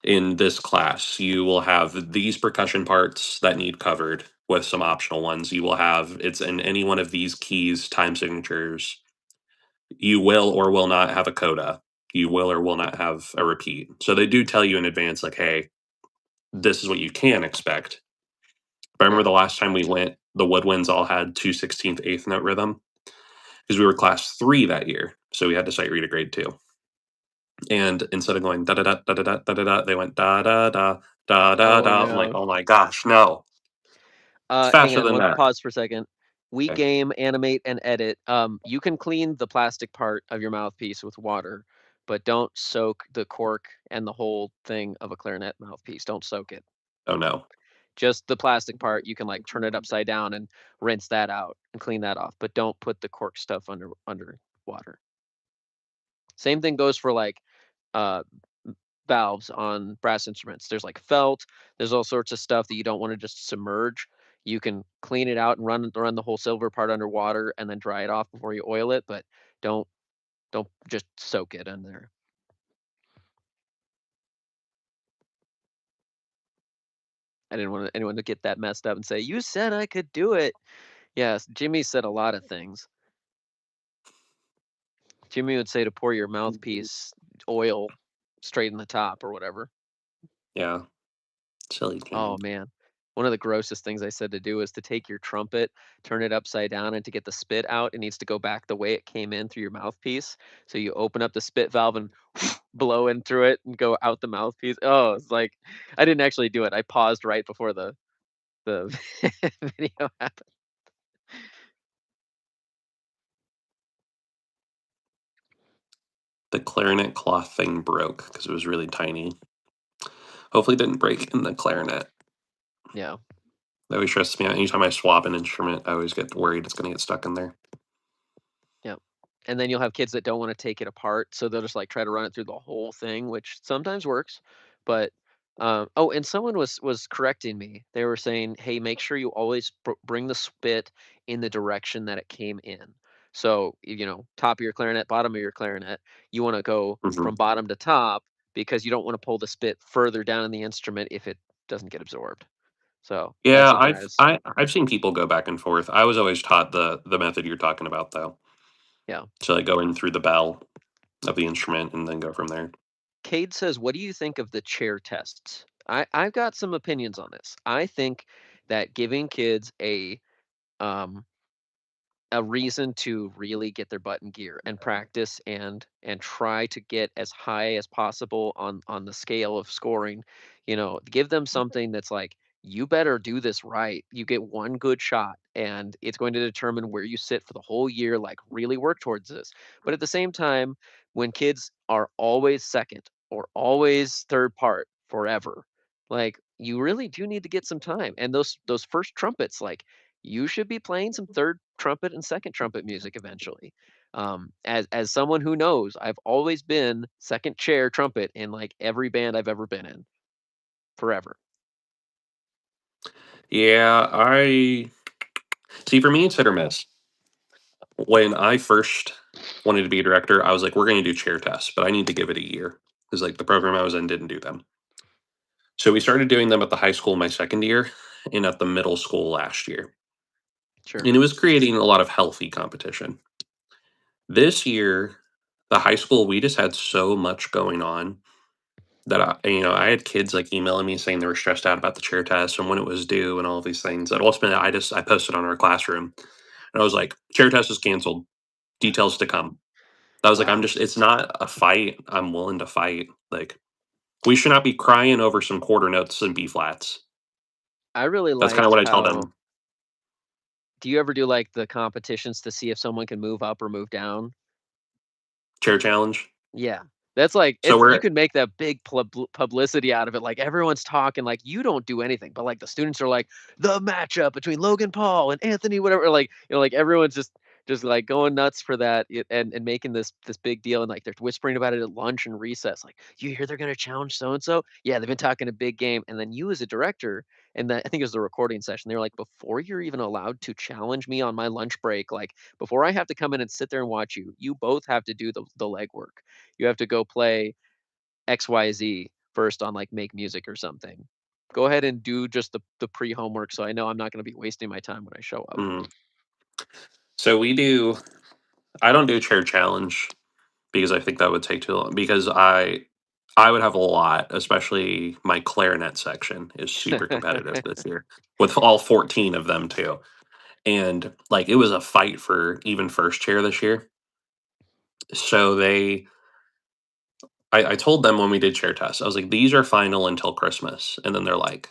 in this class, you will have these percussion parts that need covered with some optional ones. You will have it's in any one of these keys, time signatures. You will or will not have a coda. You will or will not have a repeat. So they do tell you in advance, like, hey, this is what you can expect. But I remember Yeah. the last time we went, the woodwinds all had 2/16 eighth note rhythm because we were class 3 that year. So we had to sight read a grade 2. And instead of going da da da da da da da da da, they went da da da da da Oh da. I'm like, no. oh my gosh, no! It's Hang faster on, than one that. pause for a second. We Okay. game, animate, and edit. You can clean the plastic part of your mouthpiece with water, but don't soak the cork and the whole thing of a clarinet mouthpiece. Don't soak it. Oh no. Just the plastic part, you can like turn it upside down and rinse that out and clean that off, but don't put the cork stuff under water. Same thing goes for like uh valves on brass instruments. There's like felt, there's all sorts of stuff that you don't want to just submerge. You can clean it out and run the whole silver part underwater and then dry it off before you oil it, but don't don't just soak it in there. I didn't want anyone to get that messed up and say, "You said I could do it." Yes, Jimmy said a lot of things. Jimmy would say to pour your mouthpiece oil straight in the top or whatever. Yeah. Silly Oh Jimmy. man. One of the grossest things I said to do is to take your trumpet, turn it upside down, and to get the spit out, it needs to go back the way it came in through your mouthpiece. So you open up the spit valve and blow in through it and go out the mouthpiece. Oh, it's like I didn't actually do it. I paused right before the video happened. The clarinet cloth thing broke because it was really tiny. Hopefully, it didn't break in the clarinet. Yeah. That always stresses me out. Anytime I swap an instrument, I always get worried it's going to get stuck in there. Yeah. And then you'll have kids that don't want to take it apart, so they'll just like try to run it through the whole thing, which sometimes works. But oh, and someone was correcting me. They were saying, "Hey, make sure you always bring the spit in the direction that it came in." So, top of your clarinet, bottom of your clarinet, you want to go Mhm. from bottom to top because you don't want to pull the spit further down in the instrument if it doesn't get absorbed. So that's Yeah, something I've seen people go back and forth. I was always taught the method you're talking about though. yeah. So like go in through the bell of the instrument and then go from there. Cade says, "What do you think of the chair tests?" I've got some opinions on this. I think that giving kids um, a reason to really get their butt in gear and practice and try to get as high as possible on the scale of scoring, give them something that's like, you better do this right. You get one good shot and it's going to determine where you sit for the whole year. Like, really work towards this. But at the same time, when kids are always second or always third part forever, like, you really do need to get some time. And those first trumpets, like, you should be playing some third trumpet and second trumpet music eventually. As someone who knows, I've always been second chair trumpet in like every band I've ever been in forever. Yeah, I see for me it's hit or miss. When I first wanted to be a director, I was like, we're going to do chair tests, but I need to give it a year because like the program I was in didn't do them. So we started doing them at the high school my second year and at the middle school last year. Sure. And it was creating a lot of healthy competition. This year, the high school, we just had so much going on that I had kids like emailing me saying they were stressed out about the chair test and when it was due and all of these things. That ultimately, I posted on our classroom and I was like, chair test is canceled. Details to come. I was like, Wow. it's not a fight. I'm willing to fight. Like, we should not be crying over some quarter notes and B flats. I really That's kind of liked what I tell how them. do you ever do like the competitions to see if someone can move up or move down? Chair challenge. Yeah. That's like So you we're can make that big publicity out of it. Like everyone's talking like you don't do anything, but like the students are like the matchup between Logan Paul and Anthony whatever like like everyone's just just like going nuts for that and making this big deal, and like they're whispering about it at lunch and recess, like, you hear they're going to challenge so and so, yeah, they've been talking a big game. And then you as a director, and that I think it was the recording session, they were like, before you're even allowed to challenge me on my lunch break, like before I have to come in and sit there and watch you, you both have to do the legwork. You have to go play XYZ first on like make music or something. Go ahead and do just the pre homework, so I know I'm not going to be wasting my time when I show up. Mhm. So we do. I don't do chair challenge because I think that would take too long. Because I would have a lot, especially my clarinet section is super competitive this year with all 14 of them too. And like it was a fight for even first chair this year. So I told them when we did chair tests, I was like, these are final until Christmas. And then they're like,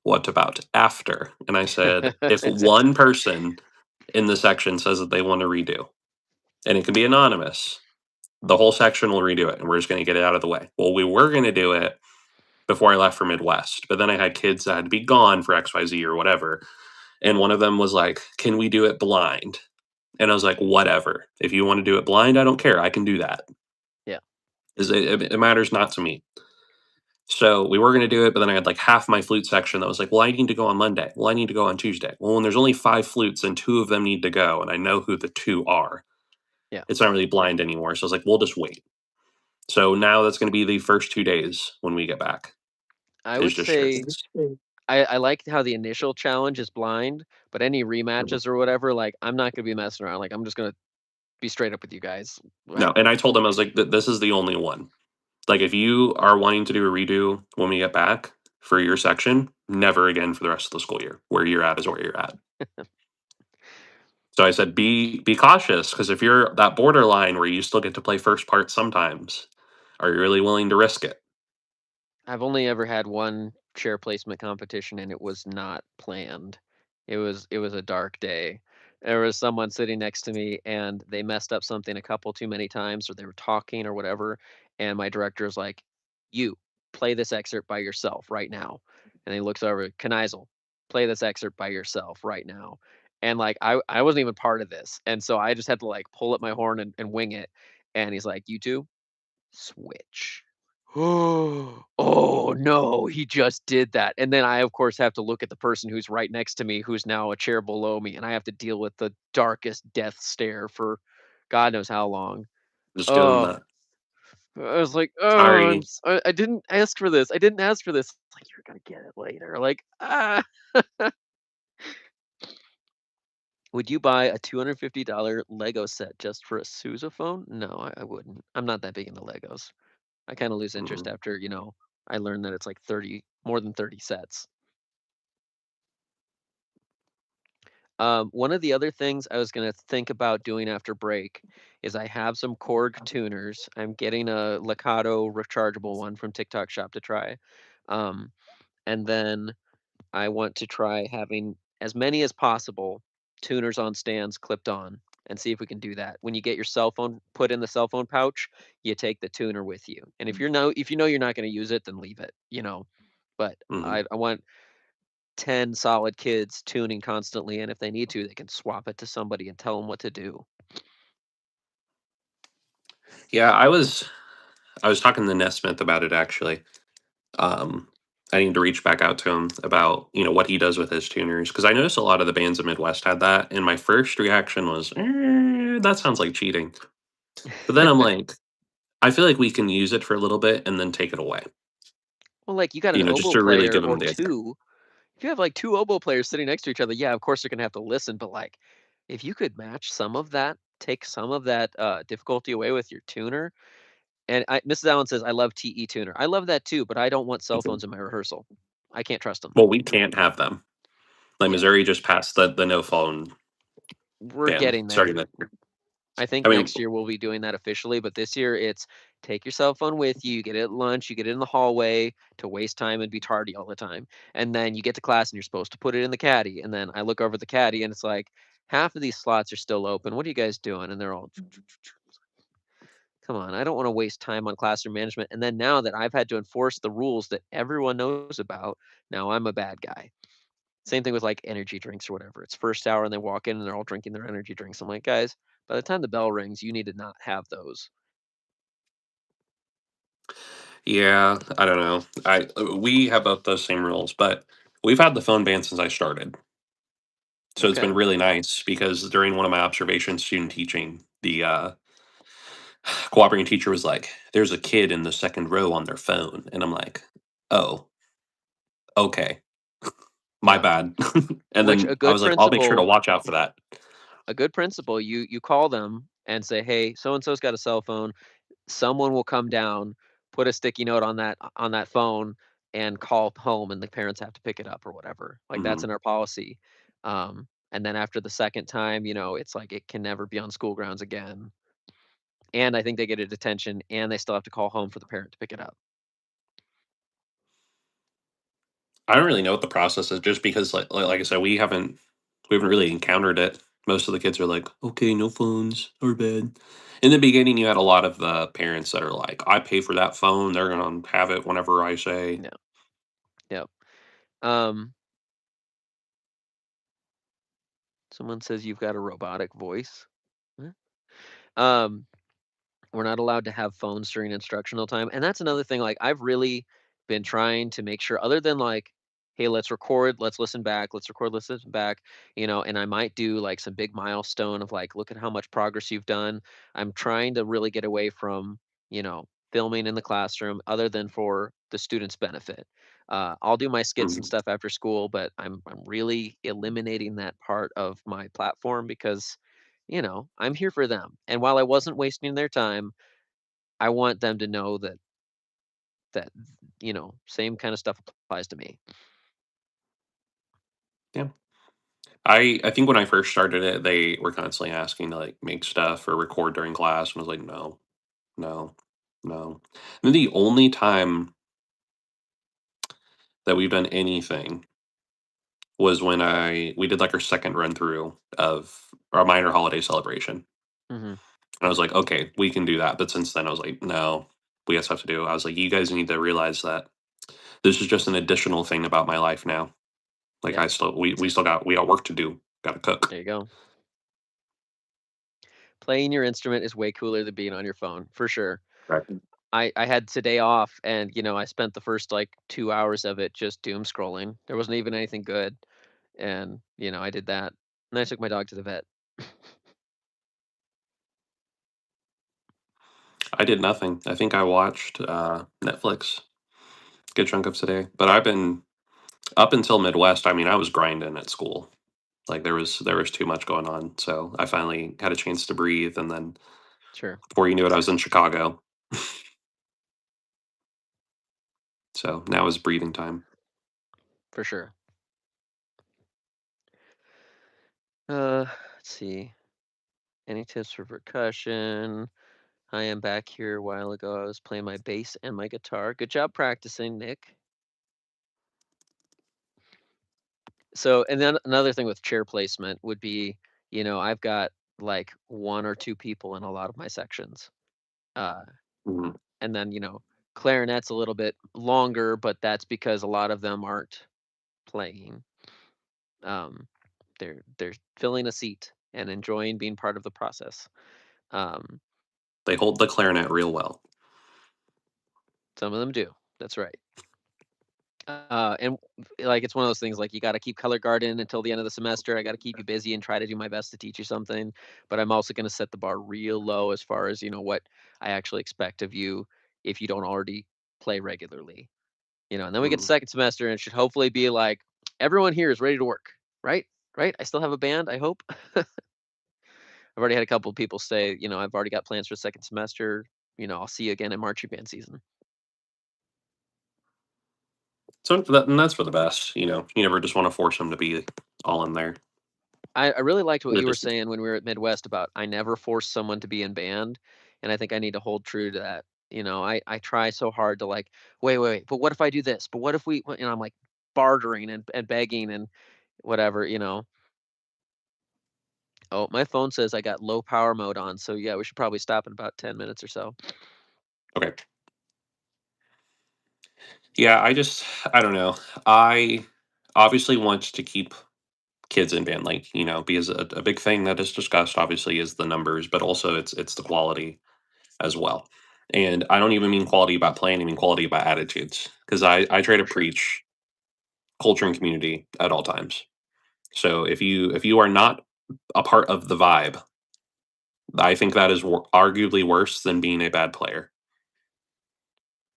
what about after? And I said, if one person in the section says that they want to redo, and it can be anonymous, the whole section will redo it and we're just going to get it out of the way. Well, we were going to do it before I left for Midwest, but then I had kids that had to be gone for XYZ or whatever. And one of them was like, can we do it blind? And I was like, whatever. If you want to do it blind, I don't care. I can do that. Yeah. It matters not to me. So we were going to do it, but then I had like half my flute section that was like, well, I need to go on Monday. Well, I need to go on Tuesday. Well, when there's only 5 flutes and 2 of them need to go, and I know who the 2 are, Yeah. it's not really blind anymore. So I was like, we'll just wait. So now that's going to be the first 2 days when we get back I is would just chair say tests. I like how the initial challenge is blind, but any Mhm. rematches or whatever, like I'm not gonna be messing around. Like I'm just gonna be straight up with you guys. No, and I told them I was like, this is the only one. Like, if you are wanting to do a redo when we get back for your section, never again for the rest of the school year. Where you're at is where you're at. So I said, be cautious because if you're that borderline where you still get to play first part sometimes, are you really willing to risk it? I've only ever had one chair placement competition and it was not planned. It was a dark day. There was someone sitting next to me and they messed up something a couple too many times or they were talking or whatever, and my director is like, "You play this excerpt by yourself right now." And he looks over, "Kneisel, play this excerpt by yourself right now." And like I wasn't even part of this. And so I just had to like pull up my horn and wing it. And he's like, "You two, switch." Oh no, he just did that. And then I, of course, have to look at the person who's right next to me, who's now a chair below me, and I have to deal with the darkest death stare for God knows how long. Just doing Oh, the I was like, oh, sorry. I didn't ask for this. I didn't ask for this. It's like, you're gonna get it later. Like, ah. Would you buy a $250 Lego set just for a sousaphone? No, I wouldn't. I'm not that big into Legos. I kind of lose interest Mhm. after, I learned that it's like 30, more than 30 sets. One of the other things I was going to think about doing after break is I have some Korg tuners. I'm getting a Lakato rechargeable one from TikTok Shop to try. Um, and then I want to try having as many as possible tuners on stands clipped on and see if we can do that. When you get your cell phone put in the cell phone pouch, you take the tuner with you. And if you know you're not going to use it, then leave it. But Mhm. I want 10 solid kids tuning constantly, and if they need to, they can swap it to somebody and tell them what to do. Yeah, I was talking to Nesmith about it actually. Um, I need to reach back out to him about what he does with his tuners because I noticed a lot of the bands in Midwest had that, and my first reaction was, that sounds like cheating. But then I'm like, I feel like we can use it for a little bit and then take it away. Well, like, you got an Just oboe to really player give them or the idea. two. If you have like two oboe players sitting next to each other, yeah, of course they're gonna have to listen, but like if you could match some of that, take some of that difficulty away with your tuner. And Mrs. Allen says, I love TE tuner. I love that too, but I don't want cell Mhm. phones in my rehearsal. I can't trust them. Well, we can't have them. Like Yeah, Missouri just passed the no phone we're ban getting starting there. that year. I think I mean, next year we'll be doing that officially, but this year it's take your cell phone with you, you get it at lunch, you get it in the hallway to waste time and be tardy all the time. And then you get to class and you're supposed to put it in the caddy. And then I look over the caddy and it's like, half of these slots are still open. What are you guys doing? And they're all, come on, I don't want to waste time on classroom management. And then now that I've had to enforce the rules that everyone knows about, now I'm a bad guy. Same thing with like energy drinks or whatever. It's first hour and they walk in and they're all drinking their energy drinks. I'm like, guys, by the time the bell rings, you need to not have those. Yeah, I don't know. We have both those same rules, but we've had the phone ban since I started. So it's been Okay. really nice because during one of my observations student teaching, the cooperating teacher was like, "There's a kid in the second row on their phone," and I'm like, "Oh, okay, my Yeah. bad." And Which then I was like, "I'll make sure to watch out for that." a good principal, you call them and say, "Hey, so and so's got a cell phone. Someone will come down, put a sticky note on that phone and call home and the parents have to pick it up or whatever. Like that's Mhm. in our policy. And then after the second time, it's like it can never be on school grounds again. And I think they get a detention and they still have to call home for the parent to pick it up. I don't really know what the process is, just because, like I said, we haven't really encountered it. Most of the kids are like, "Okay, no phones, or bad." In the beginning, you had a lot of the parents that are like, "I pay for that phone. They're gonna have it whenever I say." No. Yep. Um, Someone says you've got a robotic voice. What? Um, We're not allowed to have phones during instructional time, and that's another thing, like, I've really been trying to make sure other than, like, "Hey, let's record, let's listen back, let's record, let's listen back," and I might do, like, some big milestone of, like, "Look at how much progress you've done." I'm trying to really get away from, filming in the classroom other than for the students' benefit. I'll do my skits and Mhm. stuff after school, but I'm really eliminating that part of my platform because, I'm here for them, and while I wasn't wasting their time, I want them to know that, same kinda stuff applies to me. Yeah. I think when I first started it, they were constantly asking to, like, make stuff or record during class, and I was like, "No, no, no." And then the only time that we've done anything was when we did, like, our second run through of our minor holiday celebration. Mhm. And I was like, "Okay, we can do that." But since then, I was like, "No, we have stuff to do." I was like, "You guys need to realize that this is just an additional thing about my life now. Like, Yep. we got work to do. Gotta cook." There you go. Playing your instrument is way cooler than being on your phone, for sure. Right. I had today off and, I spent the first, like, 2 hours of it just doom scrolling. There wasn't even anything good, and, I did that. And I took my dog to the vet. I did nothing. I think I watched, Netflix a good chunk of today, but I've been up until Midwest, I mean, I was grinding at school. Like, there was too much going on, so I finally had a chance to breathe, and then Sure. before you knew it, I was in Chicago. So now is breathing time. For sure. Let's see. Any tips for percussion? I am back here a while ago. I was playing my bass and my guitar. Good job practicing, Nick. So, and then another thing with chair placement would be, I've got like one or two people in a lot of my sections. Uh, Mhm. and then, clarinet's a little bit longer, but that's because a lot of them aren't playing. Um, they're filling a seat and enjoying being part of the process. Um, They hold the clarinet real well. some of them do. That's right. And like it's one of those things like you got to keep color guarding until the end of the semester. I got to keep you busy and try to do my best to teach you something, but I'm also going to set the bar real low as far as what I actually expect of you if you don't already play regularly. And then we get to Mhm. second semester and it should hopefully be like everyone here is ready to work, right? Right? I still have a band. I hope. I've already had a couple of people say, I've already got plans for second semester. I'll see you again in marching band season. And that's for the best, you never just wanna force them to be all in there. I really liked what They're you were just saying when we were at Midwest about I never force someone to be in band, and I think I need to hold true to that. I try so hard to like, wait, but what if I do this? But what if we, I'm like bartering and begging and whatever. Oh, my phone says I got low power mode on, so yeah, we should probably stop in about 10 minutes or so. okay. Yeah, I don't know. I obviously wants to keep kids in band, like, because a big thing that is discussed obviously is the numbers, but also it's the quality as well. And I don't even mean quality about playing, I mean quality about attitudes. Because I try to For sure. preach culture and community at all times. So if you are not a part of the vibe, I think that is arguably worse than being a bad player.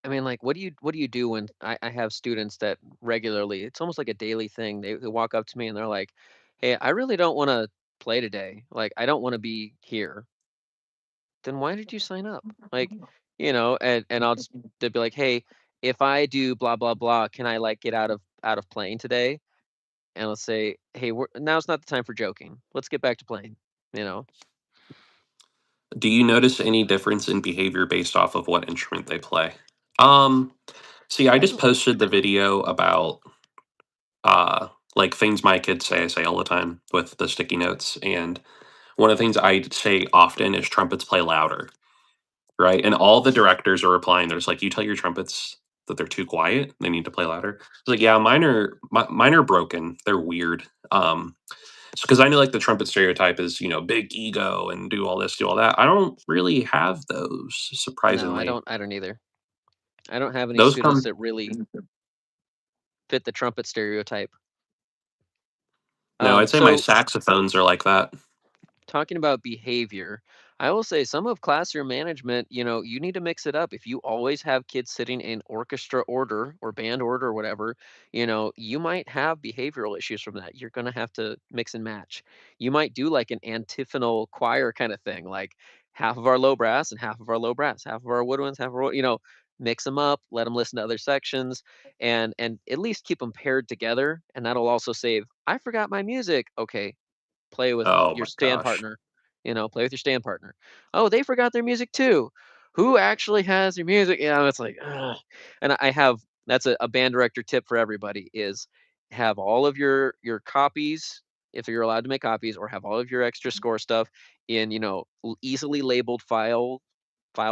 I mean, like, what do you do when I have students that regularly, it's almost like a daily thing. They walk up to me and they're like, "Hey, I really don't want to play today. Like, I don't want to be here." Then why did you sign up? Like, and they'd be like, "Hey, if I do blah blah blah, can I like get out of playing today?" And let's say, "Hey, now's not the time for joking. Let's get back to playing." You know? Do you notice any difference in behavior based off of what instrument they play? Um, See, I I just don't. posted the video about like things my kids say I say all the time with the sticky notes. And one of the things I say often is trumpets play louder, right? And all the directors are replying. There's like, you tell your trumpets that they're too quiet. They need to play louder. It's like, yeah, mine are broken. They're weird. Because I know like the trumpet stereotype is big ego and do all this, do all that. I don't really have those, No, I surprisingly. don't. I don't either. I don't have any Those students come. that really fit the trumpet stereotype. No, I'd say my So saxophones are like that. talking about behavior, I will say some of classroom management, you need to mix it up. If you always have kids sitting in orchestra order or band order or whatever, you might have behavioral issues from that. You're going to have to mix and match. You might do like an antiphonal choir kind of thing, like half of our low brass and half of our low brass, half of our woodwinds, half of our, mix them up, let them listen to other sections and at least keep them paired together. And that'll also save, I forgot my music. Okay, play with Oh your my stand gosh. partner, play with your stand partner. Oh, they forgot their music too. Who actually has their music? It's like, ugh. And I have that's a band director tip for everybody is have all of your copies if you're allowed to make copies or have all of your extra score stuff in, easily labeled file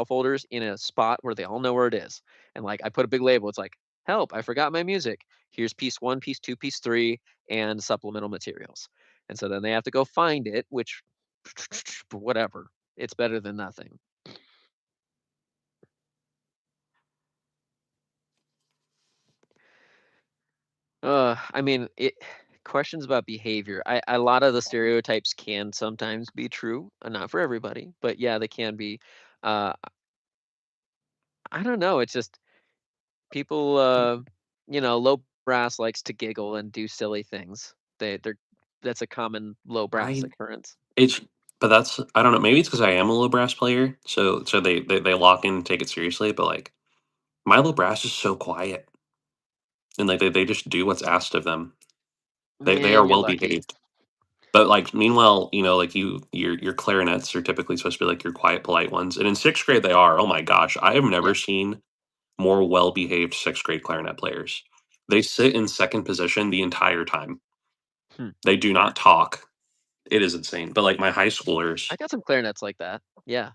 folders in a spot where they all know where it is. And like I put a big label, it's like, help, I forgot my music. Here's piece one, piece two, piece three, and supplemental materials. And so then they have to go find it, which whatever. It's better than nothing. I mean, questions about behavior. A lot of the stereotypes can sometimes be true, not for everybody, but yeah, they can be. Uh, I don't know. It's just people. Low brass likes to giggle and do silly things. They're that's a common low brass I occurrence. it's but that's I don't know. Maybe it's because I am a low brass player, so they lock in and take it seriously. But like my low brass is so quiet, and like they just do what's asked of them. They are Man, you're well lucky. behaved. But like meanwhile, like your clarinets are typically supposed to be like your quiet, polite ones, and in sixth grade they are. Oh my gosh, I have never Yeah. seen more well behaved sixth grade clarinet players. They sit in second position the entire time. Hmm. They do not talk. It is insane. But like my high schoolers, I got some clarinets like that. Yeah.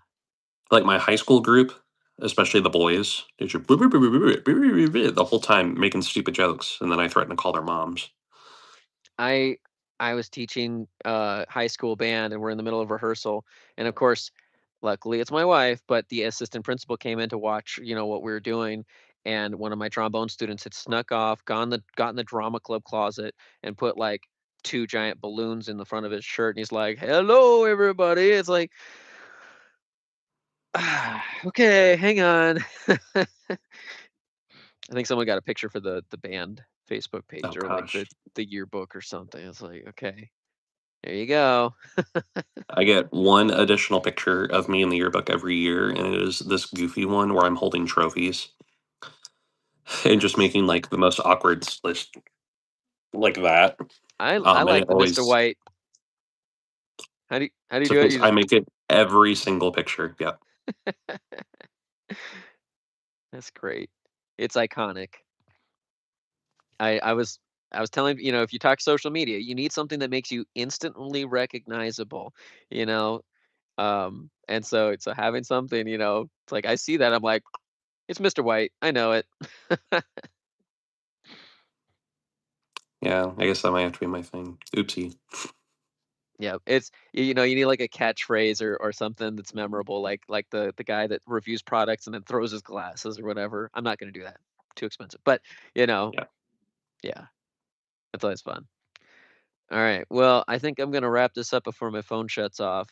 like my high school group, especially the boys, they just the whole time making stupid jokes, and then I threaten to call their moms. I I was teaching high school band and we're in the middle of rehearsal and of course luckily it's my wife but the assistant principal came in to watch what we were doing and one of my trombone students had snuck off got in the drama club closet and put like two giant balloons in the front of his shirt and he's like hello everybody it's like okay hang on I think someone got a picture for the band Facebook Oh page or like the gosh. the yearbook or something it's like okay there you go. I get one additional picture of me in the yearbook every year, and it is this goofy one where I'm holding trophies and just Nice. making like the most awkward list like that. I And like it the Mr. always White. How do you so do it? You I just make it every single picture. Yep. that's great. It's iconic. I was telling if you talk social media, you need something that makes you instantly recognizable, you know. And so having something, it's like I see that I'm like, it's Mr. White. I know it. Yeah. Yeah, I guess that might have to be my thing. Oopsie. Yeah, it's you know, you need like a catchphrase or something that's memorable, like the guy that reviews products and then throws his glasses or whatever. I'm not gonna do that. Too expensive. But, you know, Yeah. yeah, that's always fun. All right. Well, I think I'm gonna wrap this up before my phone shuts off.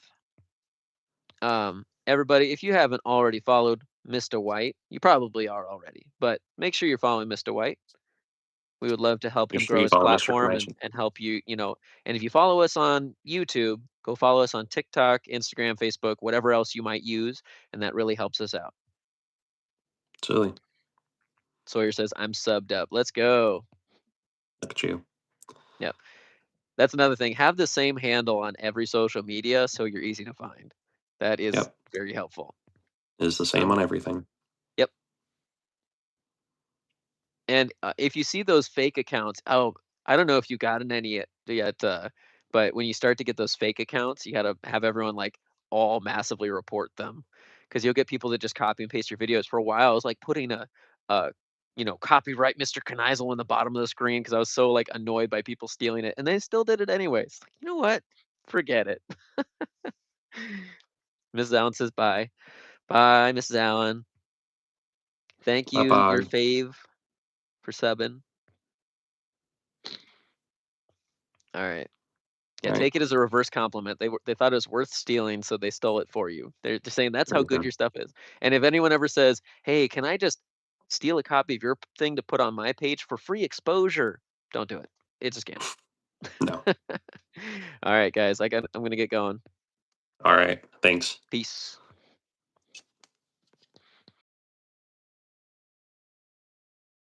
Everybody, if you haven't already followed Mistah White, you probably are already, but make sure you're following Mistah White. We would love to help Make him sure grow you his follow Mr. platform Knight. and help you, you know. And if you follow us on YouTube, go follow us on TikTok, Instagram, Facebook, whatever else you might use, and that really helps us out. Silly. Sawyer says, I'm subbed up. Let's go. Look at you. Yep. That's another thing. Have the same handle on every social media so you're easy to find. That is Yep. very helpful. Is the same on everything. Yep. And if you see those fake accounts, oh, I don't know if you gotten any yet, but when you start to get those fake accounts, you got to have everyone like all massively report them because you'll get people that just copy and paste your videos. For a while, I was like putting a you know, copyright Mr. Knizel in the bottom of the screen because I was so like annoyed by people stealing it, and they still did it anyways. Like, you know what? Forget it. Mrs. Allen says bye. Bye, Mrs. Allen. Thank Bye you, your bye. fave, for subbing. All right. Yeah, All right. take it as a reverse compliment. They thought it was worth stealing, so they stole it for you. They're saying that's There how you good go. your stuff is. And if anyone ever says, "Hey, can I just steal a copy of your thing to put on my page for free exposure?" Don't do it. It's a scam. No. All right, guys, I'm gonna get going. All right. Thanks. Peace.